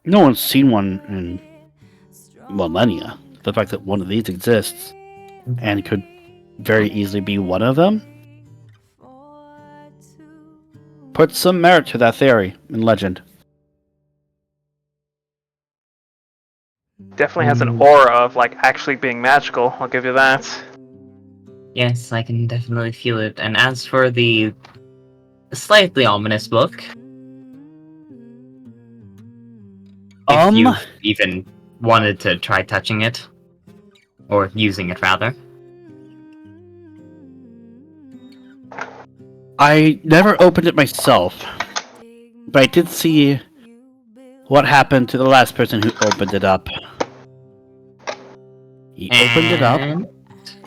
No one's seen one in millennia. The fact that one of these exists and could very easily be one of them puts some merit to that theory in legend. Definitely has an aura of, like, actually being magical, I'll give you that. Yes, I can definitely feel it. And as for the slightly ominous book, if you even wanted to try touching it, or using it rather. I never opened it myself, but I did see what happened to the last person who opened it up. He opened it up And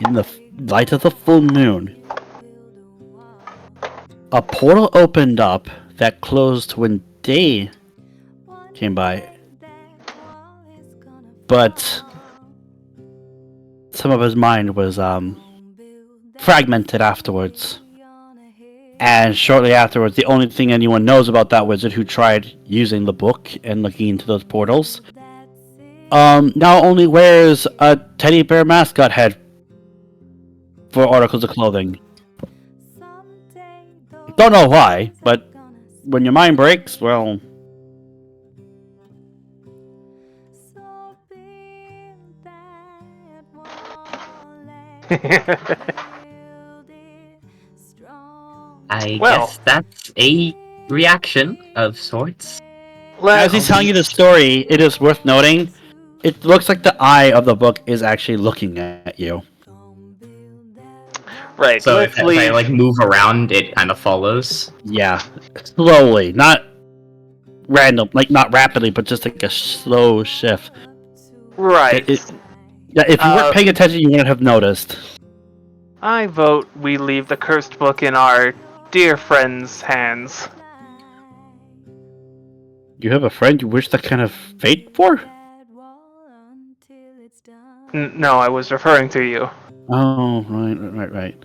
in the light of the full moon. A portal opened up that closed when day came by. But some of his mind was fragmented afterwards. And shortly afterwards, the only thing anyone knows about that wizard who tried using the book and looking into those portals, now only wears a teddy bear mascot head for articles of clothing. Don't know why, but when your mind breaks, well... I Well. guess that's a reaction of sorts. As he's telling you the story, it is worth noting, it looks like the eye of the book is actually looking at you. Right, So let's if I leave. like move around, it kind of follows. Yeah, slowly, not random, like not rapidly, but just like a slow shift. Right. Yeah, if you weren't paying attention, you wouldn't have noticed. I vote we leave the cursed book in our dear friend's hands. You have a friend you wish that kind of fate for? No, I was referring to you. Oh, right.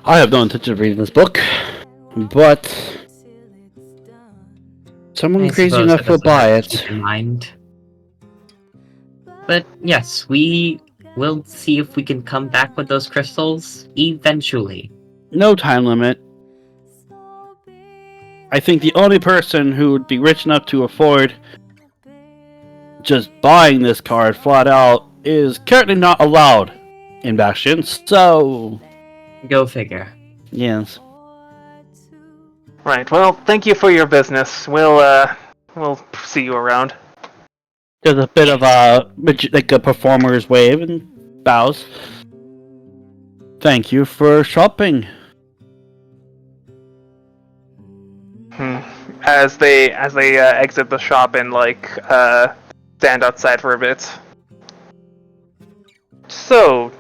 I have no intention of reading this book, but someone I crazy suppose enough will doesn't buy have to it. keep in mind. But yes, we will see if we can come back with those crystals eventually. No time limit. I think the only person who would be rich enough to afford just buying this card flat out is currently not allowed in Bastion, so... Go figure. Yes. Right, well, thank you for your business. We'll We'll see you around. There's a bit of a performer's wave and bows. Thank you for shopping. As they exit the shop and stand outside for a bit. So,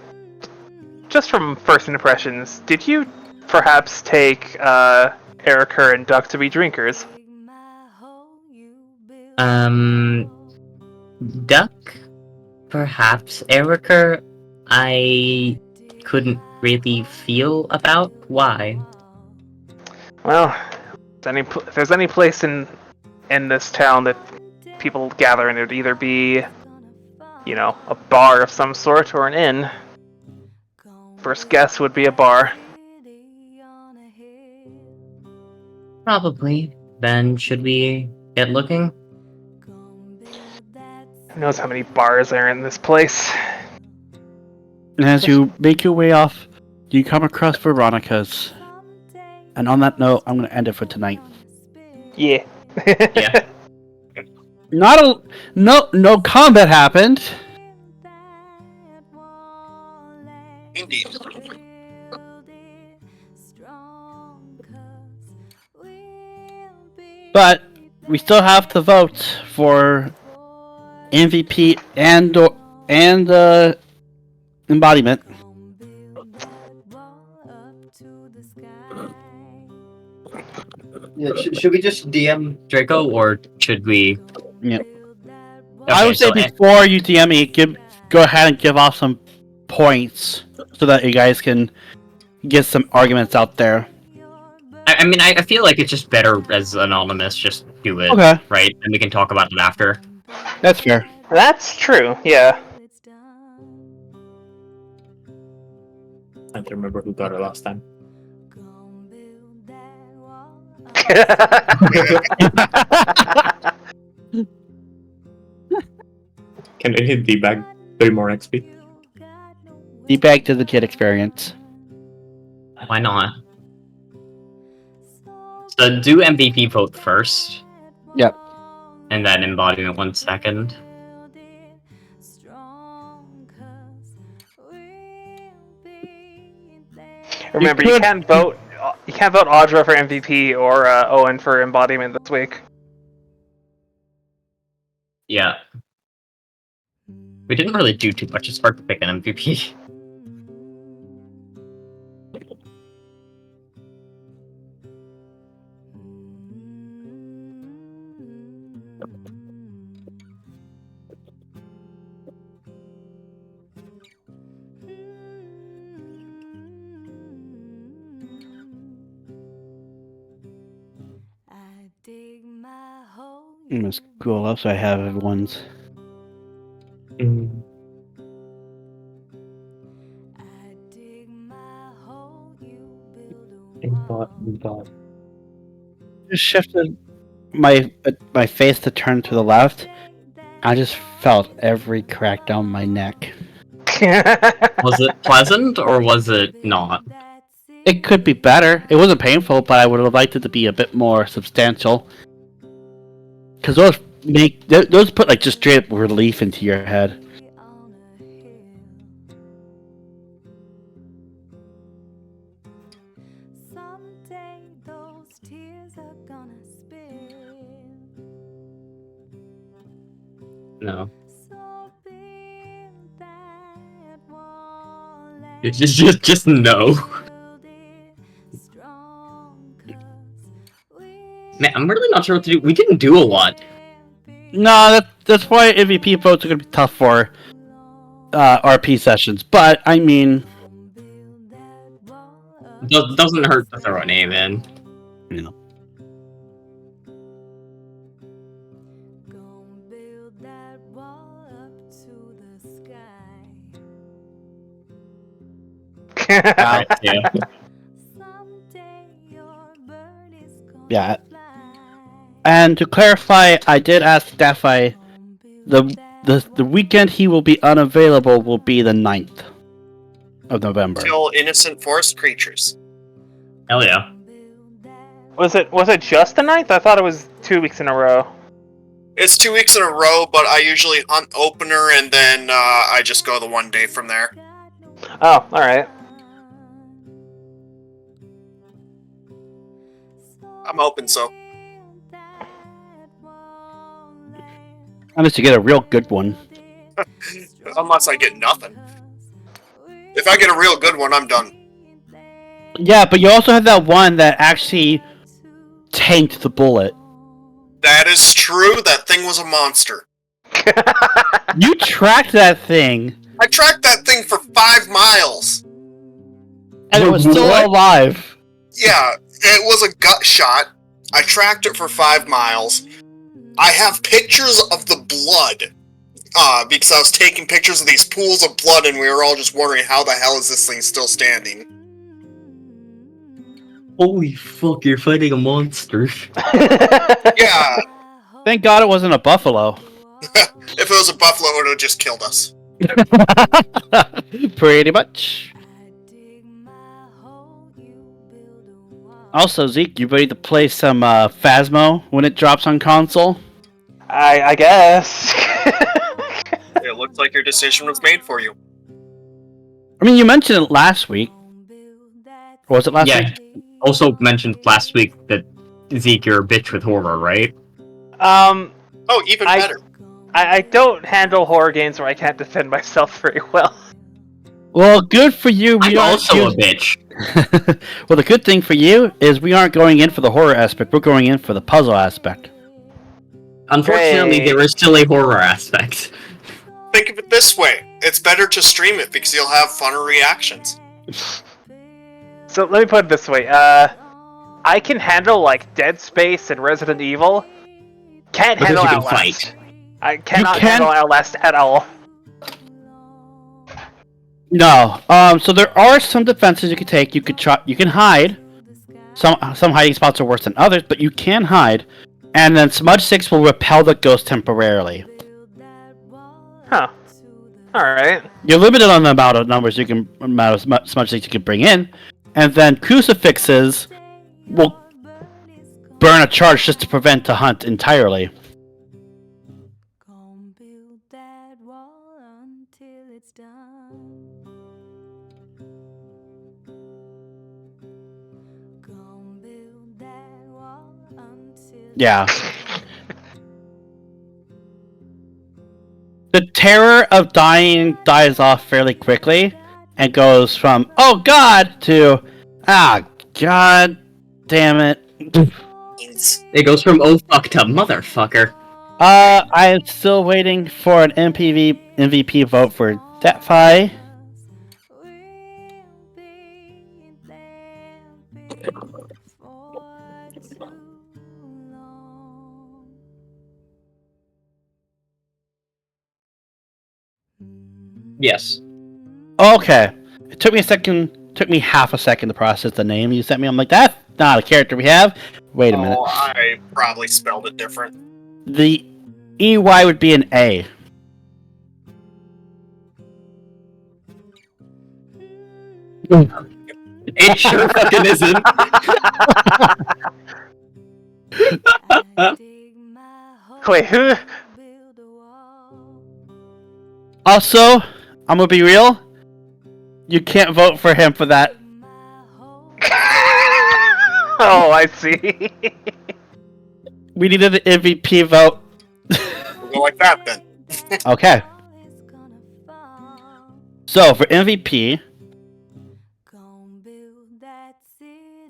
just from first impressions, did you perhaps take Erica and Duck to be drinkers? Duck? Perhaps. Erica, I couldn't really feel about. Why? Well, if there's any place in this town that people gather in, it would either be, a bar of some sort or an inn. First guess would be a bar. Probably. Then should we get looking? Who knows how many bars are in this place? And as you make your way off, you come across Veronica's. And on that note, I'm going to end it for tonight. Yeah. Yeah. No combat happened. Indeed. But we still have to vote for MVP and embodiment. Yeah, should we just DM Draco, or should we? Yeah. Okay, I would say so before you DM me, go ahead and give off some points so that you guys can get some arguments out there. I mean, I feel like it's just better as anonymous. Just do it, Okay. right? And we can talk about it after. That's fair. That's true, yeah. I don't remember who got it last time. Can I hit D-bag 3 more XP? D-bag to the kid experience. Why not? So do MVP vote first. Yep. And then embodiment 1 second. Remember, you can't vote Audra for MVP or Owen for embodiment this week. Yeah. We didn't really do too much. It's hard to pick an MVP. I'm gonna scroll up so I have everyone's. Just shifted my face to turn to the left. I just felt every crack down my neck. Was it pleasant or was it not? It could be better. It wasn't painful, but I would have liked it to be a bit more substantial. Because those put like just straight up relief into your head. No. It's just no. Man, I'm really not sure what to do. We didn't do a lot. No, that's why MVP votes are gonna be tough for RP sessions. But I mean, Doesn't hurt to throw a name in. you know. Yeah. Yeah. And to clarify, I did ask Daffy, the weekend he will be unavailable will be the 9th of November. Kill innocent forest creatures. Hell yeah. Was it just the 9th? I thought it was 2 weeks in a row. It's 2 weeks in a row, but I usually hunt opener and then I just go the one day from there. Oh, alright. I'm open, so. Unless you get a real good one. Unless I get nothing. If I get a real good one, I'm done. Yeah, but you also have that one that actually tanked the bullet. That is true. That thing was a monster. You tracked that thing, I tracked that thing for 5 miles. and it was still What? alive. Yeah, it was a gut shot. I tracked it for 5 miles. I have pictures of the blood. Because I was taking pictures of these pools of blood and we were all just wondering how the hell is this thing still standing. Holy fuck, you're fighting a monster. Yeah, Thank God it wasn't a buffalo. if it was a buffalo, it would have just killed us. Pretty much. Also, Zeke, you ready to play some Phasmo when it drops on console? I guess. It looks like your decision was made for you. I mean, you mentioned it last week. Or was it last week? Also mentioned last week that Zeke, you're a bitch with horror, right? Oh, even better. I don't handle horror games where I can't defend myself very well. Well, good for you. I'm also a bitch. Well, the good thing for you is we aren't going in for the horror aspect. We're going in for the puzzle aspect. Unfortunately, Hey. there is still a horror aspect. Think of it this way. It's better to stream it because you'll have funner reactions. So let me put it this way. I can handle like Dead Space and Resident Evil. Can't Because handle you can Outlast. fight. I cannot can- handle Outlast at all. No. So there are some defenses you can take. You could try. You can hide. Some hiding spots are worse than others, but you can hide. And then Smudge 6 will repel the ghost temporarily. Huh. Alright. You're limited on the amount of numbers you can, amount of Smudge 6 you can bring in. And then Crucifixes will burn a charge just to prevent the hunt entirely. Yeah. The terror of dying dies off fairly quickly and goes from, oh god, to, ah, god damn it. It goes from oh fuck to motherfucker. I am still waiting for an MVP vote for Deathfy. Yes. Okay. It took me half a second to process the name you sent me. I'm like, that's not a character we have. Wait a minute. Oh, I probably spelled it different. The EY would be an A. It sure fucking isn't. Wait, who? Also, I'm gonna be real. You can't vote for him for that. Oh, I see. We needed an MVP vote. We'll go like that then. Okay. So for MVP,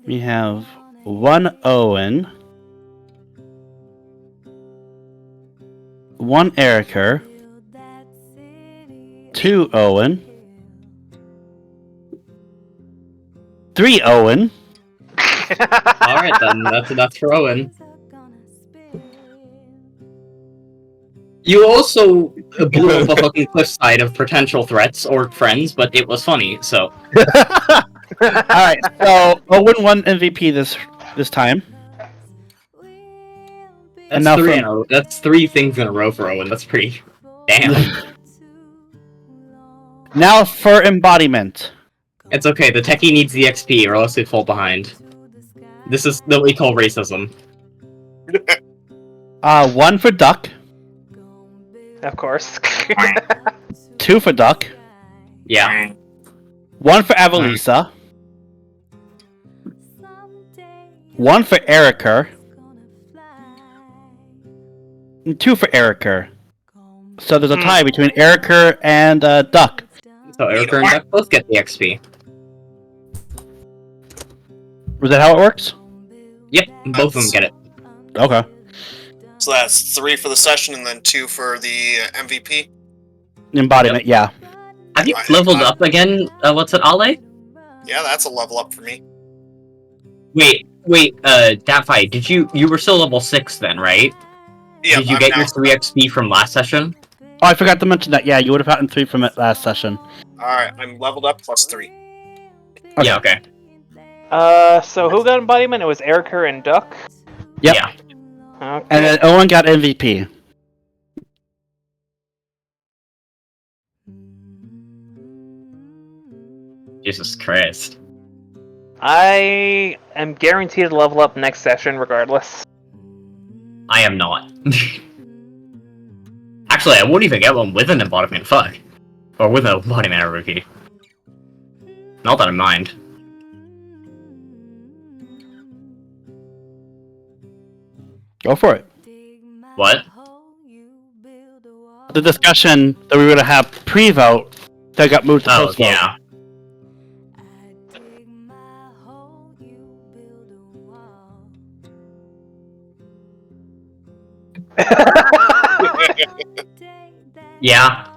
we have 1 Owen, 1 Ericer, 2 Owen, 3 Owen. Alright then, that's for Owen. You also blew up a fucking cliffside of potential threats or friends, but it was funny, so. Alright, so Owen won MVP this time. That's now three for- in a row. That's 3 things in a row for Owen. That's pretty. Damn. Now for embodiment. It's okay, the techie needs the XP or else they fall behind. This is what we call racism. 1 for Duck, Of course. 2 for Duck, Yeah. 1 for Avalisa, 1 for Erica, and 2 for Erica. So there's a tie between Erica and Duck. So Erica and Duck both get the XP. Was that how it works? Yep, both of them get it. Okay. So that's 3 for the session and then 2 for the MVP. Embodiment, yeah. Have you leveled up again? What's it, Ale? Yeah, that's a level up for me. Wait, Datfi, did you were still level 6 then, right? Yeah, Did you get your 3 XP from last session? Oh, I forgot to mention that. Yeah, you would have gotten 3 from it last session. Alright, I'm leveled up plus 3. Okay. Yeah, okay. So who got embodiment? It was Erica and Duck. Yep. Yeah. Okay. And then Owen got MVP. Jesus Christ. I am guaranteed to level up next session regardless. I am not. Actually, I won't even get one with an embodiment, fuck. Or with an embodiment MVP. Not that I mind. Go for it. What? The discussion that we were going to have pre-vote that got moved to Oh, post-vote. yeah. Yeah.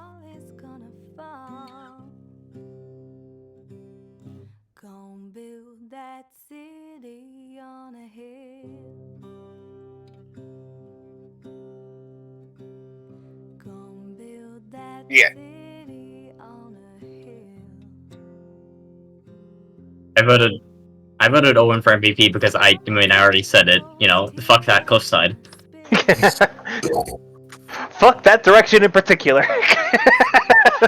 Yeah. I voted Owen for MVP because I already said it, you know, fuck that cliffside. Fuck that direction in particular.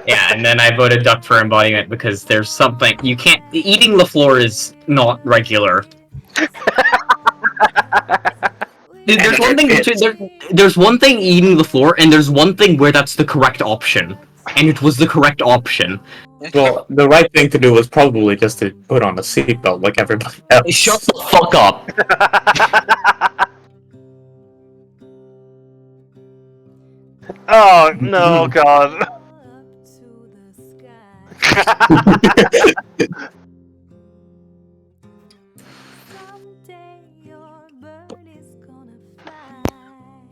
Yeah, and then I voted Duck for embodiment because there's something you can't eating the floor is not regular. There's one thing there's one thing eating the floor and there's one thing where that's the correct option. And it was the correct option. Well, the right thing to do was probably just to put on a seatbelt like everybody else. Shut the fuck up. Oh no, God.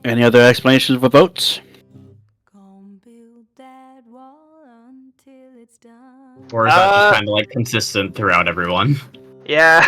Any other explanations for votes? Or is that just kind of like consistent throughout everyone? Yeah.